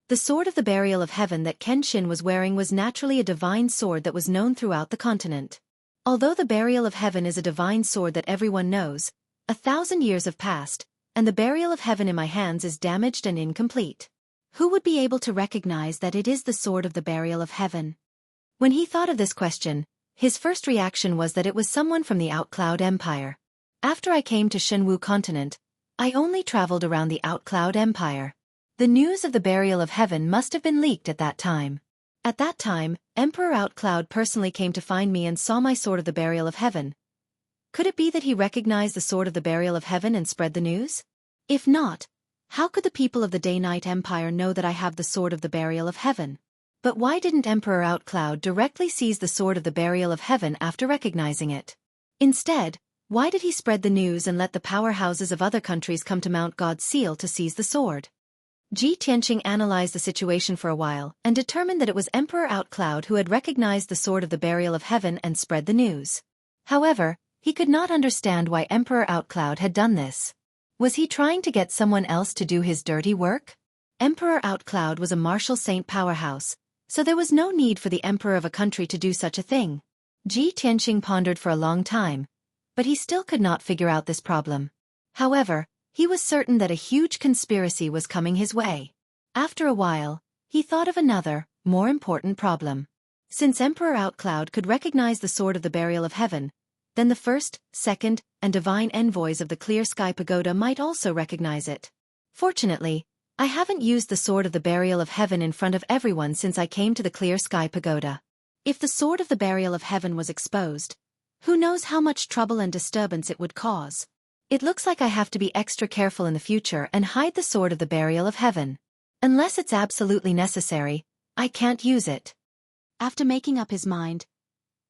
The Sword of the Burial of Heaven that Kenshin was wearing was naturally a divine sword that was known throughout the continent. Although the Burial of Heaven is a divine sword that everyone knows, 1,000 years have passed, and the Burial of Heaven in my hands is damaged and incomplete. Who would be able to recognize that it is the Sword of the Burial of Heaven? When he thought of this question, his first reaction was that it was someone from the Outcloud Empire. After I came to Shenwu continent, I only traveled around the Outcloud Empire. The news of the Burial of Heaven must have been leaked at that time. At that time, Emperor Outcloud personally came to find me and saw my Sword of the Burial of Heaven. Could it be that he recognized the Sword of the Burial of Heaven and spread the news? If not, how could the people of the Day-Night Empire know that I have the Sword of the Burial of Heaven? But why didn't Emperor Outcloud directly seize the Sword of the Burial of Heaven after recognizing it? Instead, why did he spread the news and let the powerhouses of other countries come to Mount God's seal to seize the sword? Ji Tianxing analyzed the situation for a while and determined that it was Emperor Outcloud who had recognized the Sword of the Burial of Heaven and spread the news. However, he could not understand why Emperor Outcloud had done this. Was he trying to get someone else to do his dirty work? Emperor Outcloud was a martial saint powerhouse, so there was no need for the emperor of a country to do such a thing. Ji Tianqing pondered for a long time, but he still could not figure out this problem. However, he was certain that a huge conspiracy was coming his way. After a while, he thought of another, more important problem. Since Emperor Outcloud could recognize the Sword of the Burial of Heaven, then the first, second, and divine envoys of the Clear Sky Pagoda might also recognize it. Fortunately, I haven't used the Sword of the Burial of Heaven in front of everyone since I came to the Clear Sky Pagoda. If the Sword of the Burial of Heaven was exposed, who knows how much trouble and disturbance it would cause. It looks like I have to be extra careful in the future and hide the Sword of the Burial of Heaven. Unless it's absolutely necessary, I can't use it. After making up his mind,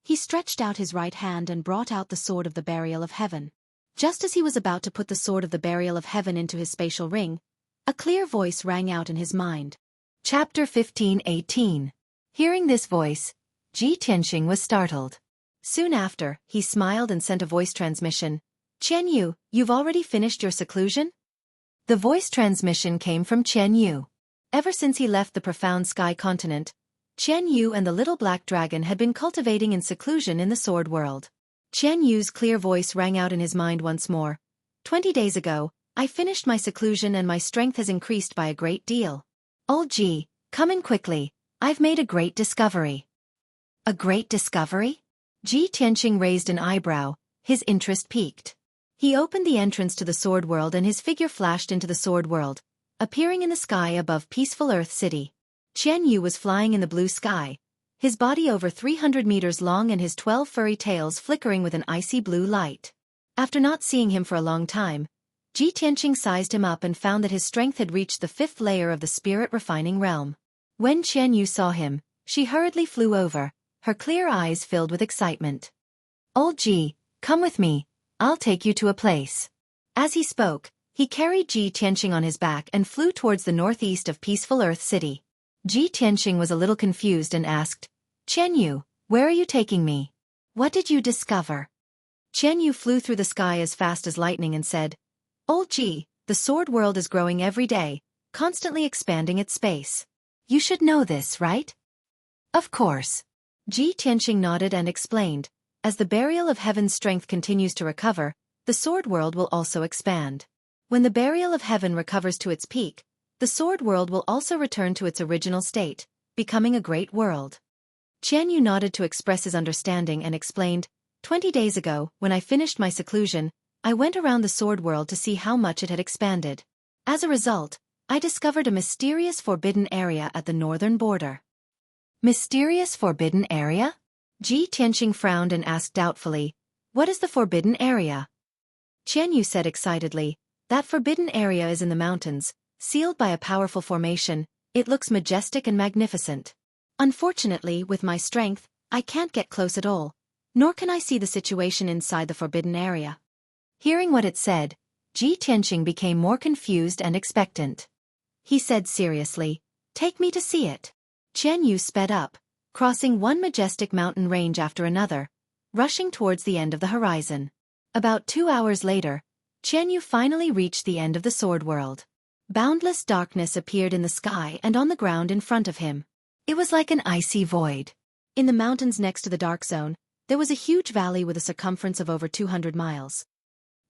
he stretched out his right hand and brought out the Sword of the Burial of Heaven. Just as he was about to put the Sword of the Burial of Heaven into his spatial ring, a clear voice rang out in his mind. Chapter 15:18. Hearing this voice, Ji Tianqing was startled. Soon after, he smiled and sent a voice transmission. Qian Yu, you've already finished your seclusion? The voice transmission came from Qian Yu. Ever since he left the profound sky continent, Qian Yu and the little black dragon had been cultivating in seclusion in the sword world. Qian Yu's clear voice rang out in his mind once more. 20 days ago, I finished my seclusion and my strength has increased by a great deal. Old Ji, come in quickly, I've made a great discovery. A great discovery? Ji Tianqing raised an eyebrow, his interest piqued. He opened the entrance to the sword world and his figure flashed into the sword world, appearing in the sky above peaceful Earth City. Qian Yu was flying in the blue sky, his body over 300 meters long and his 12 furry tails flickering with an icy blue light. After not seeing him for a long time, Ji Tianqing sized him up and found that his strength had reached the 5th layer of the spirit-refining realm. When Qian Yu saw him, she hurriedly flew over, her clear eyes filled with excitement. Old Ji, come with me, I'll take you to a place. As he spoke, he carried Ji Tianqing on his back and flew towards the northeast of peaceful Earth City. Ji Tianqing was a little confused and asked, Qian Yu, where are you taking me? What did you discover? Qian Yu flew through the sky as fast as lightning and said, Old Ji, the sword world is growing every day, constantly expanding its space. You should know this, right? Of course. Ji Tianqing nodded and explained, as the Burial of Heaven's strength continues to recover, the sword world will also expand. When the Burial of Heaven recovers to its peak, the sword world will also return to its original state, becoming a great world. Qian Yu nodded to express his understanding and explained, 20 days ago, when I finished my seclusion, I went around the sword world to see how much it had expanded. As a result, I discovered a mysterious forbidden area at the northern border. Mysterious forbidden area? Ji Tianqing frowned and asked doubtfully, what is the forbidden area? Qian Yu said excitedly, that forbidden area is in the mountains, sealed by a powerful formation, it looks majestic and magnificent. Unfortunately, with my strength, I can't get close at all, nor can I see the situation inside the forbidden area. Hearing what it said, Ji Tianqing became more confused and expectant. He said seriously, take me to see it. Qian Yu sped up, crossing one majestic mountain range after another, rushing towards the end of the horizon. About 2 hours later, Qian Yu finally reached the end of the sword world. Boundless darkness appeared in the sky and on the ground in front of him. It was like an icy void. In the mountains next to the dark zone, there was a huge valley with a circumference of over 200 miles.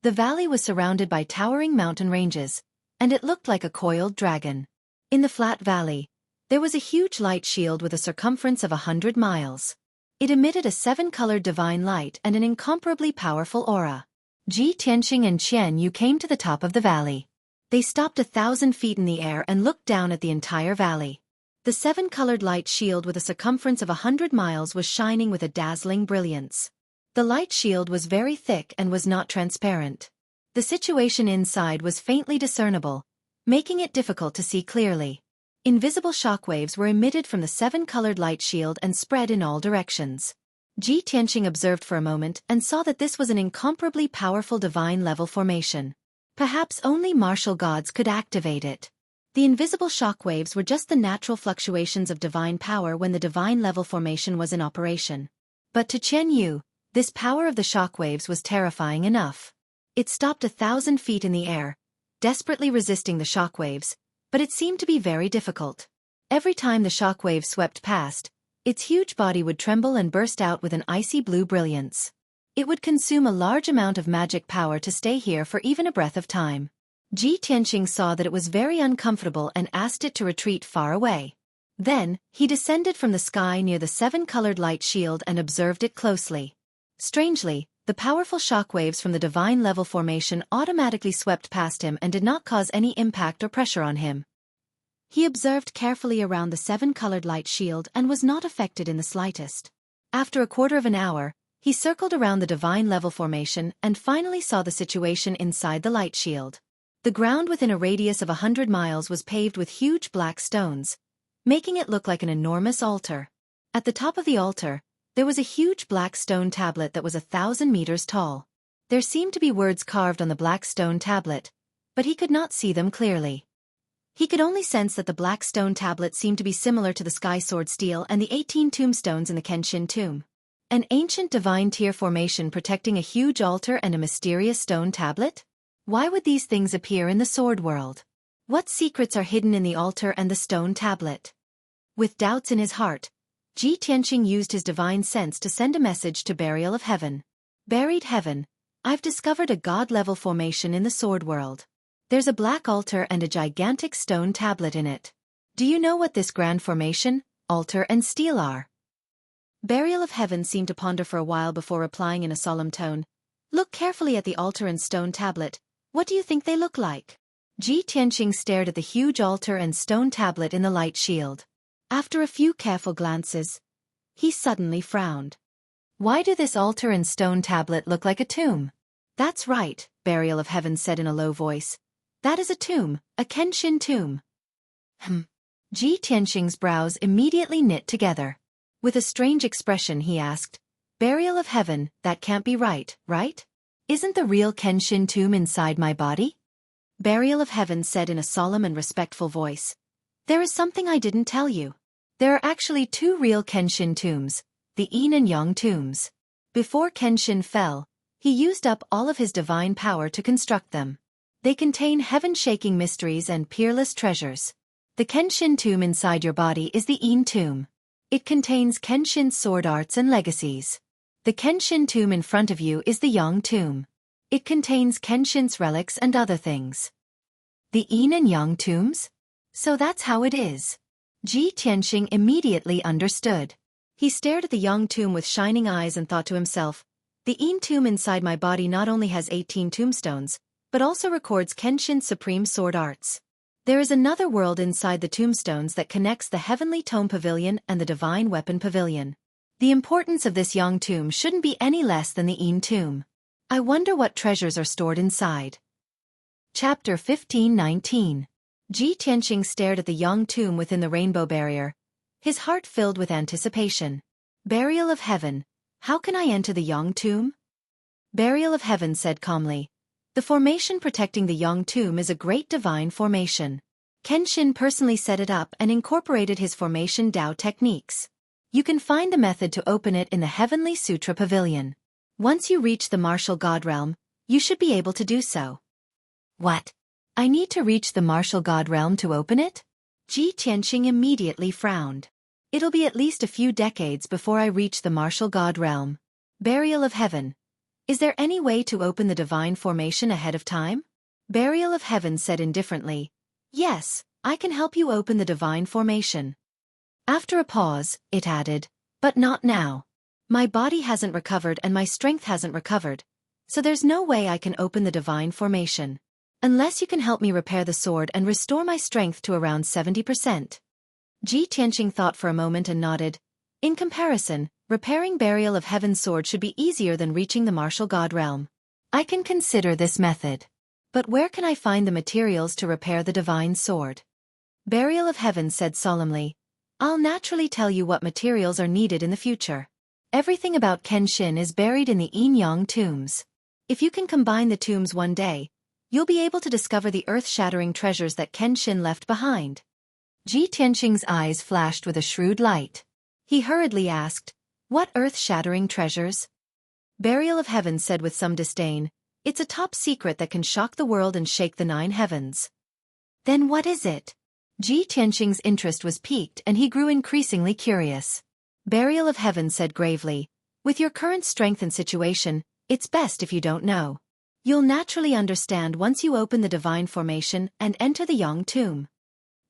The valley was surrounded by towering mountain ranges, and it looked like a coiled dragon. In the flat valley, there was a huge light shield with a circumference of 100 miles. It emitted a 7-colored divine light and an incomparably powerful aura. Ji Tianqing and Qian Yu came to the top of the valley. They stopped 1,000 feet in the air and looked down at the entire valley. The 7-colored light shield with a circumference of 100 miles was shining with a dazzling brilliance. The light shield was very thick and was not transparent. The situation inside was faintly discernible, making it difficult to see clearly. Invisible shockwaves were emitted from the 7-colored light shield and spread in all directions. Ji Tianqing observed for a moment and saw that this was an incomparably powerful divine-level formation. Perhaps only martial gods could activate it. The invisible shockwaves were just the natural fluctuations of divine power when the divine-level formation was in operation. But to Qian Yu, this power of the shockwaves was terrifying enough. It stopped 1,000 feet in the air, desperately resisting the shockwaves, but it seemed to be very difficult. Every time the shockwaves swept past, Its huge body would tremble and burst out with an icy blue brilliance. It would consume a large amount of magic power to stay here for even a breath of time. Ji Tianqing saw that it was very uncomfortable and asked it to retreat far away. Then, he descended from the sky near the seven-colored light shield and observed it closely. Strangely, the powerful shockwaves from the divine level formation automatically swept past him and did not cause any impact or pressure on him. He observed carefully around the seven-colored light shield and was not affected in the slightest. After a quarter of an hour, he circled around the divine level formation and finally saw the situation inside the light shield. The ground within a radius of 100 miles was paved with huge black stones, making it look like an enormous altar. At the top of the altar, there was a huge black stone tablet that was 1,000 meters tall. There seemed to be words carved on the black stone tablet, but he could not see them clearly. He could only sense that the black stone tablet seemed to be similar to the sky sword stele and the 18 tombstones in the Kenshin tomb. An ancient divine tier formation protecting a huge altar and a mysterious stone tablet? Why would these things appear in the sword world? What secrets are hidden in the altar and the stone tablet? With doubts in his heart, Ji Tianqing used his divine sense to send a message to Burial of Heaven. Buried Heaven, I've discovered a god-level formation in the sword world. There's a black altar and a gigantic stone tablet in it. Do you know what this grand formation, altar and stele are? Burial of Heaven seemed to ponder for a while before replying in a solemn tone. Look carefully at the altar and stone tablet. What do you think they look like? Ji Tianqing stared at the huge altar and stone tablet in the light shield. After a few careful glances, he suddenly frowned. Why do this altar and stone tablet look like a tomb? That's right, Burial of Heaven said in a low voice. That is a tomb, a Kenshin tomb. Ji Tianqing's brows immediately knit together. With a strange expression he asked, Burial of Heaven, that can't be right, right? Isn't the real Kenshin tomb inside my body? Burial of Heaven said in a solemn and respectful voice. There is something I didn't tell you. There are actually two real Kenshin tombs, the Yin and Yang tombs. Before Kenshin fell, he used up all of his divine power to construct them. They contain heaven-shaking mysteries and peerless treasures. The Kenshin tomb inside your body is the Yin tomb. It contains Kenshin's sword arts and legacies. The Kenshin tomb in front of you is the Yang tomb. It contains Kenshin's relics and other things. The Yin and Yang tombs? So that's how it is. Ji Tianqing immediately understood. He stared at the Yang tomb with shining eyes and thought to himself, the Yin tomb inside my body not only has 18 tombstones, but also records Kenshin's supreme sword arts. There is another world inside the tombstones that connects the Heavenly Tome Pavilion and the Divine Weapon Pavilion. The importance of this Yang tomb shouldn't be any less than the Yin tomb. I wonder what treasures are stored inside. Chapter 15:19. Ji Tianqing stared at the Yang tomb within the rainbow barrier, his heart filled with anticipation. Burial of Heaven, how can I enter the Yang tomb? Burial of Heaven said calmly. The formation protecting the Yang tomb is a great divine formation. Kenshin personally set it up and incorporated his formation Dao techniques. You can find the method to open it in the Heavenly Sutra Pavilion. Once you reach the martial god realm, you should be able to do so. What? I need to reach the martial god realm to open it? Ji Tianqing immediately frowned. It'll be at least a few decades before I reach the martial god realm. Burial of Heaven. Is there any way to open the divine formation ahead of time? Burial of Heaven said indifferently. Yes, I can help you open the divine formation. After a pause, it added, but not now. My body hasn't recovered and my strength hasn't recovered, so there's no way I can open the divine formation. Unless you can help me repair the sword and restore my strength to around 70%. Ji Tianqing thought for a moment and nodded. In comparison, repairing Burial of Heaven's sword should be easier than reaching the martial god realm. I can consider this method. But where can I find the materials to repair the divine sword? Burial of Heaven said solemnly. I'll naturally tell you what materials are needed in the future. Everything about Kenshin is buried in the Yin-Yang tombs. If you can combine the tombs one day, you'll be able to discover the earth-shattering treasures that Kenshin left behind. Ji Tianqing's eyes flashed with a shrewd light. He hurriedly asked, what earth-shattering treasures? Burial of Heaven said with some disdain, it's a top secret that can shock the world and shake the 9 heavens. Then what is it? Ji Tianqing's interest was piqued and he grew increasingly curious. Burial of Heaven said gravely, "With your current strength and situation, it's best if you don't know. You'll naturally understand once you open the divine formation and enter the Yang tomb."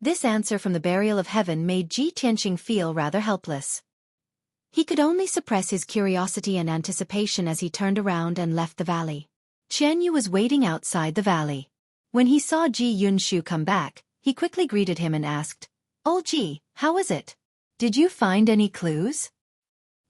This answer from the Burial of Heaven made Ji Tianqing feel rather helpless. He could only suppress his curiosity and anticipation as he turned around and left the valley. Qian Yu was waiting outside the valley. When he saw Ji Yunshu come back, he quickly greeted him and asked, "Old Ji, how was it? Did you find any clues?"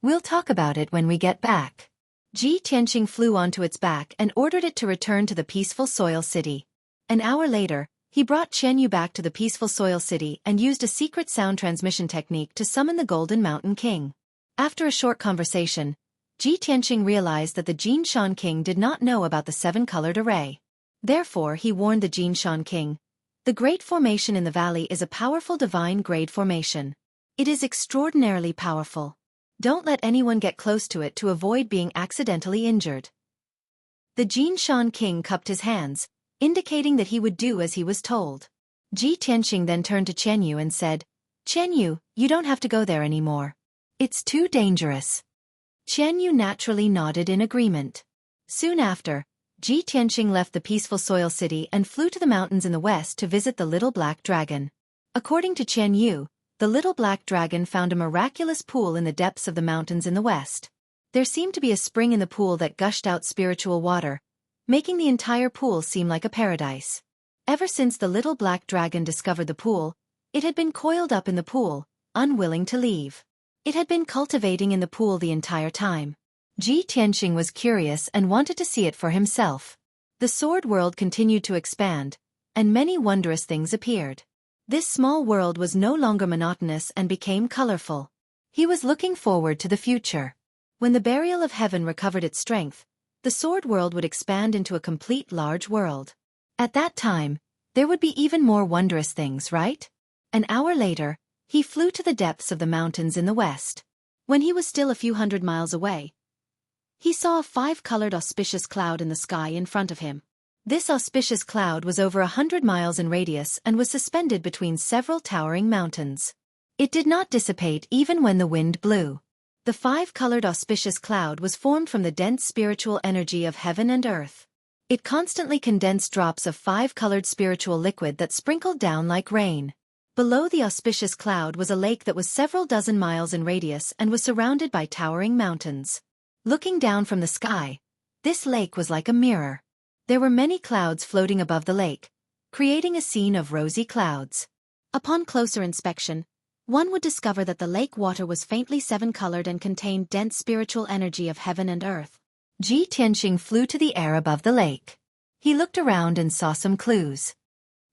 "We'll talk about it when we get back." Ji Tianqing flew onto its back and ordered it to return to the peaceful Soil City. An hour later, he brought Qian Yu back to the peaceful Soil City and used a secret sound transmission technique to summon the Golden Mountain King. After a short conversation, Ji Tianqing realized that the Jinshan King did not know about the seven-colored array. Therefore, he warned the Jinshan King, "The Great Formation in the valley is a powerful divine grade formation. It is extraordinarily powerful. Don't let anyone get close to it to avoid being accidentally injured." The Jinshan King cupped his hands, indicating that he would do as he was told. Ji Tianqing then turned to Qian Yu and said, "Qian Yu, you don't have to go there anymore. It's too dangerous." Qian Yu naturally nodded in agreement. Soon after, Ji Tianqing left the peaceful Soil City and flew to the mountains in the west to visit the Little Black Dragon. According to Qian Yu, the Little Black Dragon found a miraculous pool in the depths of the mountains in the west. There seemed to be a spring in the pool that gushed out spiritual water, making the entire pool seem like a paradise. Ever since the Little Black Dragon discovered the pool, it had been coiled up in the pool, unwilling to leave. It had been cultivating in the pool the entire time. Ji Tianqing was curious and wanted to see it for himself. The sword world continued to expand, and many wondrous things appeared. This small world was no longer monotonous and became colorful. He was looking forward to the future. When the Burial of Heaven recovered its strength, the sword world would expand into a complete large world. At that time, there would be even more wondrous things, right? An hour later, he flew to the depths of the mountains in the west. When he was still a few hundred miles away, he saw a five-colored auspicious cloud in the sky in front of him. This auspicious cloud was over 100 miles in radius and was suspended between several towering mountains. It did not dissipate even when the wind blew. The five-colored auspicious cloud was formed from the dense spiritual energy of heaven and earth. It constantly condensed drops of five-colored spiritual liquid that sprinkled down like rain. Below the auspicious cloud was a lake that was several dozen miles in radius and was surrounded by towering mountains. Looking down from the sky, this lake was like a mirror. There were many clouds floating above the lake, creating a scene of rosy clouds. Upon closer inspection, one would discover that the lake water was faintly seven-colored and contained dense spiritual energy of heaven and earth. Ji Tianqing flew to the air above the lake. He looked around and saw some clues.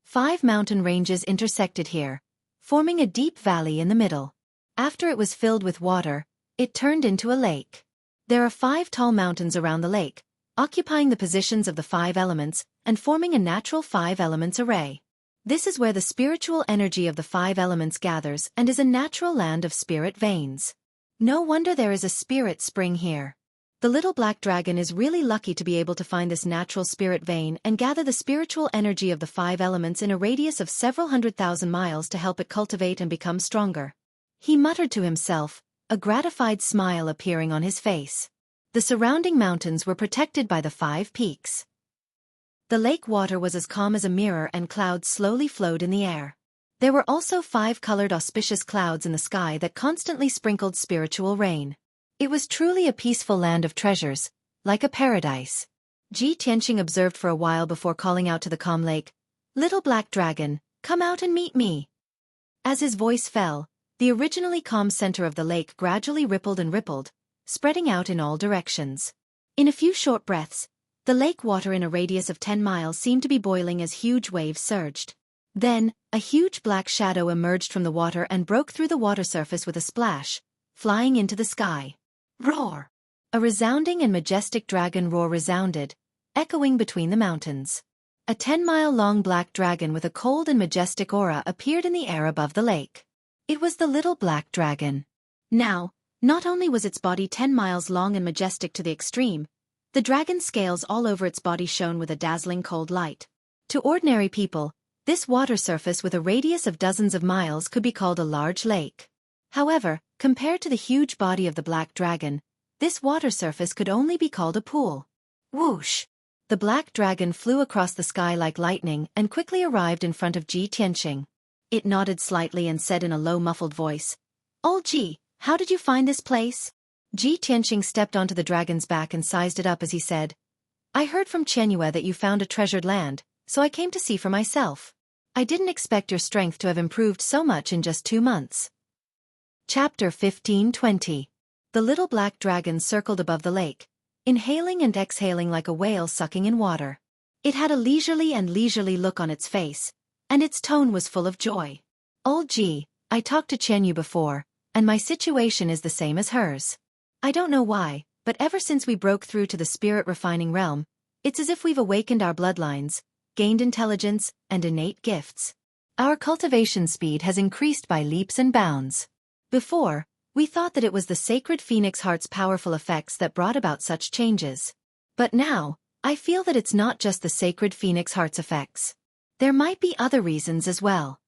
5 mountain ranges intersected here, forming a deep valley in the middle. After it was filled with water, it turned into a lake. There are 5 tall mountains around the lake, occupying the positions of the 5 elements and forming a natural 5 elements array. This is where the spiritual energy of the 5 elements gathers and is a natural land of spirit veins. No wonder there is a spirit spring here. The Little Black Dragon is really lucky to be able to find this natural spirit vein and gather the spiritual energy of the 5 elements in a radius of several 100,000 miles to help it cultivate and become stronger. He muttered to himself, a gratified smile appearing on his face. The surrounding mountains were protected by the 5 peaks. The lake water was as calm as a mirror and clouds slowly flowed in the air. There were also 5-colored auspicious clouds in the sky that constantly sprinkled spiritual rain. It was truly a peaceful land of treasures, like a paradise. Ji Tianqing observed for a while before calling out to the calm lake, "Little Black Dragon, come out and meet me." As his voice fell, the originally calm center of the lake gradually rippled and rippled, spreading out in all directions. In a few short breaths, the lake water in a radius of 10 miles seemed to be boiling as huge waves surged. Then, a huge black shadow emerged from the water and broke through the water surface with a splash, flying into the sky. Roar! A resounding and majestic dragon roar resounded, echoing between the mountains. A 10-mile-long black dragon with a cold and majestic aura appeared in the air above the lake. It was the Little Black Dragon. Now, not only was its body 10 miles long and majestic to the extreme, the dragon's scales all over its body shone with a dazzling cold light. To ordinary people, this water surface with a radius of dozens of miles could be called a large lake. However, Compared to the huge body of the black dragon, this water surface could only be called a pool. Whoosh! The black dragon flew across the sky like lightning and quickly arrived in front of Ji Tianqing. It nodded slightly and said in a low muffled voice, "Old Ji, how did you find this place?" Ji Tianqing stepped onto the dragon's back and sized it up as he said, "I heard from Qianyue that you found a treasured land, so I came to see for myself. I didn't expect your strength to have improved so much in just 2 months." Chapter 15-20. The little black dragon circled above the lake, inhaling and exhaling like a whale sucking in water. It had a leisurely look on its face, and its tone was full of joy. "Old Ji, I talked to Qianyue before, and my situation is the same as hers. I don't know why, but ever since we broke through to the spirit-refining realm, it's as if we've awakened our bloodlines, gained intelligence, and innate gifts. Our cultivation speed has increased by leaps and bounds. Before, we thought that it was the sacred phoenix heart's powerful effects that brought about such changes. But now, I feel that it's not just the sacred phoenix heart's effects. There might be other reasons as well."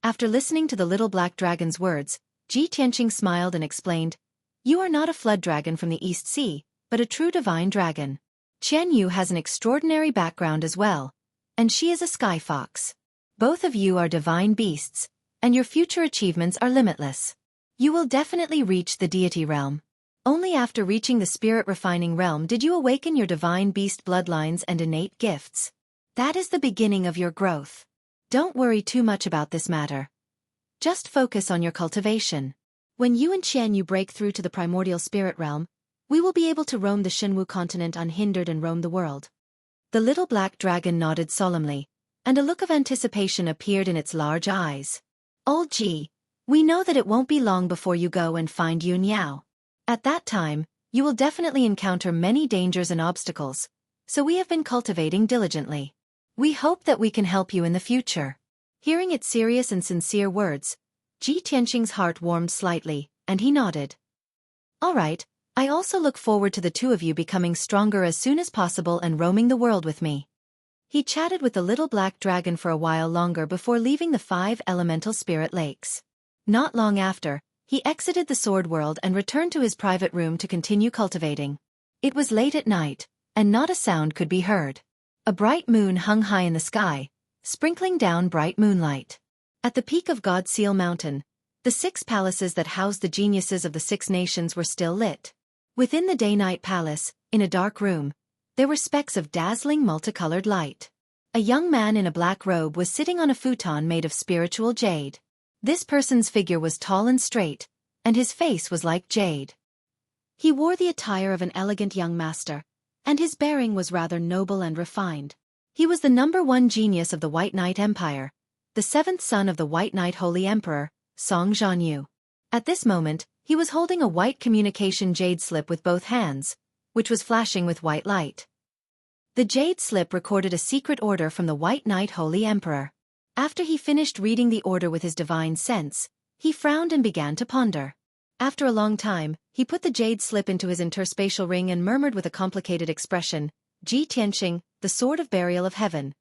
After listening to the little black dragon's words, Ji Tianqing smiled and explained, "You are not a flood dragon from the East Sea, but a true divine dragon. Qianyue has an extraordinary background as well, and she is a sky fox. Both of you are divine beasts, and your future achievements are limitless. You will definitely reach the deity realm. Only after reaching the spirit-refining realm did you awaken your divine beast bloodlines and innate gifts. That is the beginning of your growth. Don't worry too much about this matter. Just focus on your cultivation. When you and Qianyue break through to the primordial spirit realm, we will be able to roam the Shenwu continent unhindered and roam the world." The little black dragon nodded solemnly, and a look of anticipation appeared in its large eyes. "Old Ji, we know that it won't be long before you go and find Yun Yao. At that time, you will definitely encounter many dangers and obstacles, so we have been cultivating diligently. We hope that we can help you in the future." Hearing its serious and sincere words, Ji Tianqing's heart warmed slightly, and he nodded. "All right, I also look forward to the two of you becoming stronger as soon as possible and roaming the world with me." He chatted with the little black dragon for a while longer before leaving the 5 elemental spirit lakes. Not long after, he exited the sword world and returned to his private room to continue cultivating. It was late at night, and not a sound could be heard. A bright moon hung high in the sky, sprinkling down bright moonlight. At the peak of God Seal Mountain, the 6 palaces that housed the geniuses of the 6 nations were still lit. Within the day-night palace, in a dark room, there were specks of dazzling multicolored light. A young man in a black robe was sitting on a futon made of spiritual jade. This person's figure was tall and straight, and his face was like jade. He wore the attire of an elegant young master, and his bearing was rather noble and refined. He was the #1 genius of the White Knight Empire, the 7th son of the White Knight Holy Emperor, Song Zhanyu. At this moment, he was holding a white communication jade slip with both hands, which was flashing with white light. The jade slip recorded a secret order from the White Knight Holy Emperor. After he finished reading the order with his divine sense, he frowned and began to ponder. After a long time, he put the jade slip into his interspatial ring and murmured with a complicated expression, "Ji Tianqing, the sword of burial of heaven."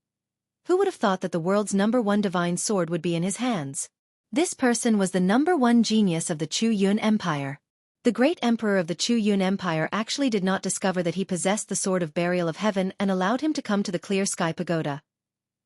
Who would have thought that the world's #1 divine sword would be in his hands? This person was the #1 genius of the Chu Yun Empire. The great emperor of the Chu Yun Empire actually did not discover that he possessed the sword of burial of heaven and allowed him to come to the clear sky pagoda.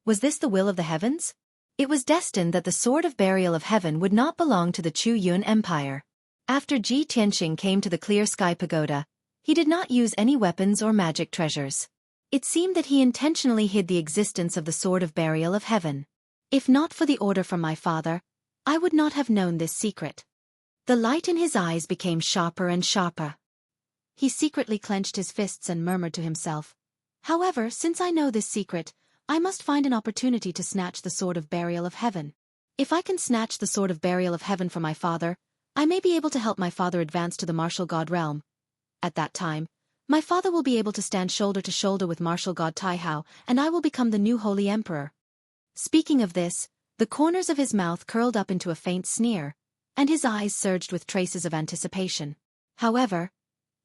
Was this the will of the heavens? It was destined that the sword of burial of heaven would not belong to the Chu Yun Empire. After Ji Tianqing came to the clear sky pagoda, he did not use any weapons or magic treasures. It seemed that he intentionally hid the existence of the sword of burial of heaven. "If not for the order from my father, I would not have known this secret." The light in his eyes became sharper and sharper. He secretly clenched his fists and murmured to himself, "However, since I know this secret, I must find an opportunity to snatch the sword of burial of heaven. If I can snatch the sword of burial of heaven from my father, I may be able to help my father advance to the martial god realm. At that time, my father will be able to stand shoulder to shoulder with martial god Taihao, and I will become the new holy emperor." Speaking of this, the corners of his mouth curled up into a faint sneer, and his eyes surged with traces of anticipation. However,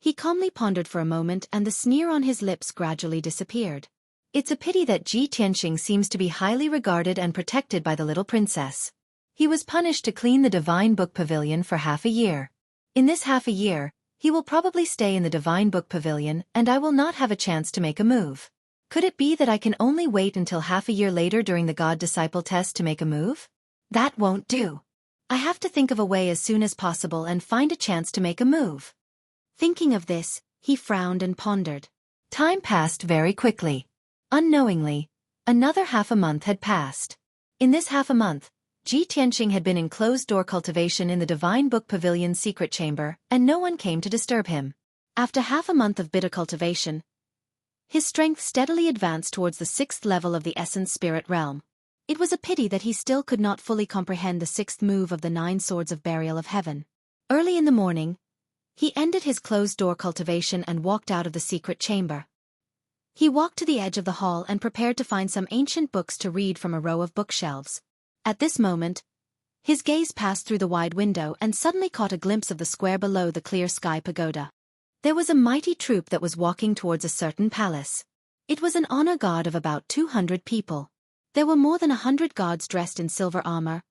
he calmly pondered for a moment and the sneer on his lips gradually disappeared. It's a pity that Ji Tianqing seems to be highly regarded and protected by the little princess. He was punished to clean the divine book pavilion for half a year. In this half a year, he will probably stay in the Divine Book Pavilion and I will not have a chance to make a move. Could it be that I can only wait until half a year later during the God-Disciple test to make a move? That won't do. I have to think of a way as soon as possible and find a chance to make a move. Thinking of this, he frowned and pondered. Time passed very quickly. Unknowingly, another half a month had passed. In this half a month, Ji Tianqing had been in closed-door cultivation in the Divine Book Pavilion's secret chamber, and no one came to disturb him. After half a month of bitter cultivation, his strength steadily advanced towards the 6th level of the Essence Spirit realm. It was a pity that he still could not fully comprehend the 6th move of the 9 Swords of Burial of Heaven. Early in the morning, he ended his closed-door cultivation and walked out of the secret chamber. He walked to the edge of the hall and prepared to find some ancient books to read from a row of bookshelves. At this moment, his gaze passed through the wide window and suddenly caught a glimpse of the square below the clear sky pagoda. There was a mighty troop that was walking towards a certain palace. It was an honor guard of about 200 people. There were more than 100 guards dressed in silver armor,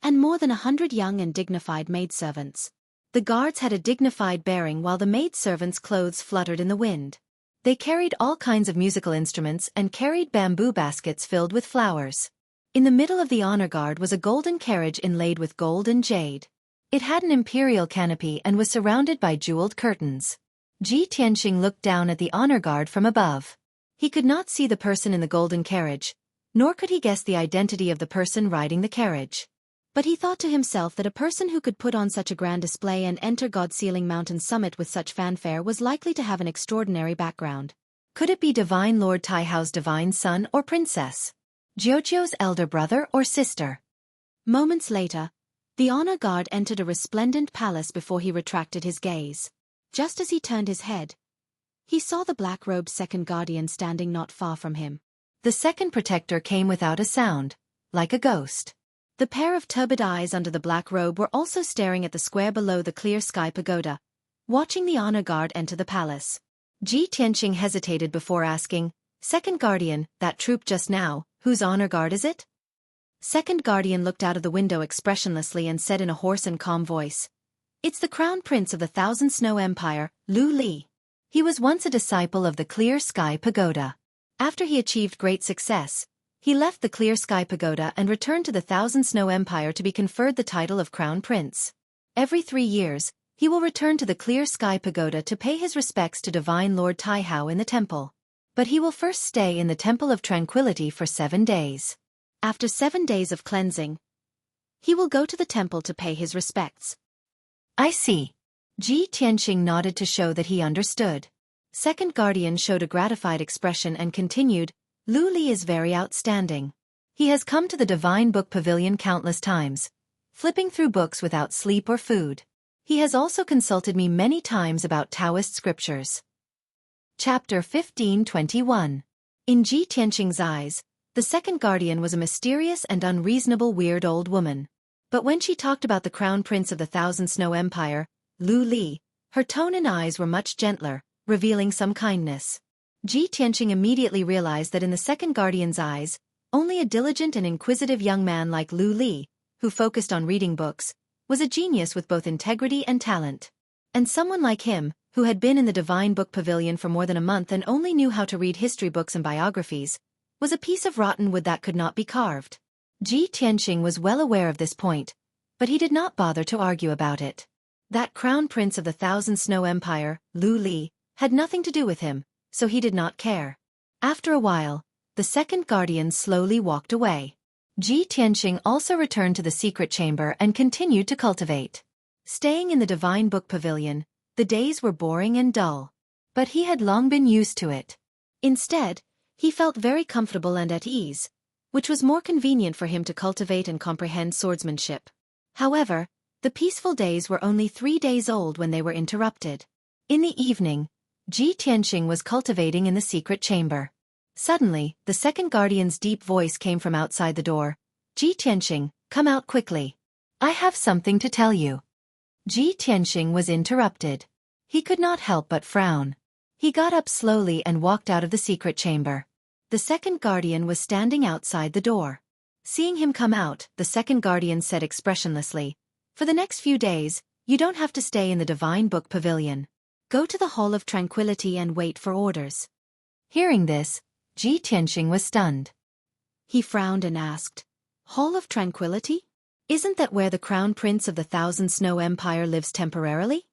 and more than 100 young and dignified maidservants. The guards had a dignified bearing while the maidservants' clothes fluttered in the wind. They carried all kinds of musical instruments and carried bamboo baskets filled with flowers. In the middle of the honor guard was a golden carriage inlaid with gold and jade. It had an imperial canopy and was surrounded by jeweled curtains. Ji Tianqing looked down at the honor guard from above. He could not see the person in the golden carriage, nor could he guess the identity of the person riding the carriage. But he thought to himself that a person who could put on such a grand display and enter God-Sealing Mountain summit with such fanfare was likely to have an extraordinary background. Could it be Divine Lord Taihao's divine son or princess? Jiujiu's elder brother or sister? Moments later, the honor guard entered a resplendent palace before he retracted his gaze. Just as he turned his head, he saw the black-robed second guardian standing not far from him. The second protector came without a sound, like a ghost. The pair of turbid eyes under the black robe were also staring at the square below the clear sky pagoda, watching the honor guard enter the palace. Ji Tianqing hesitated before asking, "Second guardian, that troop just now, whose honor guard is it?" Second guardian looked out of the window expressionlessly and said in a hoarse and calm voice, "It's the crown prince of the Thousand Snow Empire, Lu Li. He was once a disciple of the Clear Sky Pagoda. After he achieved great success, he left the Clear Sky Pagoda and returned to the Thousand Snow Empire to be conferred the title of Crown Prince. Every 3 years, he will return to the Clear Sky Pagoda to pay his respects to Divine Lord Taihao in the temple. But he will first stay in the Temple of Tranquility for 7 days. After 7 days of cleansing, he will go to the temple to pay his respects." "I see." Ji Tianqing nodded to show that he understood. Second guardian showed a gratified expression and continued, "Lu Li is very outstanding. He has come to the Divine Book Pavilion countless times, flipping through books without sleep or food. He has also consulted me many times about Taoist scriptures." Chapter 15:21. In Ji Tianqing's eyes, the second guardian was a mysterious and unreasonable weird old woman. But when she talked about the crown prince of the Thousand Snow Empire, Lu Li, her tone and eyes were much gentler, revealing some kindness. Ji Tianqing immediately realized that in the second guardian's eyes, only a diligent and inquisitive young man like Lu Li, who focused on reading books, was a genius with both integrity and talent. And someone like him, who had been in the Divine Book Pavilion for more than a month and only knew how to read history books and biographies, was a piece of rotten wood that could not be carved. Ji Tianqing was well aware of this point, but he did not bother to argue about it. That crown prince of the Thousand Snow Empire, Lu Li, had nothing to do with him, so he did not care. After a while, the second guardian slowly walked away. Ji Tianqing also returned to the secret chamber and continued to cultivate. Staying in the Divine Book Pavilion, the days were boring and dull. But he had long been used to it. Instead, he felt very comfortable and at ease, which was more convenient for him to cultivate and comprehend swordsmanship. However, the peaceful days were only 3 days old when they were interrupted. In the evening, Ji Tianqing was cultivating in the secret chamber. Suddenly, the second guardian's deep voice came from outside the door. "Ji Tianqing, come out quickly. I have something to tell you." Ji Tianqing was interrupted. He could not help but frown. He got up slowly and walked out of the secret chamber. The second guardian was standing outside the door. Seeing him come out, the second guardian said expressionlessly, "For the next few days, You don't have to stay in the Divine Book Pavilion. Go to the Hall of Tranquility and wait for orders. Hearing this, Ji Tianqing was stunned. He frowned and asked, Hall of Tranquility? Isn't that where the Crown Prince of the Thousand Snow Empire lives temporarily?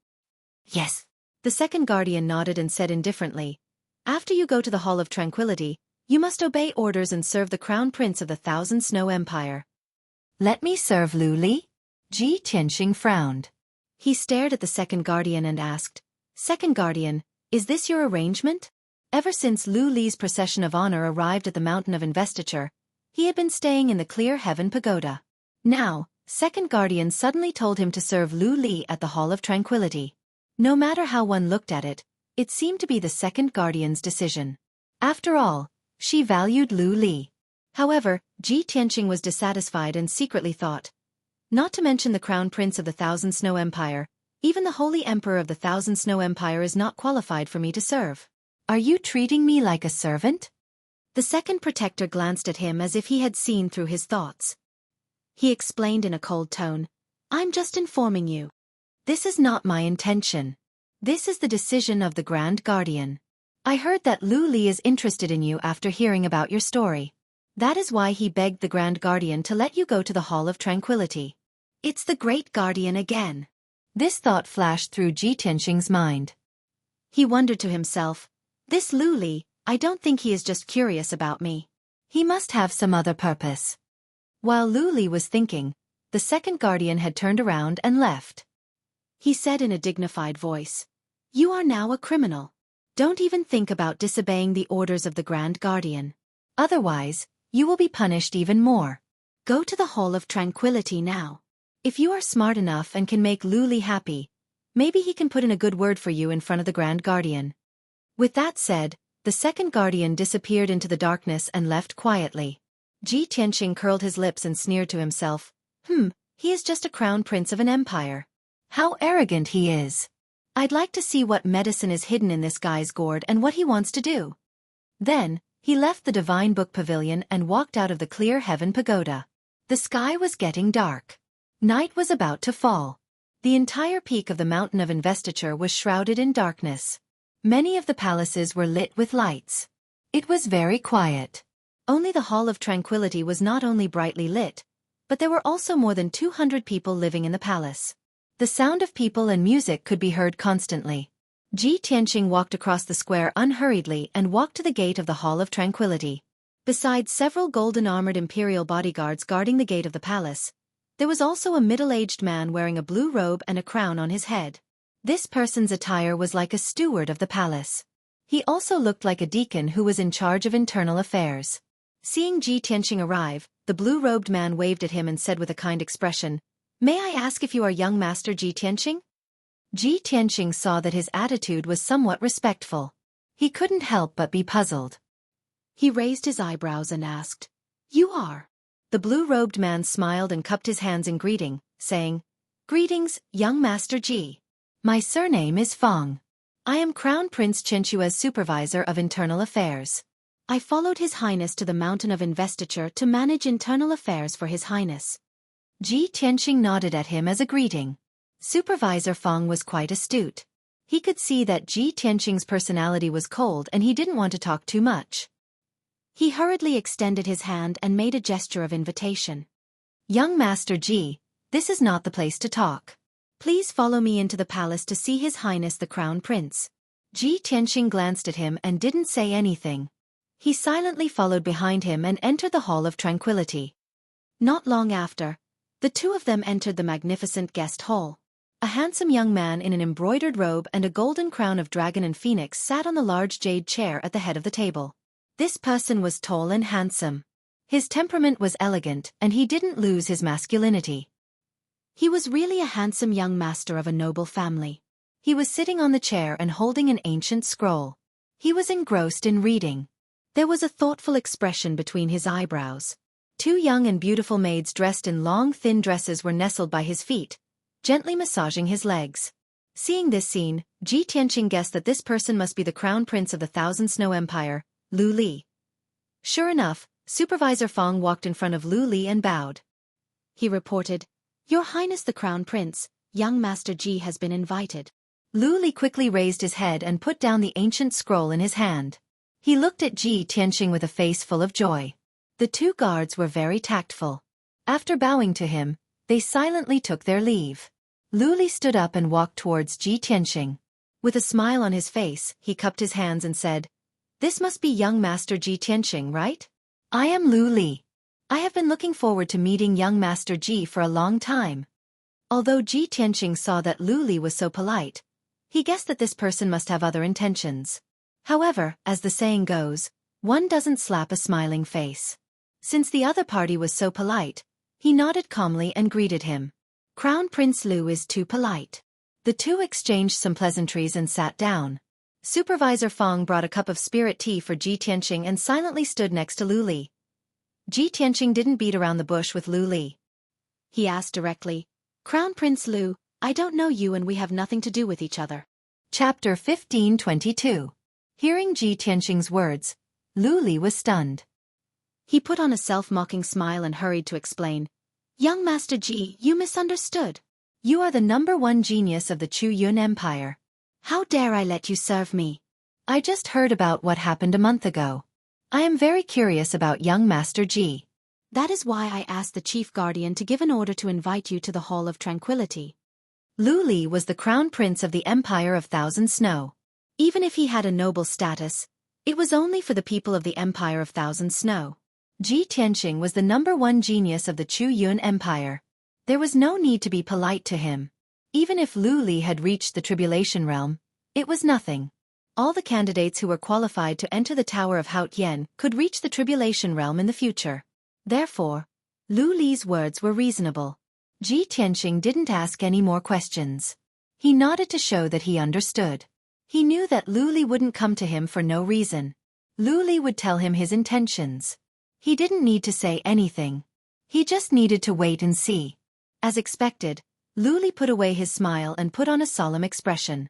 Yes. The second guardian nodded and said indifferently, After you go to the Hall of Tranquility, you must obey orders and serve the Crown Prince of the Thousand Snow Empire. Let me serve Lu Li? Ji Tianqing frowned. He stared at the second guardian and asked, Second guardian, is this your arrangement? Ever since Lu Li's procession of honor arrived at the Mountain of Investiture, he had been staying in the Clear Heaven Pagoda. Now, second guardian suddenly told him to serve Lu Li at the Hall of Tranquility. No matter how one looked at it, it seemed to be the second guardian's decision. After all, she valued Lu Li. However, Ji Tianqing was dissatisfied and secretly thought, not to mention the Crown Prince of the Thousand Snow Empire, even the Holy Emperor of the Thousand Snow Empire is not qualified for me to serve. Are you treating me like a servant? The second protector glanced at him as if he had seen through his thoughts. He explained in a cold tone, I'm just informing you. This is not my intention. This is the decision of the Grand Guardian. I heard that Lu Li is interested in you after hearing about your story. That is why he begged the Grand Guardian to let you go to the Hall of Tranquility. It's the Great Guardian again. This thought flashed through Ji Tianqing's mind. He wondered to himself, this Lu Li, I don't think he is just curious about me. He must have some other purpose. While Lu Li was thinking, the second guardian had turned around and left. He said in a dignified voice, You are now a criminal. Don't even think about disobeying the orders of the Grand Guardian. Otherwise, you will be punished even more. Go to the Hall of Tranquility now. If you are smart enough and can make Lu Li happy, maybe he can put in a good word for you in front of the Grand Guardian. With that said, the second guardian disappeared into the darkness and left quietly. Ji Tianqing curled his lips and sneered to himself, he is just a crown prince of an empire. How arrogant he is. I'd like to see what medicine is hidden in this guy's gourd and what he wants to do. Then, he left the Divine Book Pavilion and walked out of the Clear Heaven Pagoda. The sky was getting dark. Night was about to fall. The entire peak of the Mountain of Investiture was shrouded in darkness. Many of the palaces were lit with lights. It was very quiet. Only the Hall of Tranquility was not only brightly lit, but there were also more than 200 people living in the palace. The sound of people and music could be heard constantly. Ji Tianqing walked across the square unhurriedly and walked to the gate of the Hall of Tranquility. Besides several golden-armored imperial bodyguards guarding the gate of the palace, there was also a middle-aged man wearing a blue robe and a crown on his head. This person's attire was like a steward of the palace. He also looked like a deacon who was in charge of internal affairs. Seeing Ji Tianqing arrive, the blue-robed man waved at him and said with a kind expression, May I ask if you are young Master Ji Tianqing? Ji Tianqing saw that his attitude was somewhat respectful. He couldn't help but be puzzled. He raised his eyebrows and asked, You are? The blue-robed man smiled and cupped his hands in greeting, saying, Greetings, young Master Ji. My surname is Fong. I am Crown Prince Qinshue's supervisor of internal affairs. I followed His Highness to the Mountain of Investiture to manage internal affairs for His Highness. Ji Tianqing nodded at him as a greeting. Supervisor Fong was quite astute. He could see that Ji Tianqing's personality was cold and he didn't want to talk too much. He hurriedly extended his hand and made a gesture of invitation. Young Master Ji, this is not the place to talk. Please follow me into the palace to see His Highness the Crown Prince. Ji Tianqing glanced at him and didn't say anything. He silently followed behind him and entered the Hall of Tranquility. Not long after, the two of them entered the magnificent guest hall. A handsome young man in an embroidered robe and a golden crown of dragon and phoenix sat on the large jade chair at the head of the table. This person was tall and handsome. His temperament was elegant and he didn't lose his masculinity. He was really a handsome young master of a noble family. He was sitting on the chair and holding an ancient scroll. He was engrossed in reading. There was a thoughtful expression between his eyebrows. Two young and beautiful maids dressed in long thin dresses were nestled by his feet, gently massaging his legs. Seeing this scene, Ji Tianqing guessed that this person must be the Crown Prince of the Thousand Snow Empire, Lu Li. Sure enough, Supervisor Fong walked in front of Lu Li and bowed. He reported, Your Highness the Crown Prince, young Master Ji has been invited. Lu Li quickly raised his head and put down the ancient scroll in his hand. He looked at Ji Tianxing with a face full of joy. The two guards were very tactful. After bowing to him, they silently took their leave. Lu Li stood up and walked towards Ji Tianxing. With a smile on his face, he cupped his hands and said, "This must be young Master Ji Tianxing, right? I am Lu Li. I have been looking forward to meeting young Master Ji for a long time." Although Ji Tianxing saw that Lu Li was so polite, he guessed that this person must have other intentions. However, as the saying goes, one doesn't slap a smiling face. Since the other party was so polite, he nodded calmly and greeted him. "Crown Prince Lu is too polite." The two exchanged some pleasantries and sat down. Supervisor Fong brought a cup of spirit tea for Ji Tianxing and silently stood next to Lu Li. Ji Tianxing didn't beat around the bush with Lu Li. He asked directly, "Crown Prince Lu, I don't know you and we have nothing to do with each other." Chapter 1522. Hearing Ji Tianxing's words, Lu Li was stunned. He put on a self-mocking smile and hurried to explain, "Young Master Ji, you misunderstood. You are the #1 genius of the Chu Yun Empire. How dare I let you serve me? I just heard about what happened a month ago. I am very curious about young Master Ji. That is why I asked the Chief Guardian to give an order to invite you to the Hall of Tranquility." Lu Li was the crown prince of the Empire of Thousand Snow. Even if he had a noble status, it was only for the people of the Empire of Thousand Snow. Ji Tianxing was the #1 genius of the Chu Yun Empire. There was no need to be polite to him. Even if Lu Li had reached the Tribulation Realm, it was nothing. All the candidates who were qualified to enter the Tower of Haotian could reach the Tribulation Realm in the future. Therefore, Lu Li's words were reasonable. Ji Tianxing didn't ask any more questions. He nodded to show that he understood. He knew that Lu Li wouldn't come to him for no reason. Lu Li would tell him his intentions. He didn't need to say anything. He just needed to wait and see. As expected, Lu Li put away his smile and put on a solemn expression.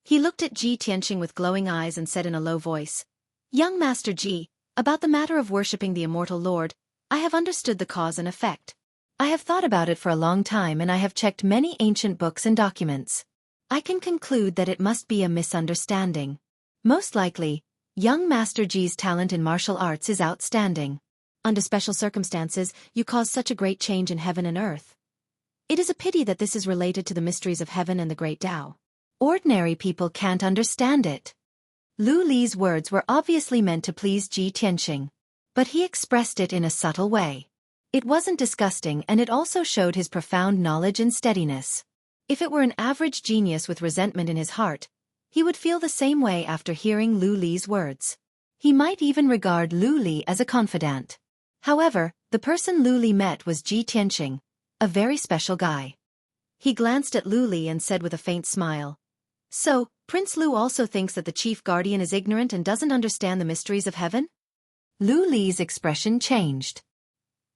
He looked at Ji Tianxing with glowing eyes and said in a low voice, "Young Master Ji, about the matter of worshipping the immortal Lord, I have understood the cause and effect. I have thought about it for a long time and I have checked many ancient books and documents. I can conclude that it must be a misunderstanding. Most likely, young Master Ji's talent in martial arts is outstanding. Under special circumstances, you cause such a great change in heaven and earth. It is a pity that this is related to the mysteries of heaven and the great Tao. Ordinary people can't understand it." Lu Li's words were obviously meant to please Ji Tianxing, but he expressed it in a subtle way. It wasn't disgusting and it also showed his profound knowledge and steadiness. If it were an average genius with resentment in his heart, he would feel the same way after hearing Lu Li's words. He might even regard Lu Li as a confidant. However, the person Lu Li met was Ji Tianxing, a very special guy. He glanced at Lu Li and said with a faint smile, "So, Prince Lu also thinks that the Chief Guardian is ignorant and doesn't understand the mysteries of heaven?" Lu Li's expression changed.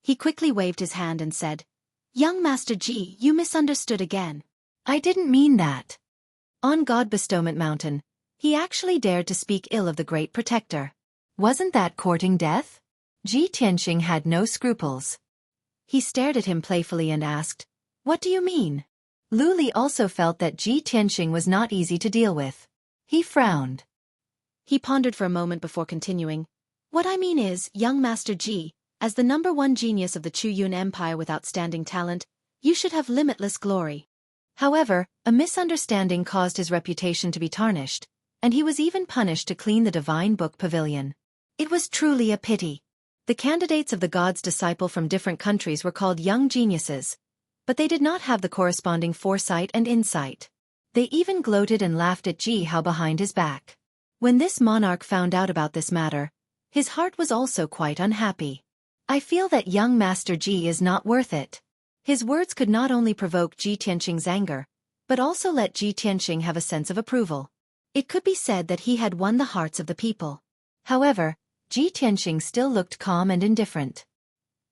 He quickly waved his hand and said, "Young Master Ji, you misunderstood again. I didn't mean that." On God Bestowment Mountain, he actually dared to speak ill of the Great Protector. Wasn't that courting death? Ji Tianxing had no scruples. He stared at him playfully and asked, "What do you mean?" Lu Li also felt that Ji Tianxing was not easy to deal with. He frowned. He pondered for a moment before continuing, "What I mean is, young Master Ji, as the #1 genius of the Chu Yun Empire with outstanding talent, you should have limitless glory." However, a misunderstanding caused his reputation to be tarnished, and he was even punished to clean the Divine Book Pavilion. It was truly a pity. The candidates of the God's disciple from different countries were called young geniuses, but they did not have the corresponding foresight and insight. They even gloated and laughed at Ji Hao behind his back. When this monarch found out about this matter, his heart was also quite unhappy. "I feel that young Master Ji is not worth it." His words could not only provoke Ji Tianxing's anger, but also let Ji Tianxing have a sense of approval. It could be said that he had won the hearts of the people. However, Ji Tianxing still looked calm and indifferent.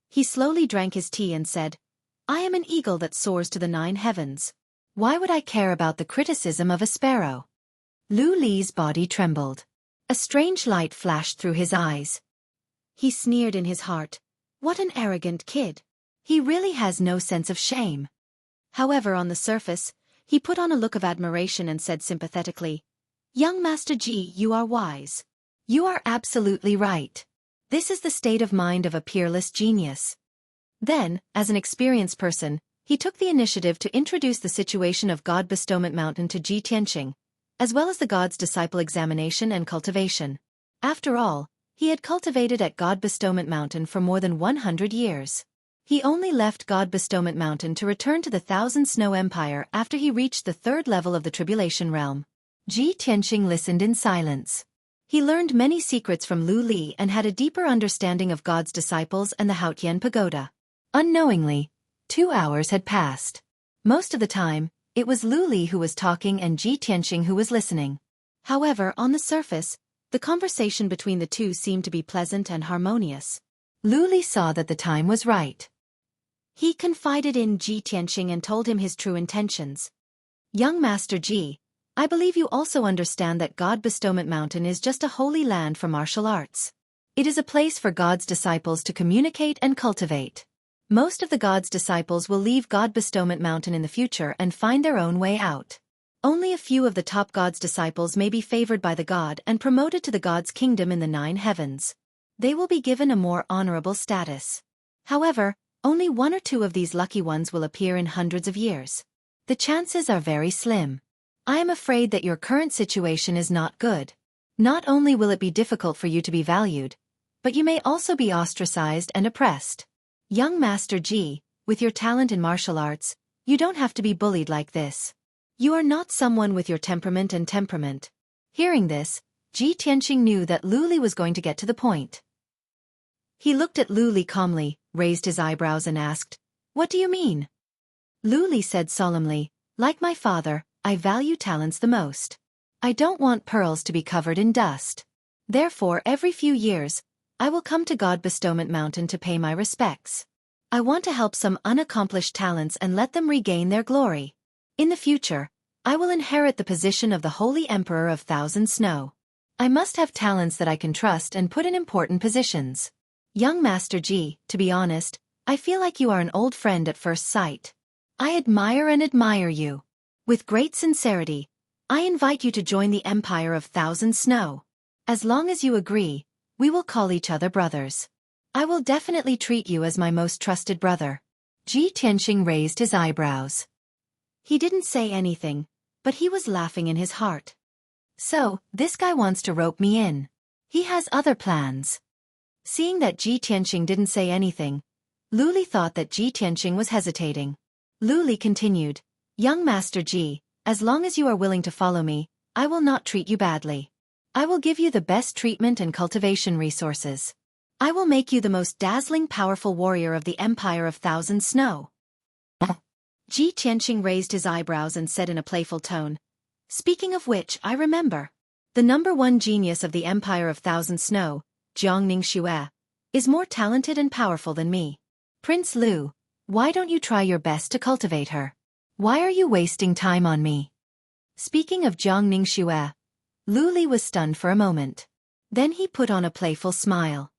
He slowly drank his tea and said, "I am an eagle that soars to the 9 heavens. Why would I care about the criticism of a sparrow?" Lu Li's body trembled. A strange light flashed through his eyes. He sneered in his heart, "What an arrogant kid. He really has no sense of shame." However, on the surface, he put on a look of admiration and said sympathetically, "Young Master Ji, you are wise." You are absolutely right. This is the state of mind of a peerless genius. Then, as an experienced person, he took the initiative to introduce the situation of God Bestowment Mountain to Ji Tianqing, as well as the God's disciple examination and cultivation. After all, he had cultivated at God Bestowment Mountain for more than 100 years. He only left God Bestowment Mountain to return to the Thousand Snow Empire after he reached the third level of the Tribulation Realm. Ji Tianqing listened in silence. He learned many secrets from Lu Li and had a deeper understanding of God's disciples and the Haotian Pagoda. Unknowingly, 2 hours had passed. Most of the time, it was Lu Li who was talking and Ji Tianqing who was listening. However, on the surface, the conversation between the two seemed to be pleasant and harmonious. Lu Li saw that the time was right. He confided in Ji Tianqing and told him his true intentions. Young Master Ji, I believe you also understand that God Bestowment Mountain is just a holy land for martial arts. It is a place for God's disciples to communicate and cultivate. Most of the God's disciples will leave God Bestowment Mountain in the future and find their own way out. Only a few of the top God's disciples may be favored by the God and promoted to the God's kingdom in the 9 heavens. They will be given a more honorable status. However, only 1 or 2 of these lucky ones will appear in hundreds of years. The chances are very slim. I am afraid that your current situation is not good. Not only will it be difficult for you to be valued, but you may also be ostracized and oppressed. Young Master Ji, with your talent in martial arts, you don't have to be bullied like this. You are not someone with your temperament and temperament. Hearing this, Ji Tianqing knew that Lu Li was going to get to the point. He looked at Lu Li calmly, raised his eyebrows and asked, "What do you mean?" Lu Li said solemnly, "Like my father, I value talents the most. I don't want pearls to be covered in dust. Therefore, every few years, I will come to God Bestowment Mountain to pay my respects. I want to help some unaccomplished talents and let them regain their glory. In the future, I will inherit the position of the Holy Emperor of Thousand Snow. I must have talents that I can trust and put in important positions. Young Master Ji, to be honest, I feel like you are an old friend at first sight. I admire you. With great sincerity, I invite you to join the Empire of Thousand Snow. As long as you agree, we will call each other brothers. I will definitely treat you as my most trusted brother." Ji Tianqing raised his eyebrows. He didn't say anything, but he was laughing in his heart. So, this guy wants to rope me in. He has other plans. Seeing that Ji Tianqing didn't say anything, Lu Li thought that Ji Tianqing was hesitating. Lu Li continued, "Young Master Ji, as long as you are willing to follow me, I will not treat you badly. I will give you the best treatment and cultivation resources. I will make you the most dazzling powerful warrior of the Empire of Thousand Snow." Ji Tianqing raised his eyebrows and said in a playful tone, "Speaking of which, I remember. The #1 genius of the Empire of Thousand Snow, Jiangning Xue, is more talented and powerful than me. Prince Lu, why don't you try your best to cultivate her? Why are you wasting time on me?" Speaking of Jiangning Xue, Lu Li was stunned for a moment. Then he put on a playful smile.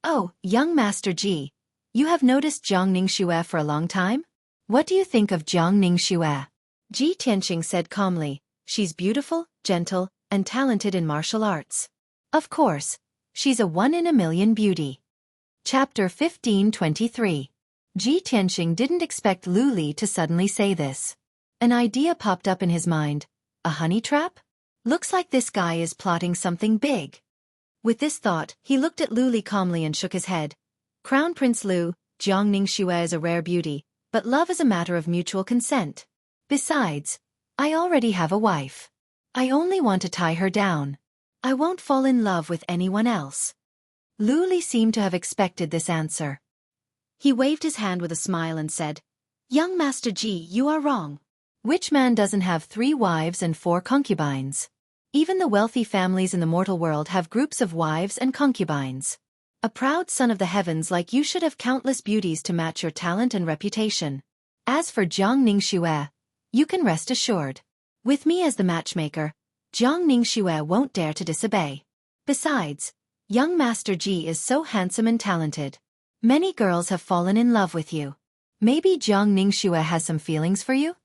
"Oh, young Master Ji, you have noticed Jiangning Xue for a long time? What do you think of Jiangning Xue?" Ji Tianqing said calmly, "She's beautiful, gentle, and talented in martial arts. Of course, she's a 1 in a million beauty." Chapter 15:23. Ji Tianqing didn't expect Lu Li to suddenly say this. An idea popped up in his mind. A honey trap? Looks like this guy is plotting something big. With this thought, he looked at Lu Li calmly and shook his head. "Crown Prince Lu, Jiangning Xue is a rare beauty, but love is a matter of mutual consent. Besides, I already have a wife. I only want to tie her down. I won't fall in love with anyone else." Lu Li seemed to have expected this answer. He waved his hand with a smile and said, "Young Master Ji, you are wrong. Which man doesn't have 3 wives and 4 concubines? Even the wealthy families in the mortal world have groups of wives and concubines. A proud son of the heavens like you should have countless beauties to match your talent and reputation. As for Jiangning Xue, you can rest assured. With me as the matchmaker, Jiangning Xue won't dare to disobey. Besides, young Master Ji is so handsome and talented. Many girls have fallen in love with you. Maybe Jiang Ningxue has some feelings for you?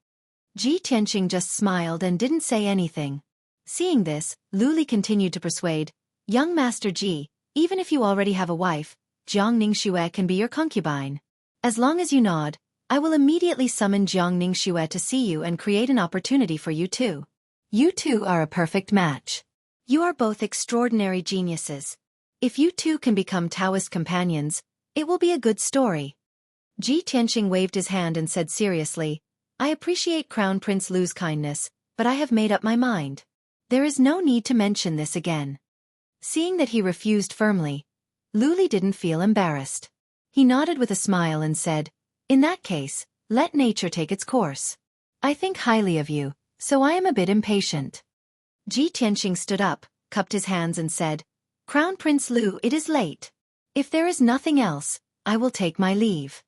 Ji Tianqing just smiled and didn't say anything. Seeing this, Lu Li continued to persuade, young Master Ji, even if you already have a wife, Jiang Ningxue can be your concubine. As long as you nod, I will immediately summon Jiang Ningxue to see you and create an opportunity for you two. You two are a perfect match. You are both extraordinary geniuses. If you two can become Taoist companions, it will be a good story. Ji Tianqing waved his hand and said seriously, I appreciate Crown Prince Lu's kindness, but I have made up my mind. There is no need to mention this again. Seeing that he refused firmly, Lu Li didn't feel embarrassed. He nodded with a smile and said, in that case, let nature take its course. I think highly of you, so I am a bit impatient. Ji Tianqing stood up, cupped his hands and said, Crown Prince Lu, it is late. If there is nothing else, I will take my leave.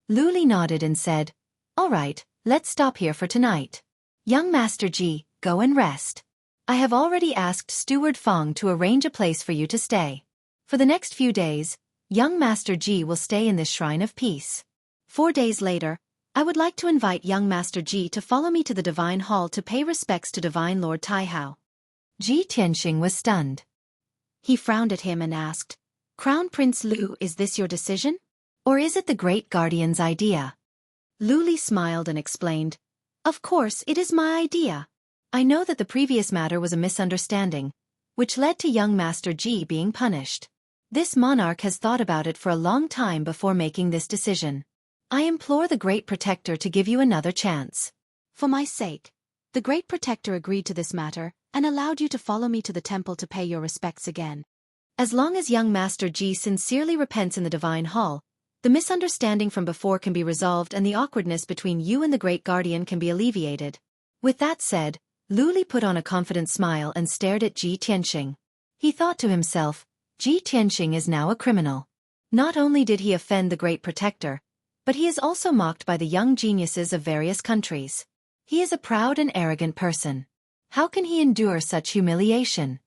Lu Li nodded and said, all right, let's stop here for tonight. Young Master Ji, go and rest. I have already asked Steward Fong to arrange a place for you to stay. For the next few days, young Master Ji will stay in this shrine of peace. 4 days later, I would like to invite young Master Ji to follow me to the Divine Hall to pay respects to Divine Lord Taihao. Ji Tianqing was stunned. He frowned at him and asked, Crown Prince Lu, is this your decision? Or is it the Great Guardian's idea? Lu Li smiled and explained, of course it is my idea. I know that the previous matter was a misunderstanding, which led to young Master Ji being punished. This monarch has thought about it for a long time before making this decision. I implore the Great Protector to give you another chance. For my sake, the Great Protector agreed to this matter and allowed you to follow me to the temple to pay your respects again. As long as young Master Ji sincerely repents in the Divine Hall, the misunderstanding from before can be resolved and the awkwardness between you and the Great Guardian can be alleviated. With that said, Lu Li put on a confident smile and stared at Ji Tianqing. He thought to himself, Ji Tianqing is now a criminal. Not only did he offend the Great Protector, but he is also mocked by the young geniuses of various countries. He is a proud and arrogant person. How can he endure such humiliation?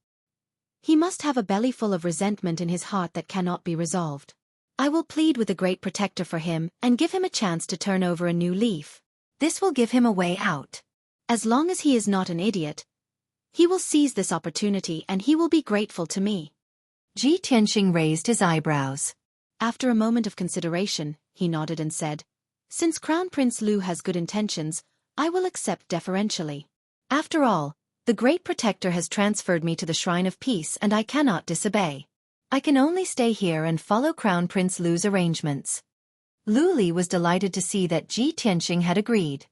He must have a belly full of resentment in his heart that cannot be resolved. I will plead with the Great Protector for him and give him a chance to turn over a new leaf. This will give him a way out. As long as he is not an idiot, he will seize this opportunity and he will be grateful to me. Ji Tianqing raised his eyebrows. After a moment of consideration, he nodded and said, since Crown Prince Lu has good intentions, I will accept deferentially. After all, the Great Protector has transferred me to the Shrine of Peace and I cannot disobey. I can only stay here and follow Crown Prince Lu's arrangements. Lu Li was delighted to see that Ji Tianqing had agreed.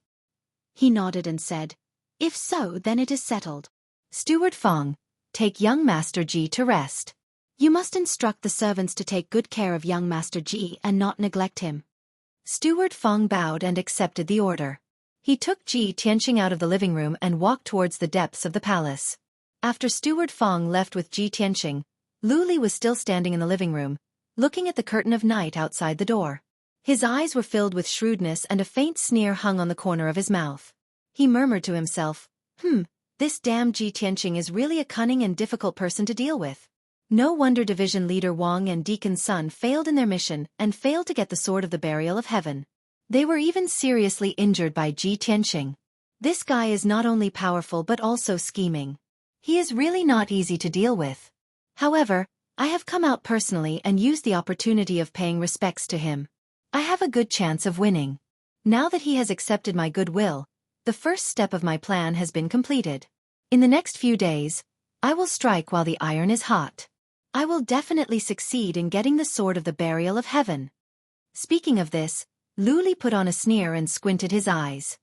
He nodded and said, if so, then it is settled. Steward Fong, take young Master Ji to rest. You must instruct the servants to take good care of young Master Ji and not neglect him. Steward Fong bowed and accepted the order. He took Ji Tianqing out of the living room and walked towards the depths of the palace. After Steward Fong left with Ji Tianqing, Lu Li was still standing in the living room, looking at the curtain of night outside the door. His eyes were filled with shrewdness and a faint sneer hung on the corner of his mouth. He murmured to himself, this damn Ji Tianqing is really a cunning and difficult person to deal with. No wonder Division Leader Wang and Deacon Sun failed in their mission and failed to get the Sword of the Burial of Heaven. They were even seriously injured by Ji Tianqing. This guy is not only powerful but also scheming. He is really not easy to deal with. However, I have come out personally and used the opportunity of paying respects to him. I have a good chance of winning. Now that he has accepted my goodwill, the first step of my plan has been completed. In the next few days, I will strike while the iron is hot. I will definitely succeed in getting the Sword of the Burial of Heaven. Speaking of this, Lu Li put on a sneer and squinted his eyes.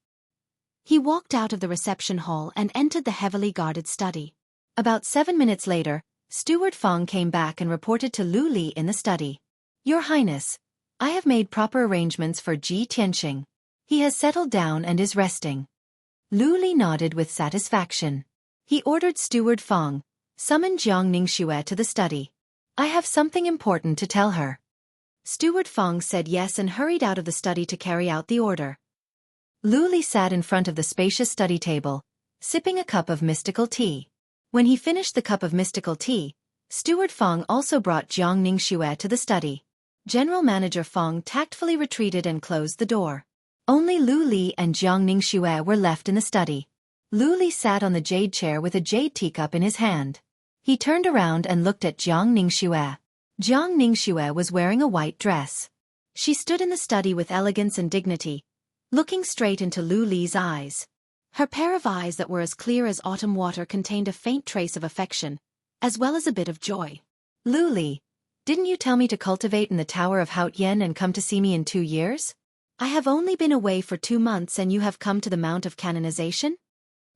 He walked out of the reception hall and entered the heavily guarded study. About 7 minutes later, Steward Fong came back and reported to Lu Li in the study. Your Highness, I have made proper arrangements for Ji Tianqing. He has settled down and is resting. Lu Li nodded with satisfaction. He ordered Steward Fong, summon Jiang Ningxue to the study. I have something important to tell her. Steward Fong said yes and hurried out of the study to carry out the order. Lu Li sat in front of the spacious study table, sipping a cup of mystical tea. When he finished the cup of mystical tea, Steward Fong also brought Jiang Ningxue to the study. General Manager Fong tactfully retreated and closed the door. Only Lu Li and Jiangning Xue were left in the study. Lu Li sat on the jade chair with a jade teacup in his hand. He turned around and looked at Jiangning Xue. Jiangning Xue was wearing a white dress. She stood in the study with elegance and dignity, looking straight into Lu Li's eyes. Her pair of eyes that were as clear as autumn water contained a faint trace of affection, as well as a bit of joy. Lu Li, didn't you tell me to cultivate in the Tower of Haotian and come to see me in 2 years? I have only been away for 2 months and you have come to the Mount of Canonization?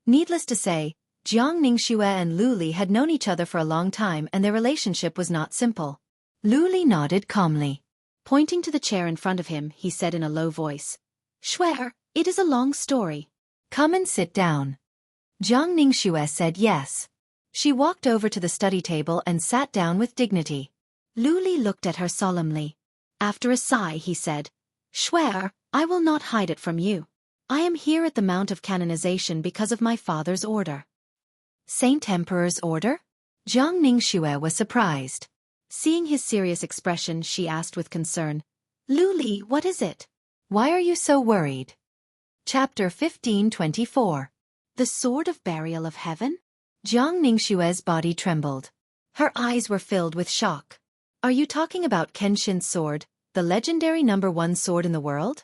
Needless to say, Jiangning Xue and Lu Li had known each other for a long time and their relationship was not simple. Lu Li nodded calmly. Pointing to the chair in front of him, he said in a low voice, "Xueqi, it is a long story. Come and sit down." Jiangning Xue said yes. She walked over to the study table and sat down with dignity. Lu Li looked at her solemnly. After a sigh, he said, "Xueqi, I will not hide it from you. I am here at the Mount of Canonization because of my father's order." Saint Emperor's order? Jiangning Xue was surprised. Seeing his serious expression, she asked with concern, "Lu Li, what is it? Why are you so worried?" Chapter 15:24. The Sword of Burial of Heaven? Jiangning Xue's body trembled. Her eyes were filled with shock. Are you talking about Kenshin's sword, the legendary #1 sword in the world?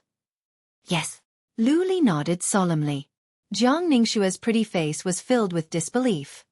Yes. Lu Li nodded solemnly. Jiangning Xue's pretty face was filled with disbelief.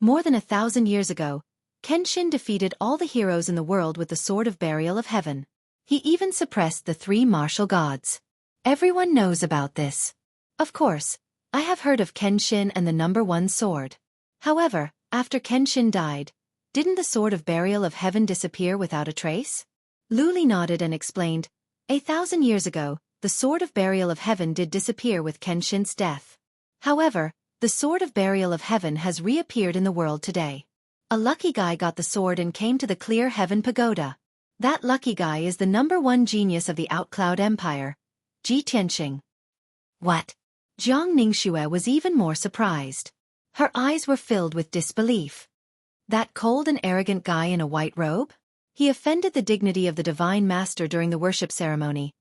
More than 1,000 years ago, Kenshin defeated all the heroes in the world with the Sword of Burial of Heaven. He even suppressed the 3 martial gods. Everyone knows about this. Of course, I have heard of Kenshin and the #1 sword. However, after Kenshin died, didn't the Sword of Burial of Heaven disappear without a trace? Lu Li nodded and explained, 1,000 years ago, the Sword of Burial of Heaven did disappear with Kenshin's death. However, the Sword of Burial of Heaven has reappeared in the world today. A lucky guy got the sword and came to the Clear Heaven Pagoda. That lucky guy is the #1 genius of the Outcloud Empire, Ji Tianqing. What? Jiangning Xue was even more surprised. Her eyes were filled with disbelief. That cold and arrogant guy in a white robe? He offended the dignity of the Divine Master during the worship ceremony,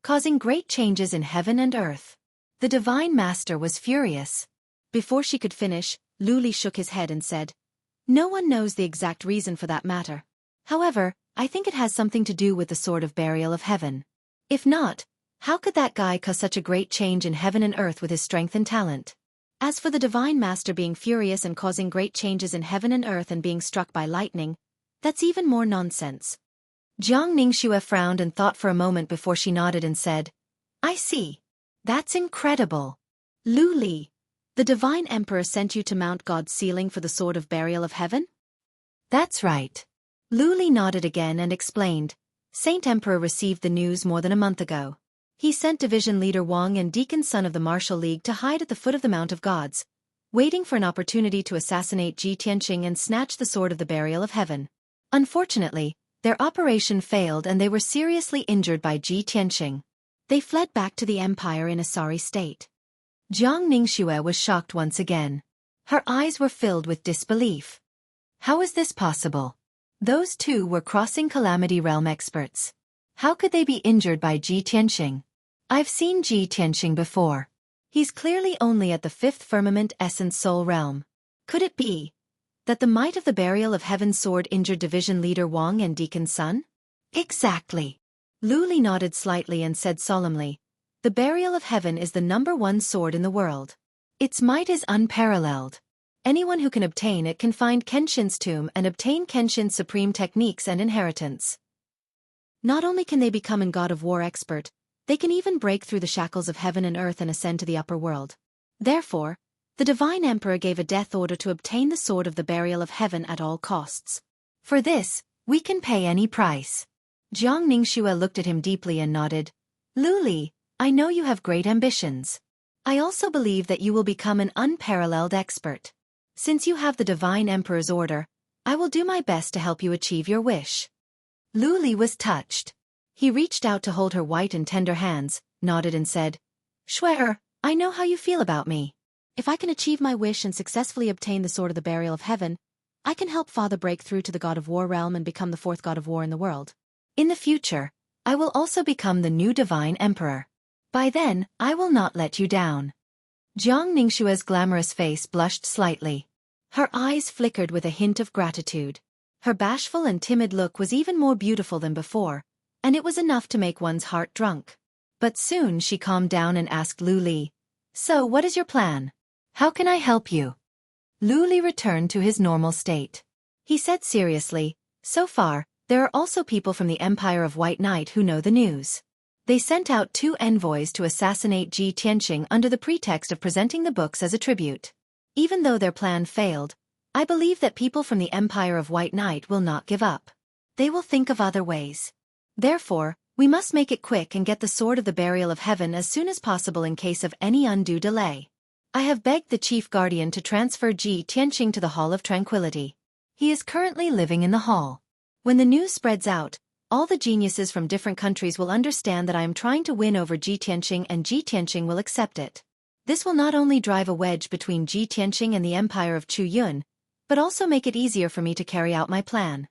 causing great changes in heaven and earth. The Divine Master was furious. Before she could finish, Lu Li shook his head and said, "No one knows the exact reason for that matter. However, I think it has something to do with the Sword of Burial of Heaven. If not, how could that guy cause such a great change in heaven and earth with his strength and talent? As for the Divine Master being furious and causing great changes in heaven and earth and being struck by lightning, that's even more nonsense." Jiangning Xue frowned and thought for a moment before she nodded and said, "I see. That's incredible. Lu Li, the Divine Emperor sent you to Mount God's ceiling for the Sword of Burial of Heaven?" "That's right." Lu Li nodded again and explained, "Saint Emperor received the news more than a month ago. He sent Division Leader Wang and Deacon Sun of the Martial League to hide at the foot of the Mount of Gods, waiting for an opportunity to assassinate Ji Tianqing and snatch the Sword of the Burial of Heaven. Unfortunately, their operation failed and they were seriously injured by Ji Tianqing. They fled back to the Empire in a sorry state." Jiangning Xue was shocked once again. Her eyes were filled with disbelief. How is this possible? Those two were crossing Calamity Realm experts. How could they be injured by Ji Tianqing? I've seen Ji Tianqing before. He's clearly only at the 5th firmament essence soul realm. Could it be that the might of the Burial of Heaven sword injured Division Leader Wang and Deacon Sun? Exactly. Lu Li nodded slightly and said solemnly, "The Burial of Heaven is the #1 sword in the world. Its might is unparalleled. Anyone who can obtain it can find Kenshin's tomb and obtain Kenshin's supreme techniques and inheritance. Not only can they become an God of War expert, they can even break through the shackles of heaven and earth and ascend to the upper world. Therefore, the Divine Emperor gave a death order to obtain the Sword of the Burial of Heaven at all costs. For this, we can pay any price." Jiangning Xue looked at him deeply and nodded. "Lu Li, I know you have great ambitions. I also believe that you will become an unparalleled expert. Since you have the Divine Emperor's order, I will do my best to help you achieve your wish." Lu Li was touched. He reached out to hold her white and tender hands, nodded and said, "Xueqi, I know how you feel about me. If I can achieve my wish and successfully obtain the Sword of the Burial of Heaven, I can help Father break through to the God of War realm and become the 4th God of War in the world. In the future, I will also become the new divine emperor. By then, I will not let you down. Jiang Ningshue's glamorous face blushed slightly. Her eyes flickered with a hint of gratitude. Her bashful and timid look was even more beautiful than before, and it was enough to make one's heart drunk. But soon she calmed down and asked Lu Li, "So what is your plan? How can I help you?" Lu Li returned to his normal state. He said seriously, "So far, there are also people from the Empire of White Knight who know the news. They sent out 2 envoys to assassinate Ji Tianqing under the pretext of presenting the books as a tribute. Even though their plan failed, I believe that people from the Empire of White Knight will not give up. They will think of other ways. Therefore, we must make it quick and get the Sword of the Burial of Heaven as soon as possible in case of any undue delay. I have begged the Chief Guardian to transfer Ji Tianqing to the Hall of Tranquility. He is currently living in the hall. When the news spreads out, all the geniuses from different countries will understand that I am trying to win over Ji Tianqing, and Ji Tianqing will accept it. This will not only drive a wedge between Ji Tianqing and the Empire of Chu Yun, but also make it easier for me to carry out my plan."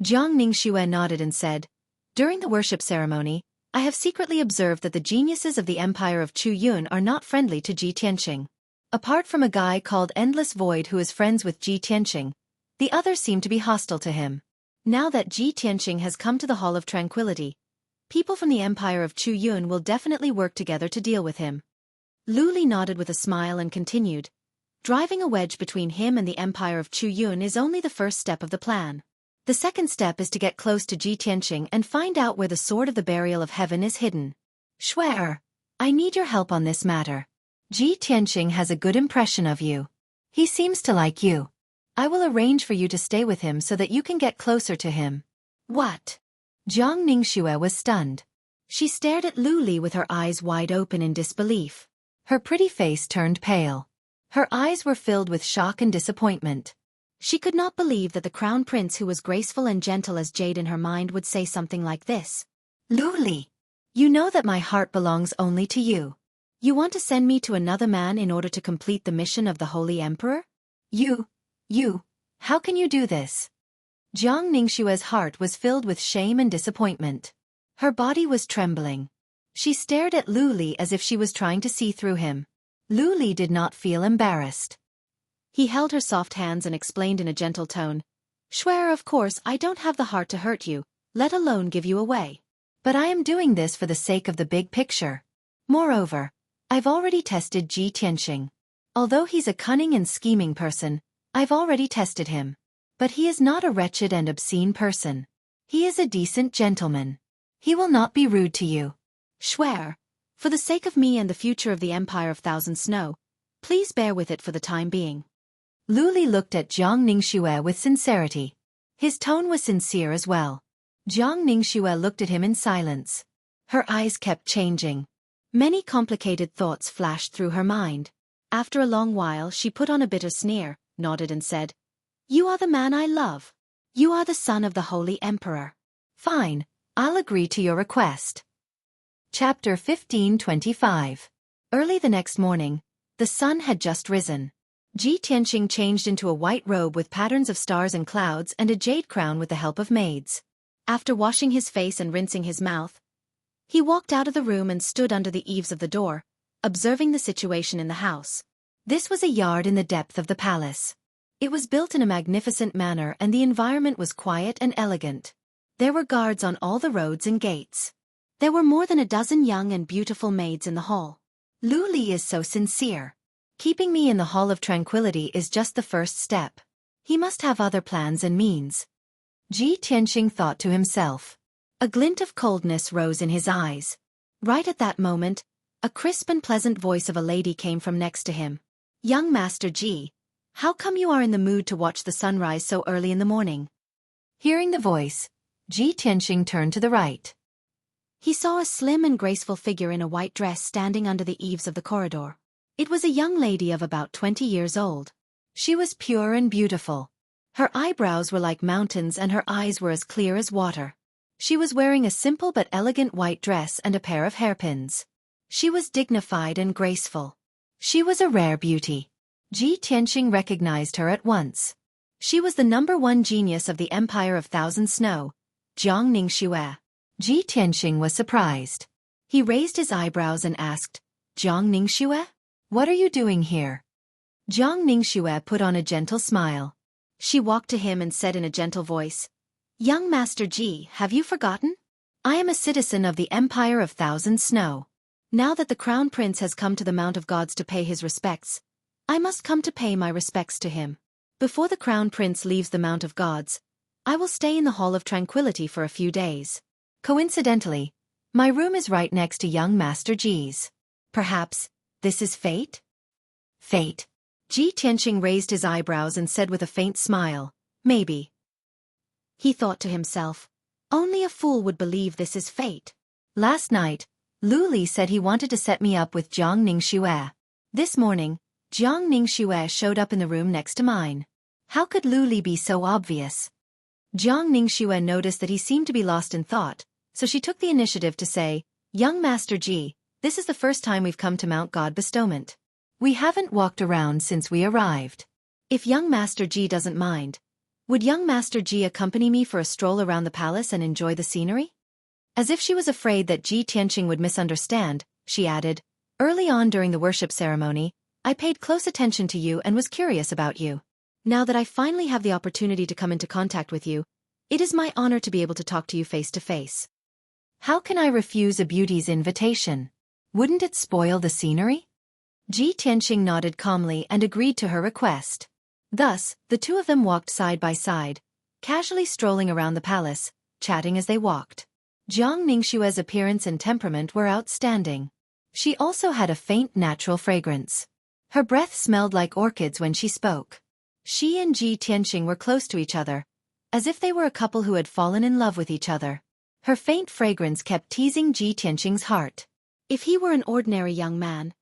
Jiang Ningshue nodded and said, "During the worship ceremony, I have secretly observed that the geniuses of the Empire of Chu Yun are not friendly to Ji Tianqing. Apart from a guy called Endless Void who is friends with Ji Tianqing, the others seem to be hostile to him. Now that Ji Tianqing has come to the Hall of Tranquility, people from the Empire of Chu Yun will definitely work together to deal with him." Lu Li nodded with a smile and continued, "Driving a wedge between him and the Empire of Chu Yun is only the first step of the plan. The second step is to get close to Ji Tianqing and find out where the Sword of the Burial of Heaven is hidden. Xueqi, I need your help on this matter. Ji Tianqing has a good impression of you. He seems to like you. I will arrange for you to stay with him so that you can get closer to him." "What?" Jiang Ningshue was stunned. She stared at Lu Li with her eyes wide open in disbelief. Her pretty face turned pale. Her eyes were filled with shock and disappointment. She could not believe that the crown prince, who was graceful and gentle as jade in her mind, would say something like this. "Lu Li, you know that my heart belongs only to you. You want to send me to another man in order to complete the mission of the Holy Emperor? How can you do this?" Jiang Ningshue's heart was filled with shame and disappointment. Her body was trembling. She stared at Lu Li as if she was trying to see through him. Lu Li did not feel embarrassed. He held her soft hands and explained in a gentle tone, "Xueqi, of course I don't have the heart to hurt you, let alone give you away. But I am doing this for the sake of the big picture. Moreover, I've already tested Ji Tianqing. Although he's a cunning and scheming person, I've already tested him. But he is not a wretched and obscene person. He is a decent gentleman. He will not be rude to you. Xueqi, for the sake of me and the future of the Empire of Thousand Snow, please bear with it for the time being." Lu Li looked at Jiang Ningshue with sincerity. His tone was sincere as well. Jiang Ningshue looked at him in silence. Her eyes kept changing. Many complicated thoughts flashed through her mind. After a long while she put on a bitter sneer, nodded and said, "You are the man I love. You are the son of the Holy Emperor. Fine, I'll agree to your request." Chapter 1525. Early the next morning, the sun had just risen. Ji Tianqing changed into a white robe with patterns of stars and clouds and a jade crown with the help of maids. After washing his face and rinsing his mouth, he walked out of the room and stood under the eaves of the door, observing the situation in the house. This was a yard in the depth of the palace. It was built in a magnificent manner and the environment was quiet and elegant. There were guards on all the roads and gates. There were more than a dozen young and beautiful maids in the hall. Lu Li is so sincere. Keeping me in the Hall of Tranquility is just the first step. He must have other plans and means. Ji Tianqing thought to himself. A glint of coldness rose in his eyes. Right at that moment, a crisp and pleasant voice of a lady came from next to him. "Young Master Ji, how come you are in the mood to watch the sunrise so early in the morning?" Hearing the voice, Ji Tianqing turned to the right. He saw a slim and graceful figure in a white dress standing under the eaves of the corridor. It was a young lady of about 20 years old. She was pure and beautiful. Her eyebrows were like mountains and her eyes were as clear as water. She was wearing a simple but elegant white dress and a pair of hairpins. She was dignified and graceful. She was a rare beauty. Ji Tianqing recognized her at once. She was the #1 genius of the Empire of Thousand Snow, Jiang Ningxue. Ji Tianqing was surprised. He raised his eyebrows and asked, Jiang Ningxue? What are you doing here? Jiang Ningxue put on a gentle smile. She walked to him and said in a gentle voice, Young Master Ji, have you forgotten? I am a citizen of the Empire of Thousand Snow. Now that the Crown Prince has come to the Mount of Gods to pay his respects, I must come to pay my respects to him. Before the Crown Prince leaves the Mount of Gods, I will stay in the Hall of Tranquility for a few days. Coincidentally, my room is right next to young Master Ji's. Perhaps, this is fate? Fate. Ji Tianqing raised his eyebrows and said with a faint smile, maybe. He thought to himself, only a fool would believe this is fate. Last night, Lu Li said he wanted to set me up with Jiang Ningxue. This morning, Jiang Ningxue showed up in the room next to mine. How could Lu Li be so obvious? Jiang Ningxue noticed that he seemed to be lost in thought, so she took the initiative to say, Young Master Ji, this is the first time we've come to Mount God Bestowment. We haven't walked around since we arrived. If young Master Ji doesn't mind, would young Master Ji accompany me for a stroll around the palace and enjoy the scenery? As if she was afraid that Ji Tianqing would misunderstand, she added, Early on during the worship ceremony, I paid close attention to you and was curious about you. Now that I finally have the opportunity to come into contact with you, it is my honor to be able to talk to you face to face. How can I refuse a beauty's invitation? Wouldn't it spoil the scenery? Ji Tianqing nodded calmly and agreed to her request. Thus, the two of them walked side by side, casually strolling around the palace, chatting as they walked. Jiang Ningxue's appearance and temperament were outstanding. She also had a faint natural fragrance. Her breath smelled like orchids when she spoke. She and Ji Tianqing were close to each other, as if they were a couple who had fallen in love with each other. Her faint fragrance kept teasing Ji Tianqing's heart. If he were an ordinary young man,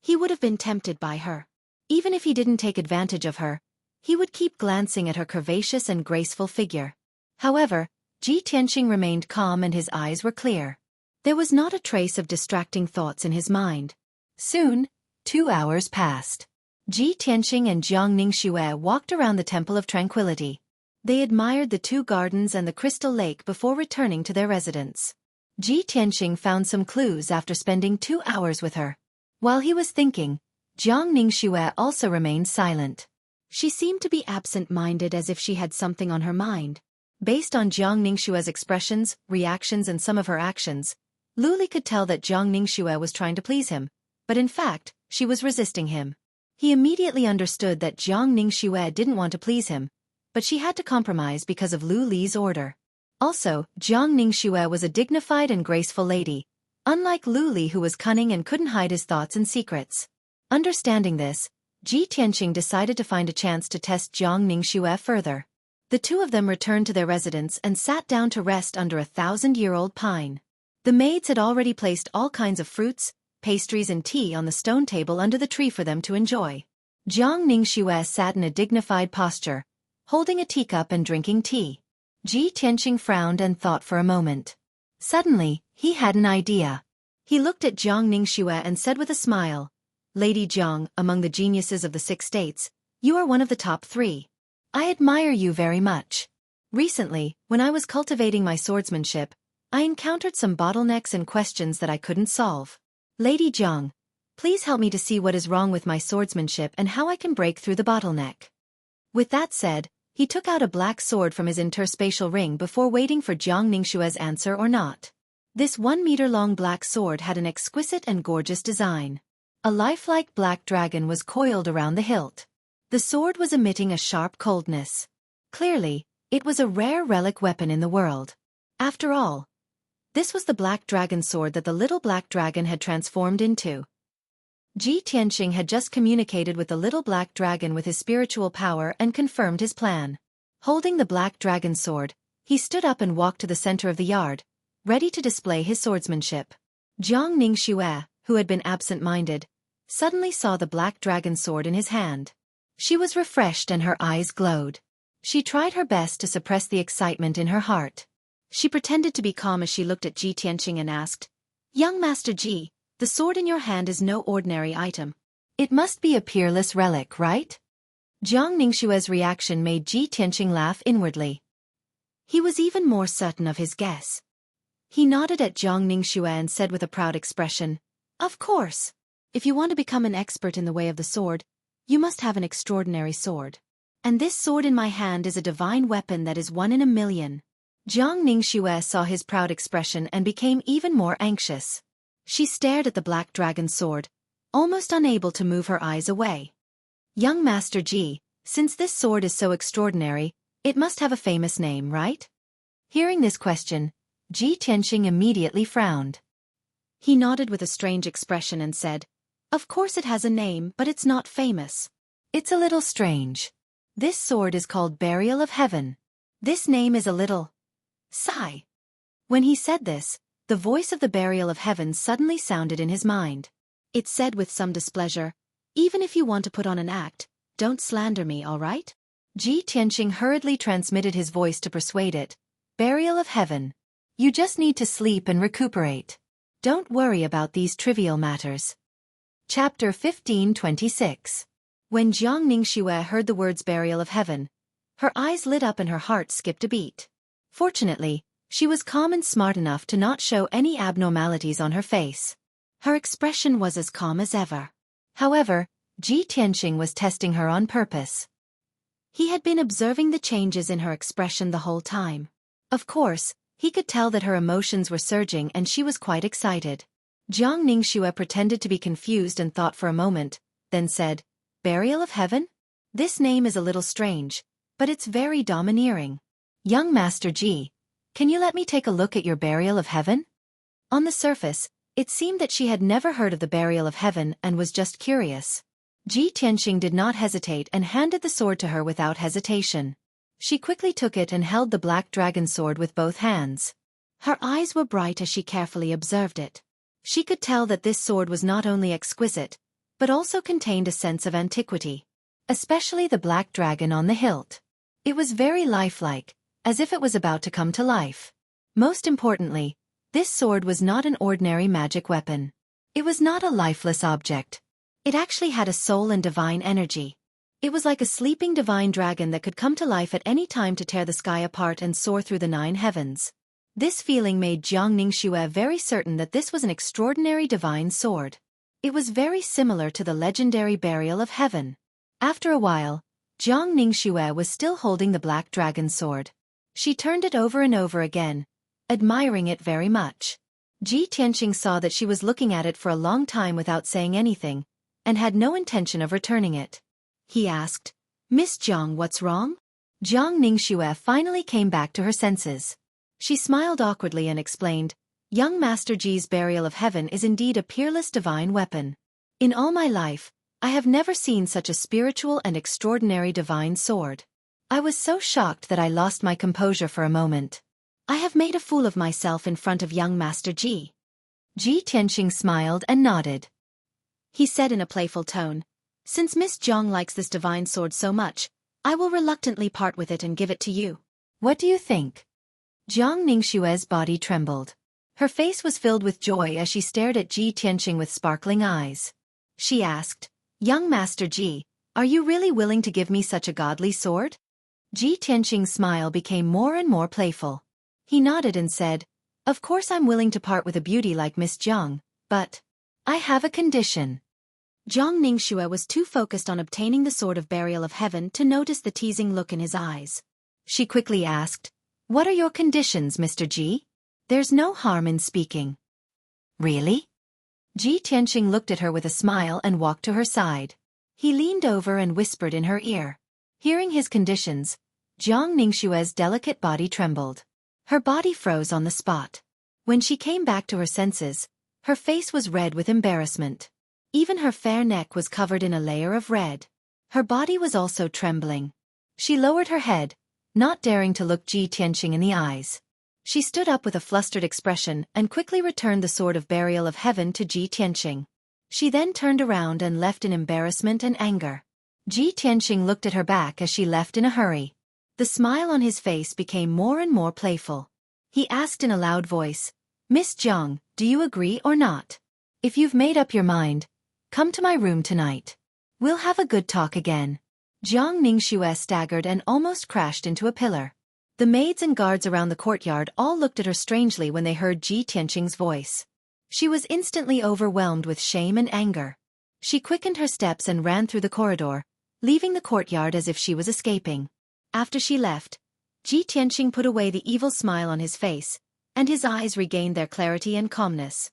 he would have been tempted by her. Even if he didn't take advantage of her, he would keep glancing at her curvaceous and graceful figure. However, Ji Tianqing remained calm and his eyes were clear. There was not a trace of distracting thoughts in his mind. Soon, 2 hours passed. Ji Tianqing and Jiang Ningxue walked around the Temple of Tranquility. They admired the 2 gardens and the crystal lake before returning to their residence. Ji Tianqing found some clues after spending 2 hours with her. While he was thinking, Jiang Ningxue also remained silent. She seemed to be absent-minded as if she had something on her mind. Based on Jiang Ningxue's expressions, reactions and some of her actions, Lu Li could tell that Jiang Ningxue was trying to please him, but in fact, she was resisting him. He immediately understood that Jiang Ningxue didn't want to please him, but she had to compromise because of Lu Li's order. Also, Jiang Ningxue was a dignified and graceful lady, unlike Lu Li who was cunning and couldn't hide his thoughts and secrets. Understanding this, Ji Tianqing decided to find a chance to test Jiang Ningxue further. The two of them returned to their residence and sat down to rest under a 1,000-year-old pine. The maids had already placed all kinds of fruits, pastries and tea on the stone table under the tree for them to enjoy. Jiang Ningxue sat in a dignified posture, holding a teacup and drinking tea. Ji Tianqing frowned and thought for a moment. Suddenly, he had an idea. He looked at Jiang Ningxue and said with a smile, Lady Jiang, among the geniuses of the 6 states, you are one of the top 3. I admire you very much. Recently, when I was cultivating my swordsmanship, I encountered some bottlenecks and questions that I couldn't solve. Lady Jiang, please help me to see what is wrong with my swordsmanship and how I can break through the bottleneck. With that said, he took out a black sword from his interspatial ring before waiting for Jiang Ningxue's answer or not. This 1-meter-long black sword had an exquisite and gorgeous design. A lifelike black dragon was coiled around the hilt. The sword was emitting a sharp coldness. Clearly, it was a rare relic weapon in the world. After all, this was the black dragon sword that the little black dragon had transformed into. Ji Tianqing had just communicated with the little black dragon with his spiritual power and confirmed his plan. Holding the black dragon sword, he stood up and walked to the center of the yard, ready to display his swordsmanship. Jiang Ningxue, who had been absent-minded, suddenly saw the black dragon sword in his hand. She was refreshed and her eyes glowed. She tried her best to suppress the excitement in her heart. She pretended to be calm as she looked at Ji Tianqing and asked, Young Master Ji, the sword in your hand is no ordinary item. It must be a peerless relic, right? Jiang Ningxue's reaction made Ji Tianqing laugh inwardly. He was even more certain of his guess. He nodded at Jiang Ningxue and said with a proud expression, "Of course. If you want to become an expert in the way of the sword, you must have an extraordinary sword. And this sword in my hand is a divine weapon that is 1 in a million." Jiang Ningxue saw his proud expression and became even more anxious. She stared at the black dragon sword, almost unable to move her eyes away. "Young Master Ji, since this sword is so extraordinary, it must have a famous name, right?" Hearing this question, Ji Tianxing immediately frowned. He nodded with a strange expression and said, "Of course it has a name, but it's not famous. It's a little strange. This sword is called Burial of Heaven. This name is a little sigh." When he said this, the voice of the Burial of Heaven suddenly sounded in his mind. It said with some displeasure, "Even if you want to put on an act, don't slander me, all right?" Ji Tianxing hurriedly transmitted his voice to persuade it. "Burial of Heaven. You just need to sleep and recuperate. Don't worry about these trivial matters." Chapter 15:26. When Jiang Ningxue heard the words Burial of Heaven, her eyes lit up and her heart skipped a beat. Fortunately, she was calm and smart enough to not show any abnormalities on her face. Her expression was as calm as ever. However, Ji Tianxing was testing her on purpose. He had been observing the changes in her expression the whole time. Of course, he could tell that her emotions were surging and she was quite excited. Jiang Ningxue pretended to be confused and thought for a moment, then said, "Burial of Heaven? This name is a little strange, but it's very domineering. Young Master Ji, can you let me take a look at your Burial of Heaven?" On the surface, it seemed that she had never heard of the Burial of Heaven and was just curious. Ji Tianxing did not hesitate and handed the sword to her without hesitation. She quickly took it and held the black dragon sword with both hands. Her eyes were bright as she carefully observed it. She could tell that this sword was not only exquisite, but also contained a sense of antiquity. Especially the black dragon on the hilt. It was very lifelike, as if it was about to come to life. Most importantly, this sword was not an ordinary magic weapon. It was not a lifeless object. It actually had a soul and divine energy. It was like a sleeping divine dragon that could come to life at any time to tear the sky apart and soar through the 9 heavens. This feeling made Jiang Ningxue very certain that this was an extraordinary divine sword. It was very similar to the legendary Burial of Heaven. After a while, Jiang Ningxue was still holding the black dragon sword. She turned it over and over again, admiring it very much. Ji Tianxing saw that she was looking at it for a long time without saying anything, and had no intention of returning it. He asked, "Miss Jiang, what's wrong?" Jiang Ningxue finally came back to her senses. She smiled awkwardly and explained, "Young Master Ji's Burial of Heaven is indeed a peerless divine weapon. In all my life, I have never seen such a spiritual and extraordinary divine sword. I was so shocked that I lost my composure for a moment. I have made a fool of myself in front of young Master Ji." Ji Tianxing smiled and nodded. He said in a playful tone, "Since Miss Jiang likes this divine sword so much, I will reluctantly part with it and give it to you. What do you think?" Jiang Ningxue's body trembled. Her face was filled with joy as she stared at Ji Tianxing with sparkling eyes. She asked, "Young Master Ji, are you really willing to give me such a godly sword?" Ji Tianxing's smile became more and more playful. He nodded and said, "Of course I'm willing to part with a beauty like Miss Jiang, but I have a condition." Jiang Ningxue was too focused on obtaining the sword of Burial of Heaven to notice the teasing look in his eyes. She quickly asked, "What are your conditions, Mr. Ji? There's no harm in speaking." "Really?" Ji Tianxing looked at her with a smile and walked to her side. He leaned over and whispered in her ear. Hearing his conditions, Jiang Ningxue's delicate body trembled. Her body froze on the spot. When she came back to her senses, her face was red with embarrassment. Even her fair neck was covered in a layer of red. Her body was also trembling. She lowered her head, not daring to look Ji Tianxing in the eyes. She stood up with a flustered expression and quickly returned the sword of Burial of Heaven to Ji Tianxing. She then turned around and left in embarrassment and anger. Ji Tianxing looked at her back as she left in a hurry. The smile on his face became more and more playful. He asked in a loud voice, "Miss Jiang, do you agree or not? If you've made up your mind, come to my room tonight. We'll have a good talk again." Jiang Ningxue staggered and almost crashed into a pillar. The maids and guards around the courtyard all looked at her strangely when they heard Ji Tianqing's voice. She was instantly overwhelmed with shame and anger. She quickened her steps and ran through the corridor, leaving the courtyard as if she was escaping. After she left, Ji Tianqing put away the evil smile on his face, and his eyes regained their clarity and calmness.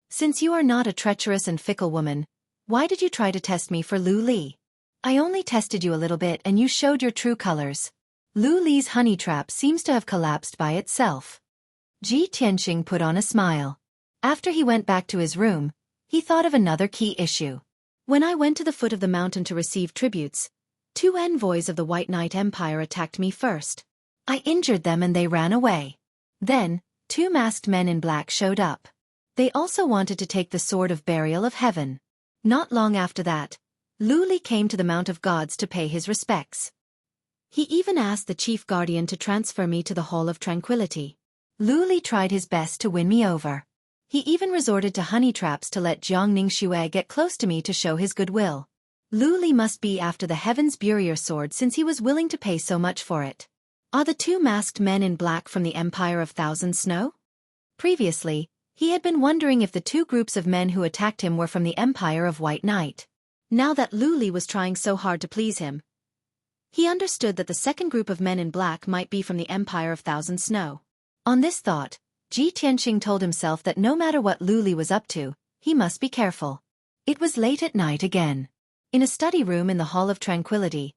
Since you are not a treacherous and fickle woman, why did you try to test me for Lu Li? I only tested you a little bit and you showed your true colors. Lu Li's honey trap seems to have collapsed by itself. Ji Tianqing put on a smile. After he went back to his room, he thought of another key issue. When I went to the foot of the mountain to receive tributes, 2 envoys of the White Knight Empire attacked me first. I injured them and they ran away. Then, 2 masked men in black showed up. They also wanted to take the Sword of Burial of Heaven. Not long after that, Lu Li came to the Mount of Gods to pay his respects. He even asked the chief guardian to transfer me to the Hall of Tranquility. Lu Li tried his best to win me over. He even resorted to honey traps to let Jiangning Xue get close to me to show his goodwill. Lu Li must be after the Heaven's Burial Sword since he was willing to pay so much for it. Are the 2 masked men in black from the Empire of Thousand Snow? Previously, he had been wondering if the 2 groups of men who attacked him were from the Empire of White Knight. Now that Lu Li was trying so hard to please him, he understood that the second group of men in black might be from the Empire of Thousand Snow. On this thought, Ji Tianqing told himself that no matter what Lu Li was up to, he must be careful. It was late at night again. In a study room in the Hall of Tranquility,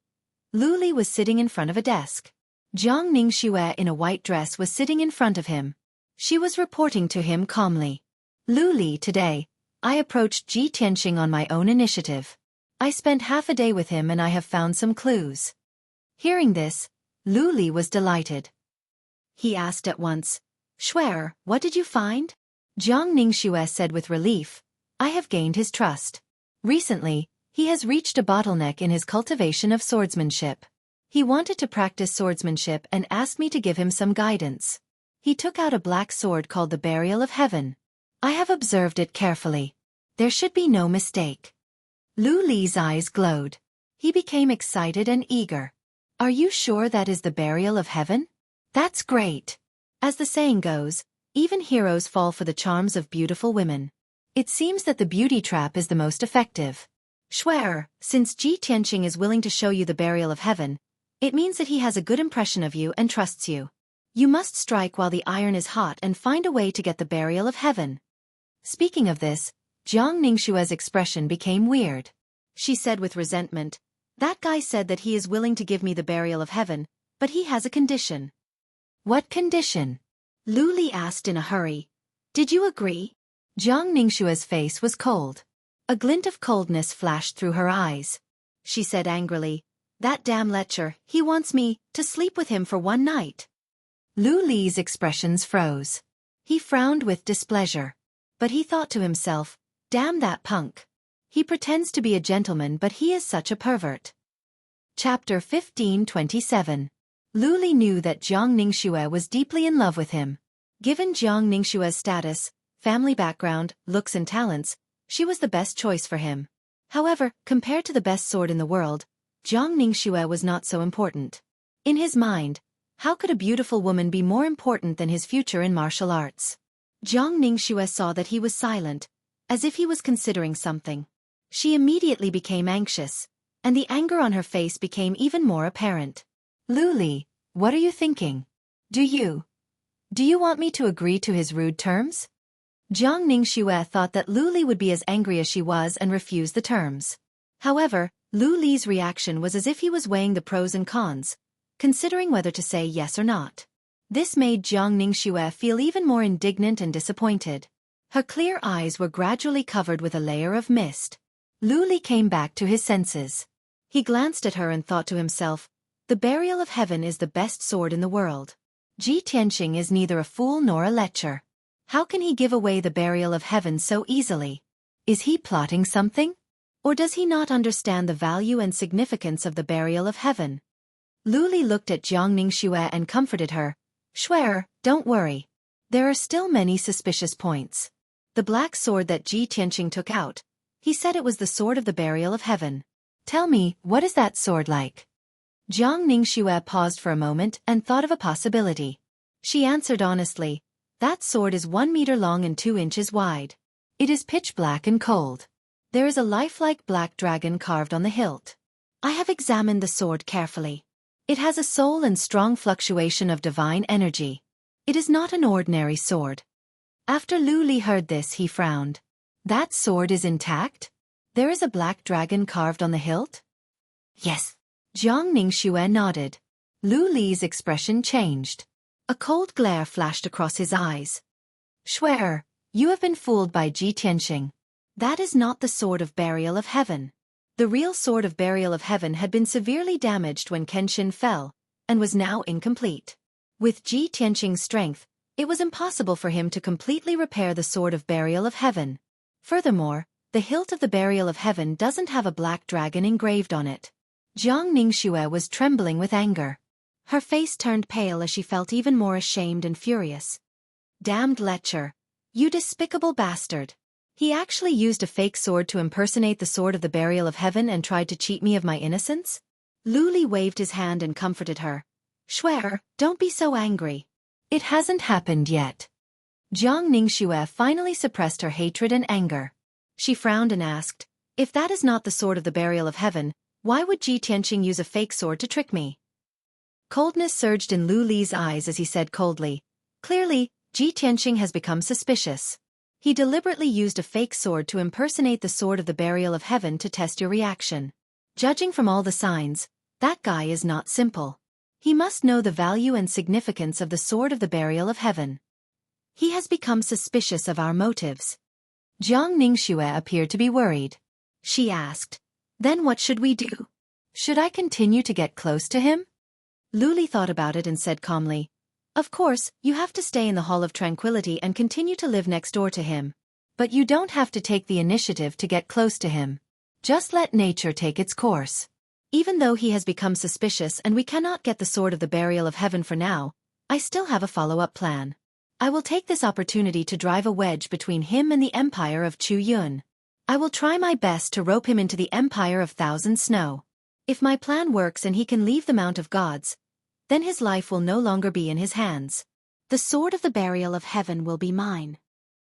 Lu Li was sitting in front of a desk. Jiangning Xue in a white dress was sitting in front of him. She was reporting to him calmly. Lu Li, today, I approached Ji Tianqing on my own initiative. I spent half a day with him and I have found some clues. Hearing this, Lu Li was delighted. He asked at once, Xueqi, what did you find? Jiangning Xue said with relief, I have gained his trust. Recently, he has reached a bottleneck in his cultivation of swordsmanship. He wanted to practice swordsmanship and asked me to give him some guidance. He took out a black sword called the Burial of Heaven. I have observed it carefully. There should be no mistake. Lu Li's eyes glowed. He became excited and eager. Are you sure that is the Burial of Heaven? That's great. As the saying goes, even heroes fall for the charms of beautiful women. It seems that the beauty trap is the most effective. Xueqi, since Ji Tianqing is willing to show you the Burial of Heaven, it means that he has a good impression of you and trusts you. You must strike while the iron is hot and find a way to get the Burial of Heaven. Speaking of this, Jiangning Xue's expression became weird. She said with resentment, that guy said that he is willing to give me the Burial of Heaven, but he has a condition. What condition? Lu Li asked in a hurry. Did you agree? Jiangning Xue's face was cold. A glint of coldness flashed through her eyes. She said angrily, that damn lecher, he wants me to sleep with him for 1 night. Lu Li's expressions froze. He frowned with displeasure. But he thought to himself, damn that punk. He pretends to be a gentleman but he is such a pervert. Chapter 15:27. Lu Li knew that Jiangning Xue was deeply in love with him. Given Jiangning Xue's status, family background, looks and talents, she was the best choice for him. However, compared to the best sword in the world, Jiangning Xue was not so important. In his mind, how could a beautiful woman be more important than his future in martial arts? Jiangning Xue saw that he was silent, as if he was considering something. She immediately became anxious, and the anger on her face became even more apparent. Lu Li, what are you thinking? Do you want me to agree to his rude terms? Jiangning Xue thought that Lu Li would be as angry as she was and refuse the terms. However, Lu Li's reaction was as if he was weighing the pros and cons, considering whether to say yes or not. This made Jiangning Xue feel even more indignant and disappointed. Her clear eyes were gradually covered with a layer of mist. Lu Li came back to his senses. He glanced at her and thought to himself, the Burial of Heaven is the best sword in the world. Ji Tianqing is neither a fool nor a lecher. How can he give away the Burial of Heaven so easily? Is he plotting something? Or does he not understand the value and significance of the Burial of Heaven? Lu Li looked at Jiangning Xue and comforted her. Xueqi, don't worry. There are still many suspicious points. The black sword that Ji Tianqing took out, he said it was the sword of the Burial of Heaven. Tell me, what is that sword like? Jiang Ningxue paused for a moment and thought of a possibility. She answered honestly, "That sword is 1 meter long and 2 inches wide. It is pitch black and cold. There is a lifelike black dragon carved on the hilt. I have examined the sword carefully. It has a soul and strong fluctuation of divine energy. It is not an ordinary sword." After Lu Li heard this, he frowned. "That sword is intact? There is a black dragon carved on the hilt?" "Yes." Jiang Ningxue nodded. Lu Li's expression changed. A cold glare flashed across his eyes. "Xueqi, you have been fooled by Ji Tianxing. That is not the sword of burial of heaven." The real sword of burial of heaven had been severely damaged when Kenshin fell, and was now incomplete. With Ji Tianxing's strength, it was impossible for him to completely repair the sword of burial of heaven. Furthermore, the hilt of the burial of heaven doesn't have a black dragon engraved on it. Jiang Ningxue was trembling with anger. Her face turned pale as she felt even more ashamed and furious. "Damned lecher! You despicable bastard! He actually used a fake sword to impersonate the sword of the burial of heaven and tried to cheat me of my innocence?" Lu Li waved his hand and comforted her. "Xueqi, don't be so angry. It hasn't happened yet." Jiang Ningxue finally suppressed her hatred and anger. She frowned and asked, "If that is not the sword of the burial of heaven, why would Ji Tianxing use a fake sword to trick me?" Coldness surged in Lu Li's eyes as he said coldly, "Clearly, Ji Tianxing has become suspicious. He deliberately used a fake sword to impersonate the sword of the burial of heaven to test your reaction. Judging from all the signs, that guy is not simple. He must know the value and significance of the sword of the burial of heaven. He has become suspicious of our motives." Jiang Ningxue appeared to be worried. She asked, "Then what should we do? Should I continue to get close to him?" Lu Li thought about it and said calmly, "Of course, you have to stay in the Hall of Tranquility and continue to live next door to him. But you don't have to take the initiative to get close to him. Just let nature take its course. Even though he has become suspicious and we cannot get the sword of the burial of heaven for now, I still have a follow-up plan. I will take this opportunity to drive a wedge between him and the empire of Chu Yun. I will try my best to rope him into the Empire of Thousand Snow. If my plan works and he can leave the Mount of Gods, then his life will no longer be in his hands. The sword of the burial of heaven will be mine."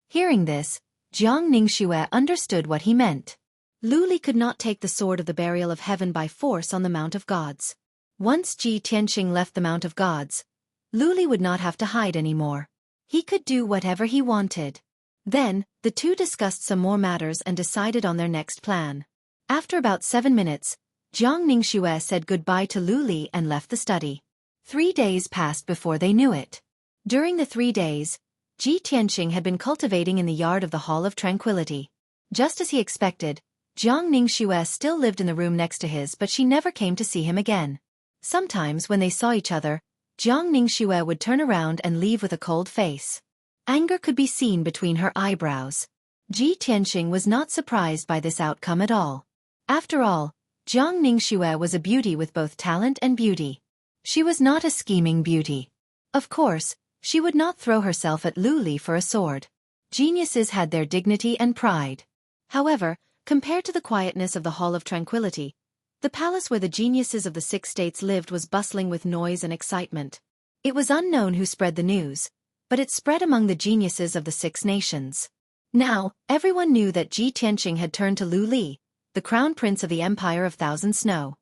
Hearing this, Jiang Ningxue understood what he meant. Lu Li could not take the sword of the burial of heaven by force on the Mount of Gods. Once Ji Tianxing left the Mount of Gods, Lu Li would not have to hide anymore. He could do whatever he wanted. Then, the two discussed some more matters and decided on their next plan. After about 7 minutes, Jiang Ningxue said goodbye to Lu Li and left the study. 3 days passed before they knew it. During the 3 days, Ji Tianxing had been cultivating in the yard of the Hall of Tranquility. Just as he expected, Jiang Ningxue still lived in the room next to his, but she never came to see him again. Sometimes when they saw each other, Jiang Ningxue would turn around and leave with a cold face. Anger could be seen between her eyebrows. Ji Tianxing was not surprised by this outcome at all. After all, Jiang Ningxue was a beauty with both talent and beauty. She was not a scheming beauty. Of course, she would not throw herself at Lu Li for a sword. Geniuses had their dignity and pride. However, compared to the quietness of the Hall of Tranquility, the palace where the geniuses of the 6 states lived was bustling with noise and excitement. It was unknown who spread the news, but it spread among the geniuses of the 6 nations. Now, everyone knew that Ji Tianxing had turned to Lu Li, the crown prince of the Empire of Thousand Snow.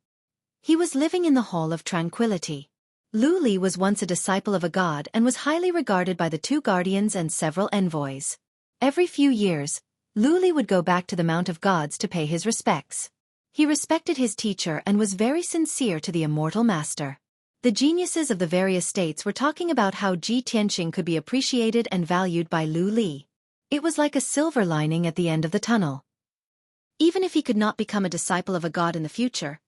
He was living in the Hall of Tranquility. Lu Li was once a disciple of a god and was highly regarded by the 2 guardians and several envoys. Every few years, Lu Li would go back to the Mount of Gods to pay his respects. He respected his teacher and was very sincere to the immortal master. The geniuses of the various states were talking about how Ji Tianxing could be appreciated and valued by Lu Li. It was like a silver lining at the end of the tunnel. Even if he could not become a disciple of a god in the future,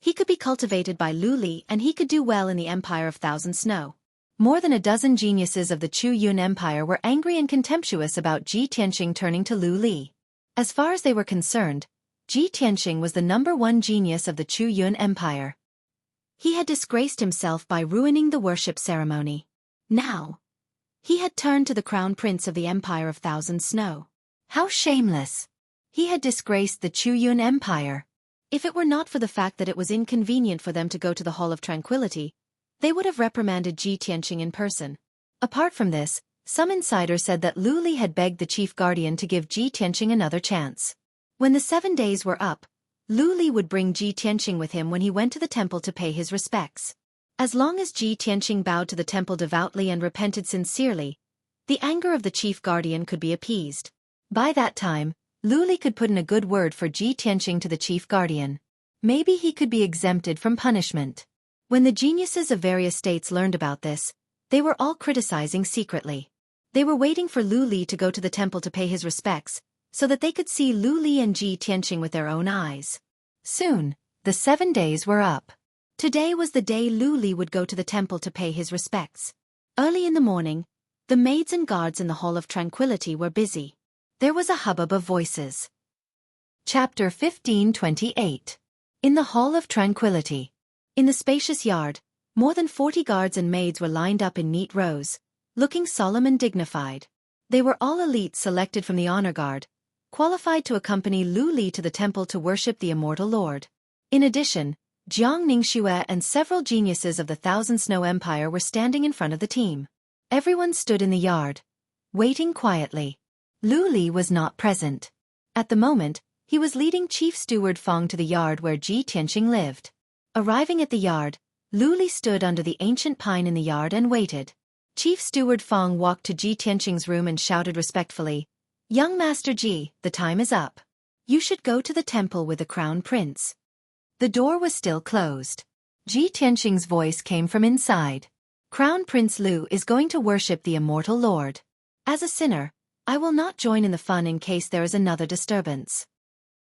he could be cultivated by Lu Li and he could do well in the Empire of Thousand Snow. More than a dozen geniuses of the Chu Yun Empire were angry and contemptuous about Ji Tianxing turning to Lu Li. As far as they were concerned, Ji Tianxing was the #1 genius of the Chu Yun Empire. He had disgraced himself by ruining the worship ceremony. Now, he had turned to the crown prince of the Empire of Thousand Snow. How shameless! He had disgraced the Chu Yun Empire. If it were not for the fact that it was inconvenient for them to go to the Hall of Tranquility, they would have reprimanded Ji Tianqing in person. Apart from this, some insider said that Lu Li had begged the chief guardian to give Ji Tianqing another chance. When the 7 days were up, Lu Li would bring Ji Tianqing with him when he went to the temple to pay his respects. As long as Ji Tianqing bowed to the temple devoutly and repented sincerely, the anger of the chief guardian could be appeased. By that time, Lu Li could put in a good word for Ji Tianqing to the chief guardian. Maybe he could be exempted from punishment. When the geniuses of various states learned about this, they were all criticizing secretly. They were waiting for Lu Li to go to the temple to pay his respects, so that they could see Lu Li and Ji Tianqing with their own eyes. Soon, the 7 days were up. Today was the day Lu Li would go to the temple to pay his respects. Early in the morning, the maids and guards in the Hall of Tranquility were busy. There was a hubbub of voices. Chapter 1528. In the Hall of Tranquility. In the spacious yard, more than 40 guards and maids were lined up in neat rows, looking solemn and dignified. They were all elites selected from the honor guard, qualified to accompany Lu Li to the temple to worship the immortal Lord. In addition, Jiang Xue and several geniuses of the Thousand Snow Empire were standing in front of the team. Everyone stood in the yard, waiting quietly. Lu Li was not present. At the moment, he was leading Chief Steward Feng to the yard where Ji Tianqing lived. Arriving at the yard, Lu Li stood under the ancient pine in the yard and waited. Chief Steward Feng walked to Ji Tianqing's room and shouted respectfully, "Young Master Ji, the time is up. You should go to the temple with the Crown Prince." The door was still closed. Ji Tianqing's voice came from inside. "Crown Prince Lu is going to worship the immortal Lord. As a sinner, I will not join in the fun in case there is another disturbance."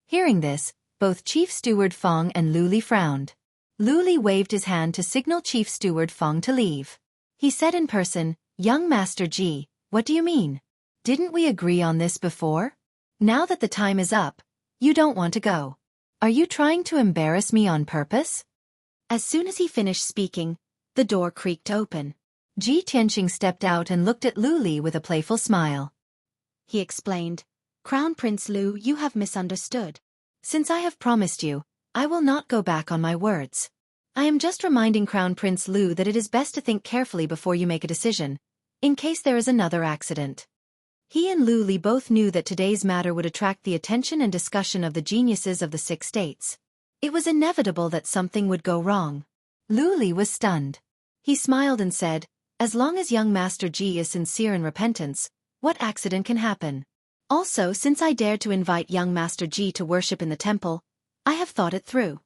Hearing this, both Chief Steward Feng and Lu Li frowned. Lu Li waved his hand to signal Chief Steward Feng to leave. He said in person, "Young Master Ji, what do you mean? Didn't we agree on this before? Now that the time is up, you don't want to go. Are you trying to embarrass me on purpose?" As soon as he finished speaking, the door creaked open. Ji Tianqing stepped out and looked at Lu Li with a playful smile. He explained, "Crown Prince Lu, you have misunderstood. Since I have promised you, I will not go back on my words. I am just reminding Crown Prince Lu that it is best to think carefully before you make a decision, in case there is another accident." He and Lu Li both knew that today's matter would attract the attention and discussion of the geniuses of the 6 states. It was inevitable that something would go wrong. Lu Li was stunned. He smiled and said, "As long as young Master Ji is sincere in repentance, what accident can happen? Also, since I dared to invite young Master Ji to worship in the temple, I have thought it through."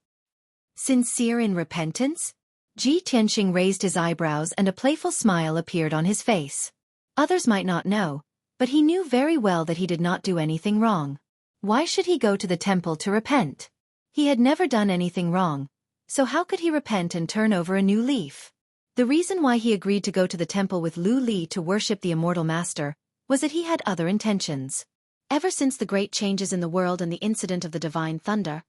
Sincere in repentance? Ji Tianqing raised his eyebrows and a playful smile appeared on his face. Others might not know, but he knew very well that he did not do anything wrong. Why should he go to the temple to repent? He had never done anything wrong, so how could he repent and turn over a new leaf? The reason why he agreed to go to the temple with Lu Li to worship the immortal master was that he had other intentions. Ever since the great changes in the world and the incident of the divine thunder,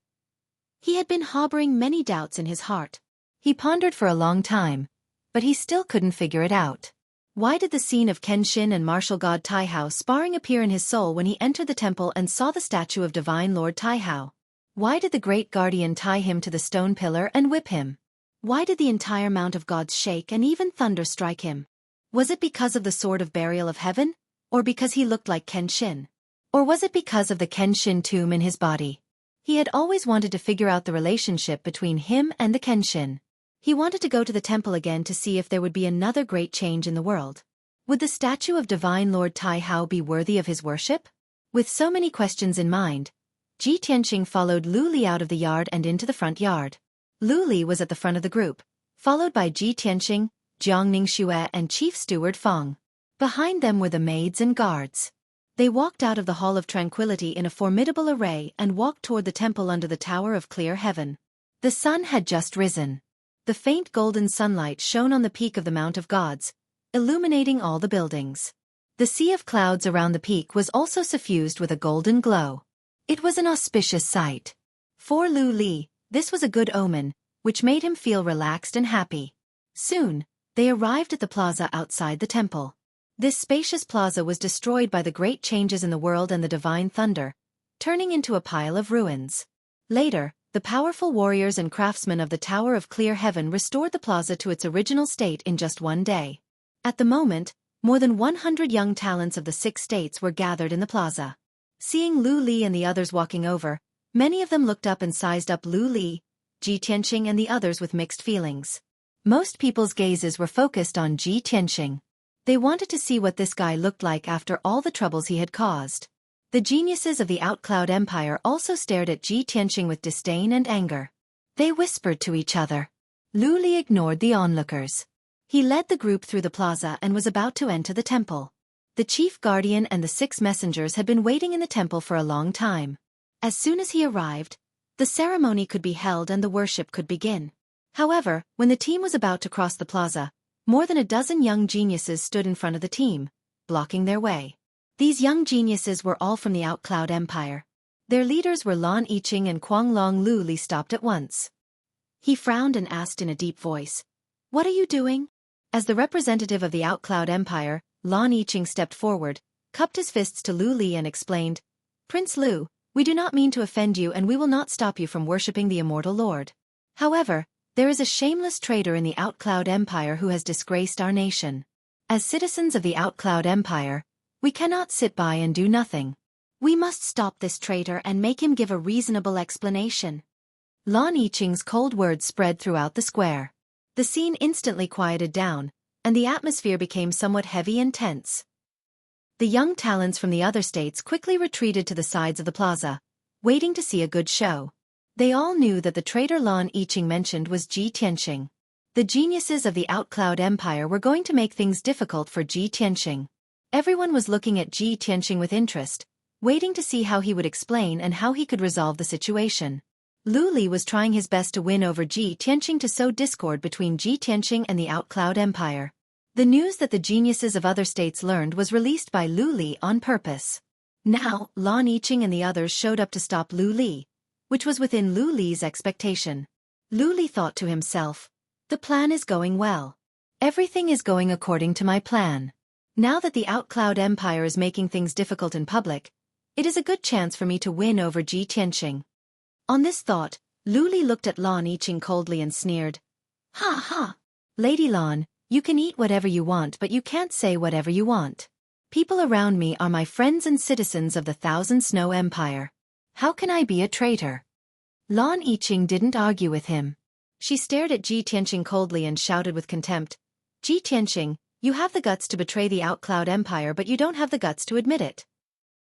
he had been harboring many doubts in his heart. He pondered for a long time, but he still couldn't figure it out. Why did the scene of Kenshin and martial god Taihao sparring appear in his soul when he entered the temple and saw the statue of divine Lord Taihao? Why did the great guardian tie him to the stone pillar and whip him? Why did the entire Mount of Gods shake and even thunder strike him? Was it because of the sword of burial of heaven, or because he looked like Kenshin? Or was it because of the Kenshin tomb in his body? He had always wanted to figure out the relationship between him and the Kenshin. He wanted to go to the temple again to see if there would be another great change in the world. Would the statue of divine Lord Taihao be worthy of his worship? With so many questions in mind, Ji Tianqing followed Lu Li out of the yard and into the front yard. Lu Li was at the front of the group, followed by Ji Tianqing, Jiang Xue and Chief Steward Feng. Behind them were the maids and guards. They walked out of the Hall of Tranquility in a formidable array and walked toward the temple under the Tower of Clear Heaven. The sun had just risen. The faint golden sunlight shone on the peak of the Mount of Gods, illuminating all the buildings. The sea of clouds around the peak was also suffused with a golden glow. It was an auspicious sight. For Lu Li, this was a good omen, which made him feel relaxed and happy. Soon, they arrived at the plaza outside the temple. This spacious plaza was destroyed by the great changes in the world and the divine thunder, turning into a pile of ruins. Later, the powerful warriors and craftsmen of the Tower of Clear Heaven restored the plaza to its original state in just one day. At the moment, more than 100 young talents of the 6 states were gathered in the plaza. Seeing Lu Li and the others walking over, many of them looked up and sized up Lu Li, Ji Tianqing and the others with mixed feelings. Most people's gazes were focused on Ji Tianqing. They wanted to see what this guy looked like after all the troubles he had caused. The geniuses of the Outcloud Empire also stared at Ji Tianqing with disdain and anger. They whispered to each other. Lu Li ignored the onlookers. He led the group through the plaza and was about to enter the temple. The chief guardian and the 6 messengers had been waiting in the temple for a long time. As soon as he arrived, the ceremony could be held and the worship could begin. However, when the team was about to cross the plaza, more than a dozen young geniuses stood in front of the team, blocking their way. These young geniuses were all from the Outcloud Empire. Their leaders were Lan Yiqing and Guanglong. Lu Li stopped at once. He frowned and asked in a deep voice, "What are you doing?" As the representative of the Outcloud Empire, Lan Yiqing stepped forward, cupped his fists to Lu Li and explained, "Prince Lu, we do not mean to offend you and we will not stop you from worshipping the immortal Lord. However, there is a shameless traitor in the Outcloud Empire who has disgraced our nation. As citizens of the Outcloud Empire, we cannot sit by and do nothing. We must stop this traitor and make him give a reasonable explanation." Lan Yiqing's cold words spread throughout the square. The scene instantly quieted down, and the atmosphere became somewhat heavy and tense. The young talents from the other states quickly retreated to the sides of the plaza, waiting to see a good show. They all knew that the traitor Lan Yiqing mentioned was Ji Tianqing. The geniuses of the Outcloud Empire were going to make things difficult for Ji Tianqing. Everyone was looking at Ji Tianqing with interest, waiting to see how he would explain and how he could resolve the situation. Lu Li was trying his best to win over Ji Tianqing to sow discord between Ji Tianqing and the Outcloud Empire. The news that the geniuses of other states learned was released by Lu Li on purpose. Now, Lan Yiqing and the others showed up to stop Lu Li, which was within Lu Li's expectation. Lu Li thought to himself, "The plan is going well. Everything is going according to my plan. Now that the Outcloud Empire is making things difficult in public, it is a good chance for me to win over Ji Tianqing." On this thought, Lu Li looked at Lan Yiqing coldly and sneered. "Ha ha! Lady Lan, you can eat whatever you want but you can't say whatever you want. People around me are my friends and citizens of the Thousand Snow Empire. How can I be a traitor?" Lan Yiqing didn't argue with him. She stared at Ji Tianqing coldly and shouted with contempt, "Ji Tianqing, you have the guts to betray the Outcloud Empire but you don't have the guts to admit it.